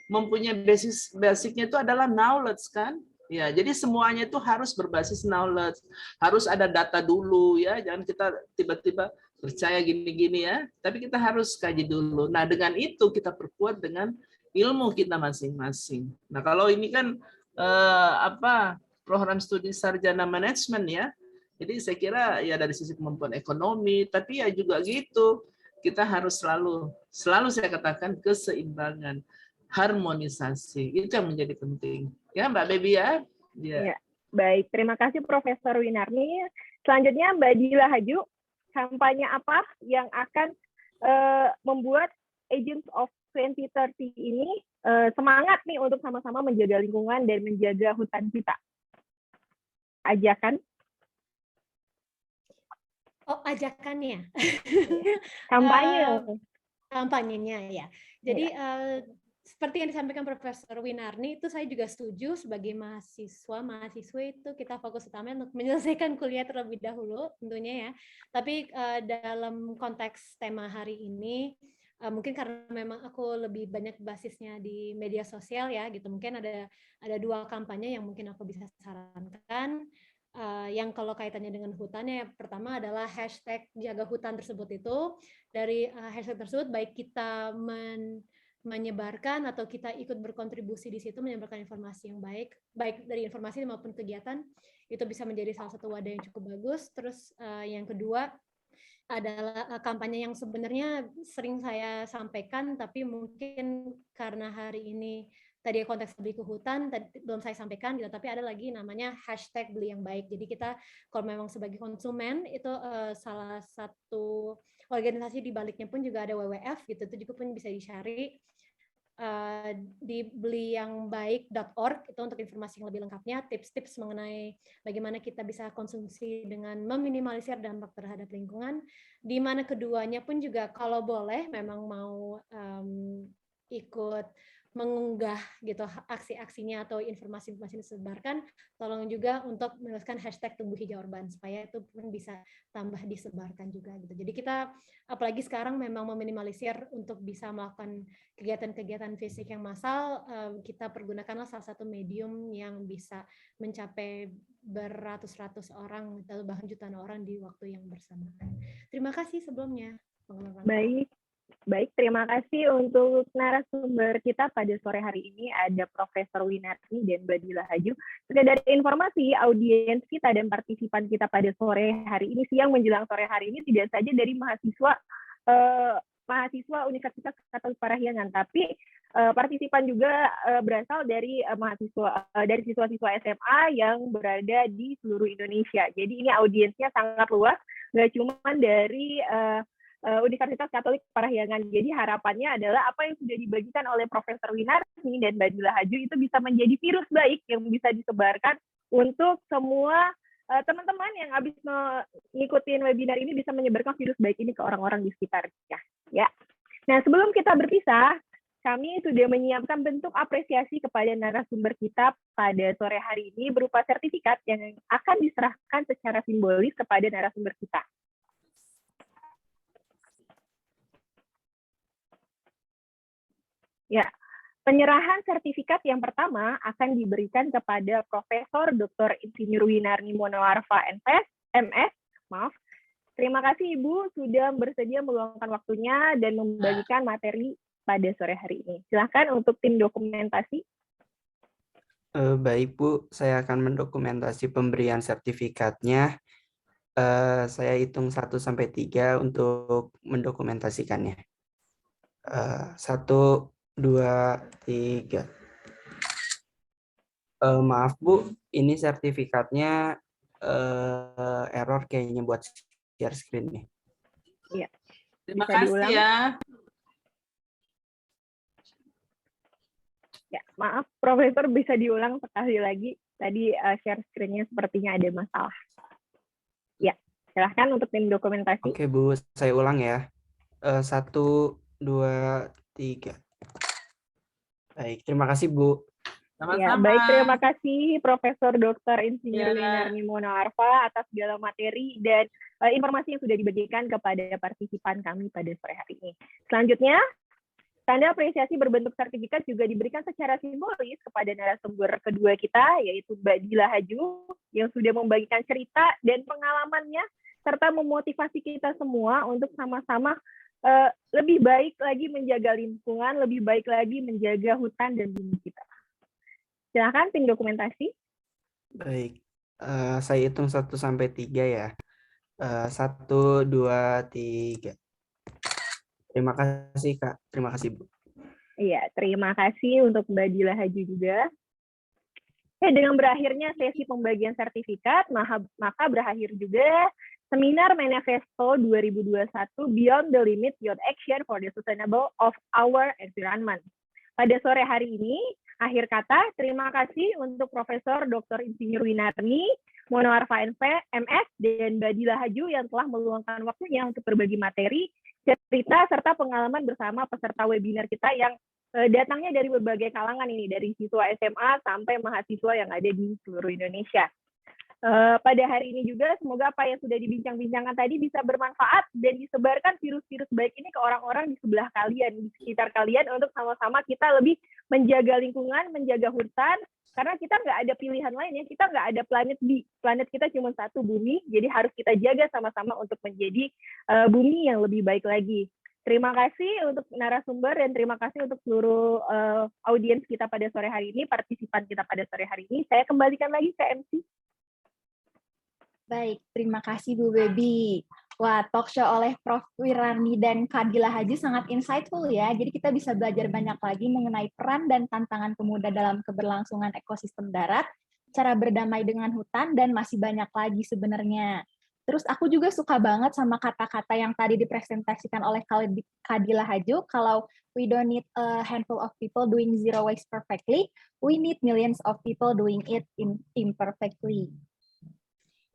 mempunyai basicnya itu adalah knowledge kan. Ya, jadi semuanya itu harus berbasis knowledge. Harus ada data dulu ya, jangan kita tiba-tiba percaya gini-gini ya. Tapi kita harus kaji dulu. Nah, dengan itu kita perkuat dengan ilmu kita masing-masing. Nah, kalau ini kan program studi sarjana manajemen ya. Jadi saya kira ya dari sisi kemampuan ekonomi, tapi ya juga gitu. Kita harus selalu saya katakan keseimbangan, harmonisasi. Itu yang menjadi penting. Ya, Mbak Baby ya. Ya. Baik, terima kasih Profesor Winarni. Selanjutnya Mbak Dila Haju, kampanye apa yang akan membuat Agents of 2030 ini semangat nih untuk sama-sama menjaga lingkungan dan menjaga hutan kita? Ajakan? Oh, ajakannya. Kampanye. Kampanyenya ya. Jadi seperti yang disampaikan Profesor Winarni, itu saya juga setuju sebagai mahasiswa itu kita fokus utama untuk menyelesaikan kuliah terlebih dahulu tentunya ya. Tapi dalam konteks tema hari ini, mungkin karena memang aku lebih banyak basisnya di media sosial ya gitu, mungkin ada 2 kampanye yang mungkin aku bisa sarankan. Yang kalau kaitannya dengan hutannya, pertama adalah hashtag jaga hutan tersebut itu. Dari hashtag tersebut baik kita menyebarkan atau kita ikut berkontribusi di situ menyebarkan informasi yang baik dari informasi maupun kegiatan, itu bisa menjadi salah satu wadah yang cukup bagus. Terus yang kedua adalah kampanye yang sebenarnya sering saya sampaikan, tapi mungkin karena hari ini tadi konteks beli ke hutan belum saya sampaikan gitu, tapi ada lagi namanya hashtag beli yang baik. Jadi kita kalau memang sebagai konsumen itu salah satu organisasi di baliknya pun juga ada WWF gitu, itu juga pun bisa dicari di beliyangbaik.org itu untuk informasi yang lebih lengkapnya, tips-tips mengenai bagaimana kita bisa konsumsi dengan meminimalisir dampak terhadap lingkungan. Di mana keduanya pun juga kalau boleh memang mau ikut mengunggah gitu aksi-aksinya atau informasi-informasi yang disebarkan, tolong juga untuk menuliskan hashtag tumbuh hijau urban supaya itu pun bisa tambah disebarkan juga gitu. Jadi kita apalagi sekarang memang meminimalisir untuk bisa melakukan kegiatan-kegiatan fisik yang massal, kita pergunakanlah salah satu medium yang bisa mencapai beratus-ratus orang atau bahkan jutaan orang di waktu yang bersamaan. Terima kasih sebelumnya. Baik, terima kasih untuk narasumber kita pada sore hari ini, ada Profesor Winarni dan Mbak Dila Haju. Sekedar informasi, audiens kita dan partisipan kita pada sore hari ini, siang menjelang sore hari ini, tidak saja dari mahasiswa Universitas Katolik Parahyangan, tapi partisipan juga berasal dari mahasiswa dari siswa-siswa SMA yang berada di seluruh Indonesia. Jadi ini audiensnya sangat luas, nggak cuma dari Universitas Katolik Parahyangan. Jadi harapannya adalah apa yang sudah dibagikan oleh Profesor Winarni dan Mbak Dila Haju itu bisa menjadi virus baik yang bisa disebarkan untuk semua teman-teman yang habis mengikuti webinar ini, bisa menyebarkan virus baik ini ke orang-orang di sekitarnya. Ya. Nah, sebelum kita berpisah, kami sudah menyiapkan bentuk apresiasi kepada narasumber kita pada sore hari ini berupa sertifikat yang akan diserahkan secara simbolis kepada narasumber kita. Ya, Penyerahan sertifikat yang pertama akan diberikan kepada Profesor Dr. Insinyur Winarni Monoarfa MS. Maaf. Terima kasih Ibu sudah bersedia meluangkan waktunya dan membagikan materi pada sore hari ini. Silakan untuk tim dokumentasi. Baik Bu, saya akan mendokumentasi pemberian sertifikatnya. Saya hitung 1 sampai 3 untuk mendokumentasikannya. 1, 2, 3. Maaf Bu, ini sertifikatnya error kayaknya buat share screen nih. Iya. Terima Bisa kasih diulang? ya. Ya, maaf Profesor, bisa diulang sekali lagi. Tadi share screen-nya sepertinya ada masalah. Ya, silahkan untuk tim dokumentasi. Oke Bu, saya ulang ya. 1, 2, 3. Baik, terima kasih Bu. Ya, baik, terima kasih Profesor Dr. Insinyur Winarni Monoarfa atas segala materi dan informasi yang sudah dibagikan kepada partisipan kami pada sore hari ini. Selanjutnya, tanda apresiasi berbentuk sertifikat juga diberikan secara simbolis kepada narasumber kedua kita, yaitu Mbak Dila Haju, yang sudah membagikan cerita dan pengalamannya, serta memotivasi kita semua untuk sama-sama lebih baik lagi menjaga lingkungan, lebih baik lagi menjaga hutan dan bumi kita. Silakan tim dokumentasi. Baik, saya hitung 1 sampai 3 ya. 1, 2, 3. Terima kasih Kak, terima kasih Bu. Iya, terima kasih untuk Mbak Dila Haju juga. Dengan berakhirnya sesi pembagian sertifikat, maka berakhir juga Seminar Manifesto 2021 Beyond the Limit Beyond Action for the Sustainable of Our Environment. Pada sore hari ini, akhir kata, terima kasih untuk Profesor Dr. Insinyur Winarni Monoarfa MS dan Mbak Dila Haju yang telah meluangkan waktunya untuk berbagi materi, cerita, serta pengalaman bersama peserta webinar kita yang datangnya dari berbagai kalangan ini, dari siswa SMA sampai mahasiswa yang ada di seluruh Indonesia. Pada hari ini juga semoga apa yang sudah dibincang-bincangkan tadi bisa bermanfaat dan disebarkan virus-virus baik ini ke orang-orang di sebelah kalian, di sekitar kalian, untuk sama-sama kita lebih menjaga lingkungan, menjaga hutan, karena kita nggak ada pilihan lain ya, kita nggak ada planet B, planet kita cuma satu, bumi, jadi harus kita jaga sama-sama untuk menjadi bumi yang lebih baik lagi. Terima kasih untuk narasumber dan terima kasih untuk seluruh audiens kita pada sore hari ini, partisipan kita pada sore hari ini. Saya kembalikan lagi ke MC. Baik, terima kasih Bu Baby. Wah, talk show oleh Prof. Winarni dan Kak Dila Haju sangat insightful ya. Jadi kita bisa belajar banyak lagi mengenai peran dan tantangan pemuda dalam keberlangsungan ekosistem darat, cara berdamai dengan hutan, dan masih banyak lagi sebenarnya. Terus aku juga suka banget sama kata-kata yang tadi dipresentasikan oleh Kak Dila Haju, kalau we don't need a handful of people doing zero waste perfectly, we need millions of people doing it imperfectly.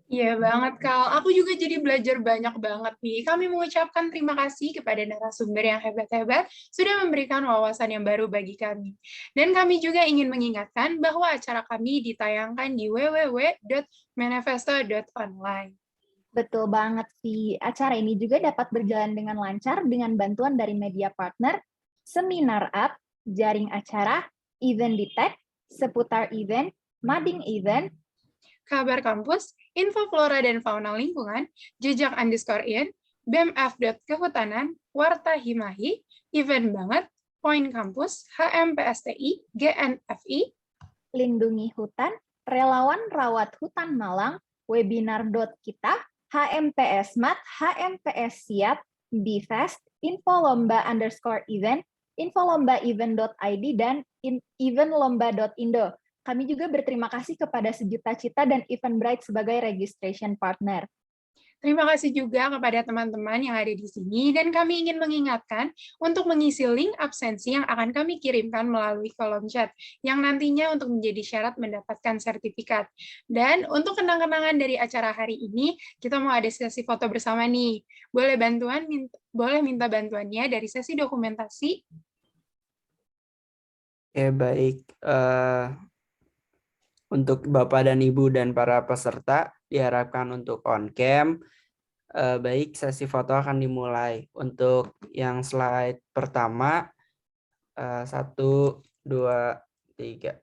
Iya banget, Kal. Aku juga jadi belajar banyak banget nih. Kami mengucapkan terima kasih kepada narasumber yang hebat-hebat sudah memberikan wawasan yang baru bagi kami. Dan kami juga ingin mengingatkan bahwa acara kami ditayangkan di www.manifesto.online. Betul banget sih. Acara ini juga dapat berjalan dengan lancar dengan bantuan dari media partner, seminar app, jaring acara, event detect, seputar event, mading event, kabar kampus, info flora dan fauna lingkungan, jejak_in, bmf.kehutanan, warta himahi, event banget, poin kampus, HMPSTI, GNFI, lindungi hutan, relawan rawat hutan Malang, webinar.kita, HMPS Mat, HMPS Siap, BFest, info lomba_event, info lomba_event.id, dan eventlomba.indo. Kami juga berterima kasih kepada Sejuta Cita dan Eventbrite sebagai registration partner. Terima kasih juga kepada teman-teman yang ada di sini, dan kami ingin mengingatkan untuk mengisi link absensi yang akan kami kirimkan melalui kolom chat, yang nantinya untuk menjadi syarat mendapatkan sertifikat. Dan untuk kenang-kenangan dari acara hari ini, kita mau ada sesi foto bersama nih. Boleh minta bantuannya dari sesi dokumentasi? Ya, baik. Untuk Bapak dan Ibu dan para peserta diharapkan untuk on cam. Baik, sesi foto akan dimulai. Untuk yang slide pertama, 1, 2, 3.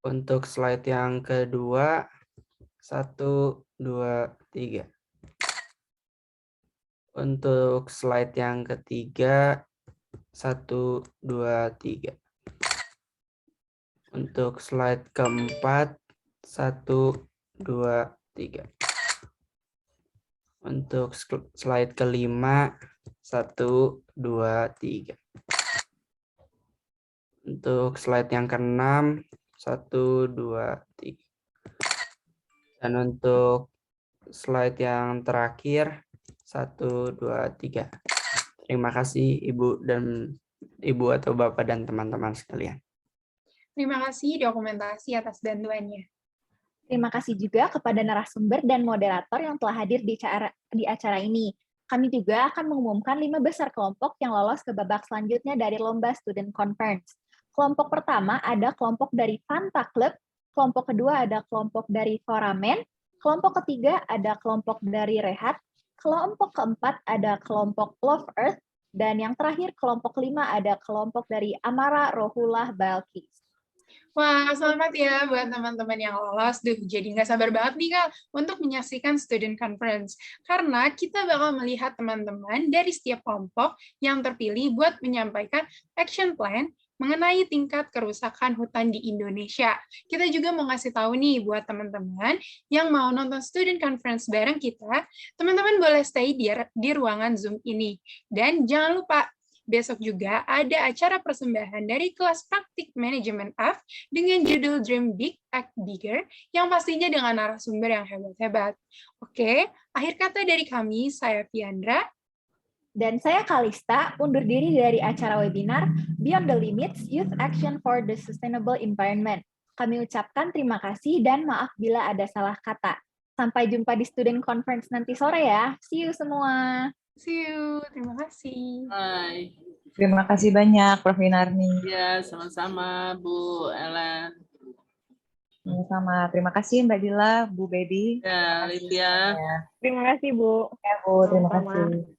Untuk slide yang kedua, 1, 2, 3. Untuk slide yang ketiga, 1, 2, 3. Untuk slide keempat, 1, 2, 3. Untuk slide kelima, 1, 2, 3. Untuk slide yang keenam, 1, 2, 3. Dan untuk slide yang terakhir, 1, 2, 3. Terima kasih Ibu atau Bapak dan teman-teman sekalian. Terima kasih dokumentasi atas bantuannya. Terima kasih juga kepada narasumber dan moderator yang telah hadir di acara ini. Kami juga akan mengumumkan 5 besar kelompok yang lolos ke babak selanjutnya dari Lomba Student Conference. Kelompok pertama ada kelompok dari Fanta Club, kelompok kedua ada kelompok dari Foramen, kelompok ketiga ada kelompok dari Rehat, kelompok keempat ada kelompok Love Earth, dan yang terakhir kelompok kelima ada kelompok dari Amara Rohullah Balkis. Wah, selamat ya buat teman-teman yang lolos. Duh, jadi nggak sabar banget nih, Kak, untuk menyaksikan Student Conference. Karena kita bakal melihat teman-teman dari setiap kelompok yang terpilih buat menyampaikan action plan mengenai tingkat kerusakan hutan di Indonesia. Kita juga mau ngasih tahu nih buat teman-teman yang mau nonton Student Conference bareng kita, teman-teman boleh stay di ruangan Zoom ini. Dan jangan lupa, besok juga ada acara persembahan dari kelas praktik manajemen F dengan judul Dream Big, Act Bigger, yang pastinya dengan narasumber yang hebat-hebat. Oke, akhir kata dari kami, saya Fiandra. Dan saya Kalista, undur diri dari acara webinar Beyond the Limits, Youth Action for the Sustainable Environment. Kami ucapkan terima kasih dan maaf bila ada salah kata. Sampai jumpa di Student Conference nanti sore ya. See you semua. See you, terima kasih. Hai. Terima kasih banyak, Prof. Winarni. Ya, sama-sama Bu Ellen. Sama-sama. Terima kasih Mbak Dila, Bu Baby. Ya, Lydia. Terima kasih, Bu. Ya, Bu. Terima Sama-sama. kasih.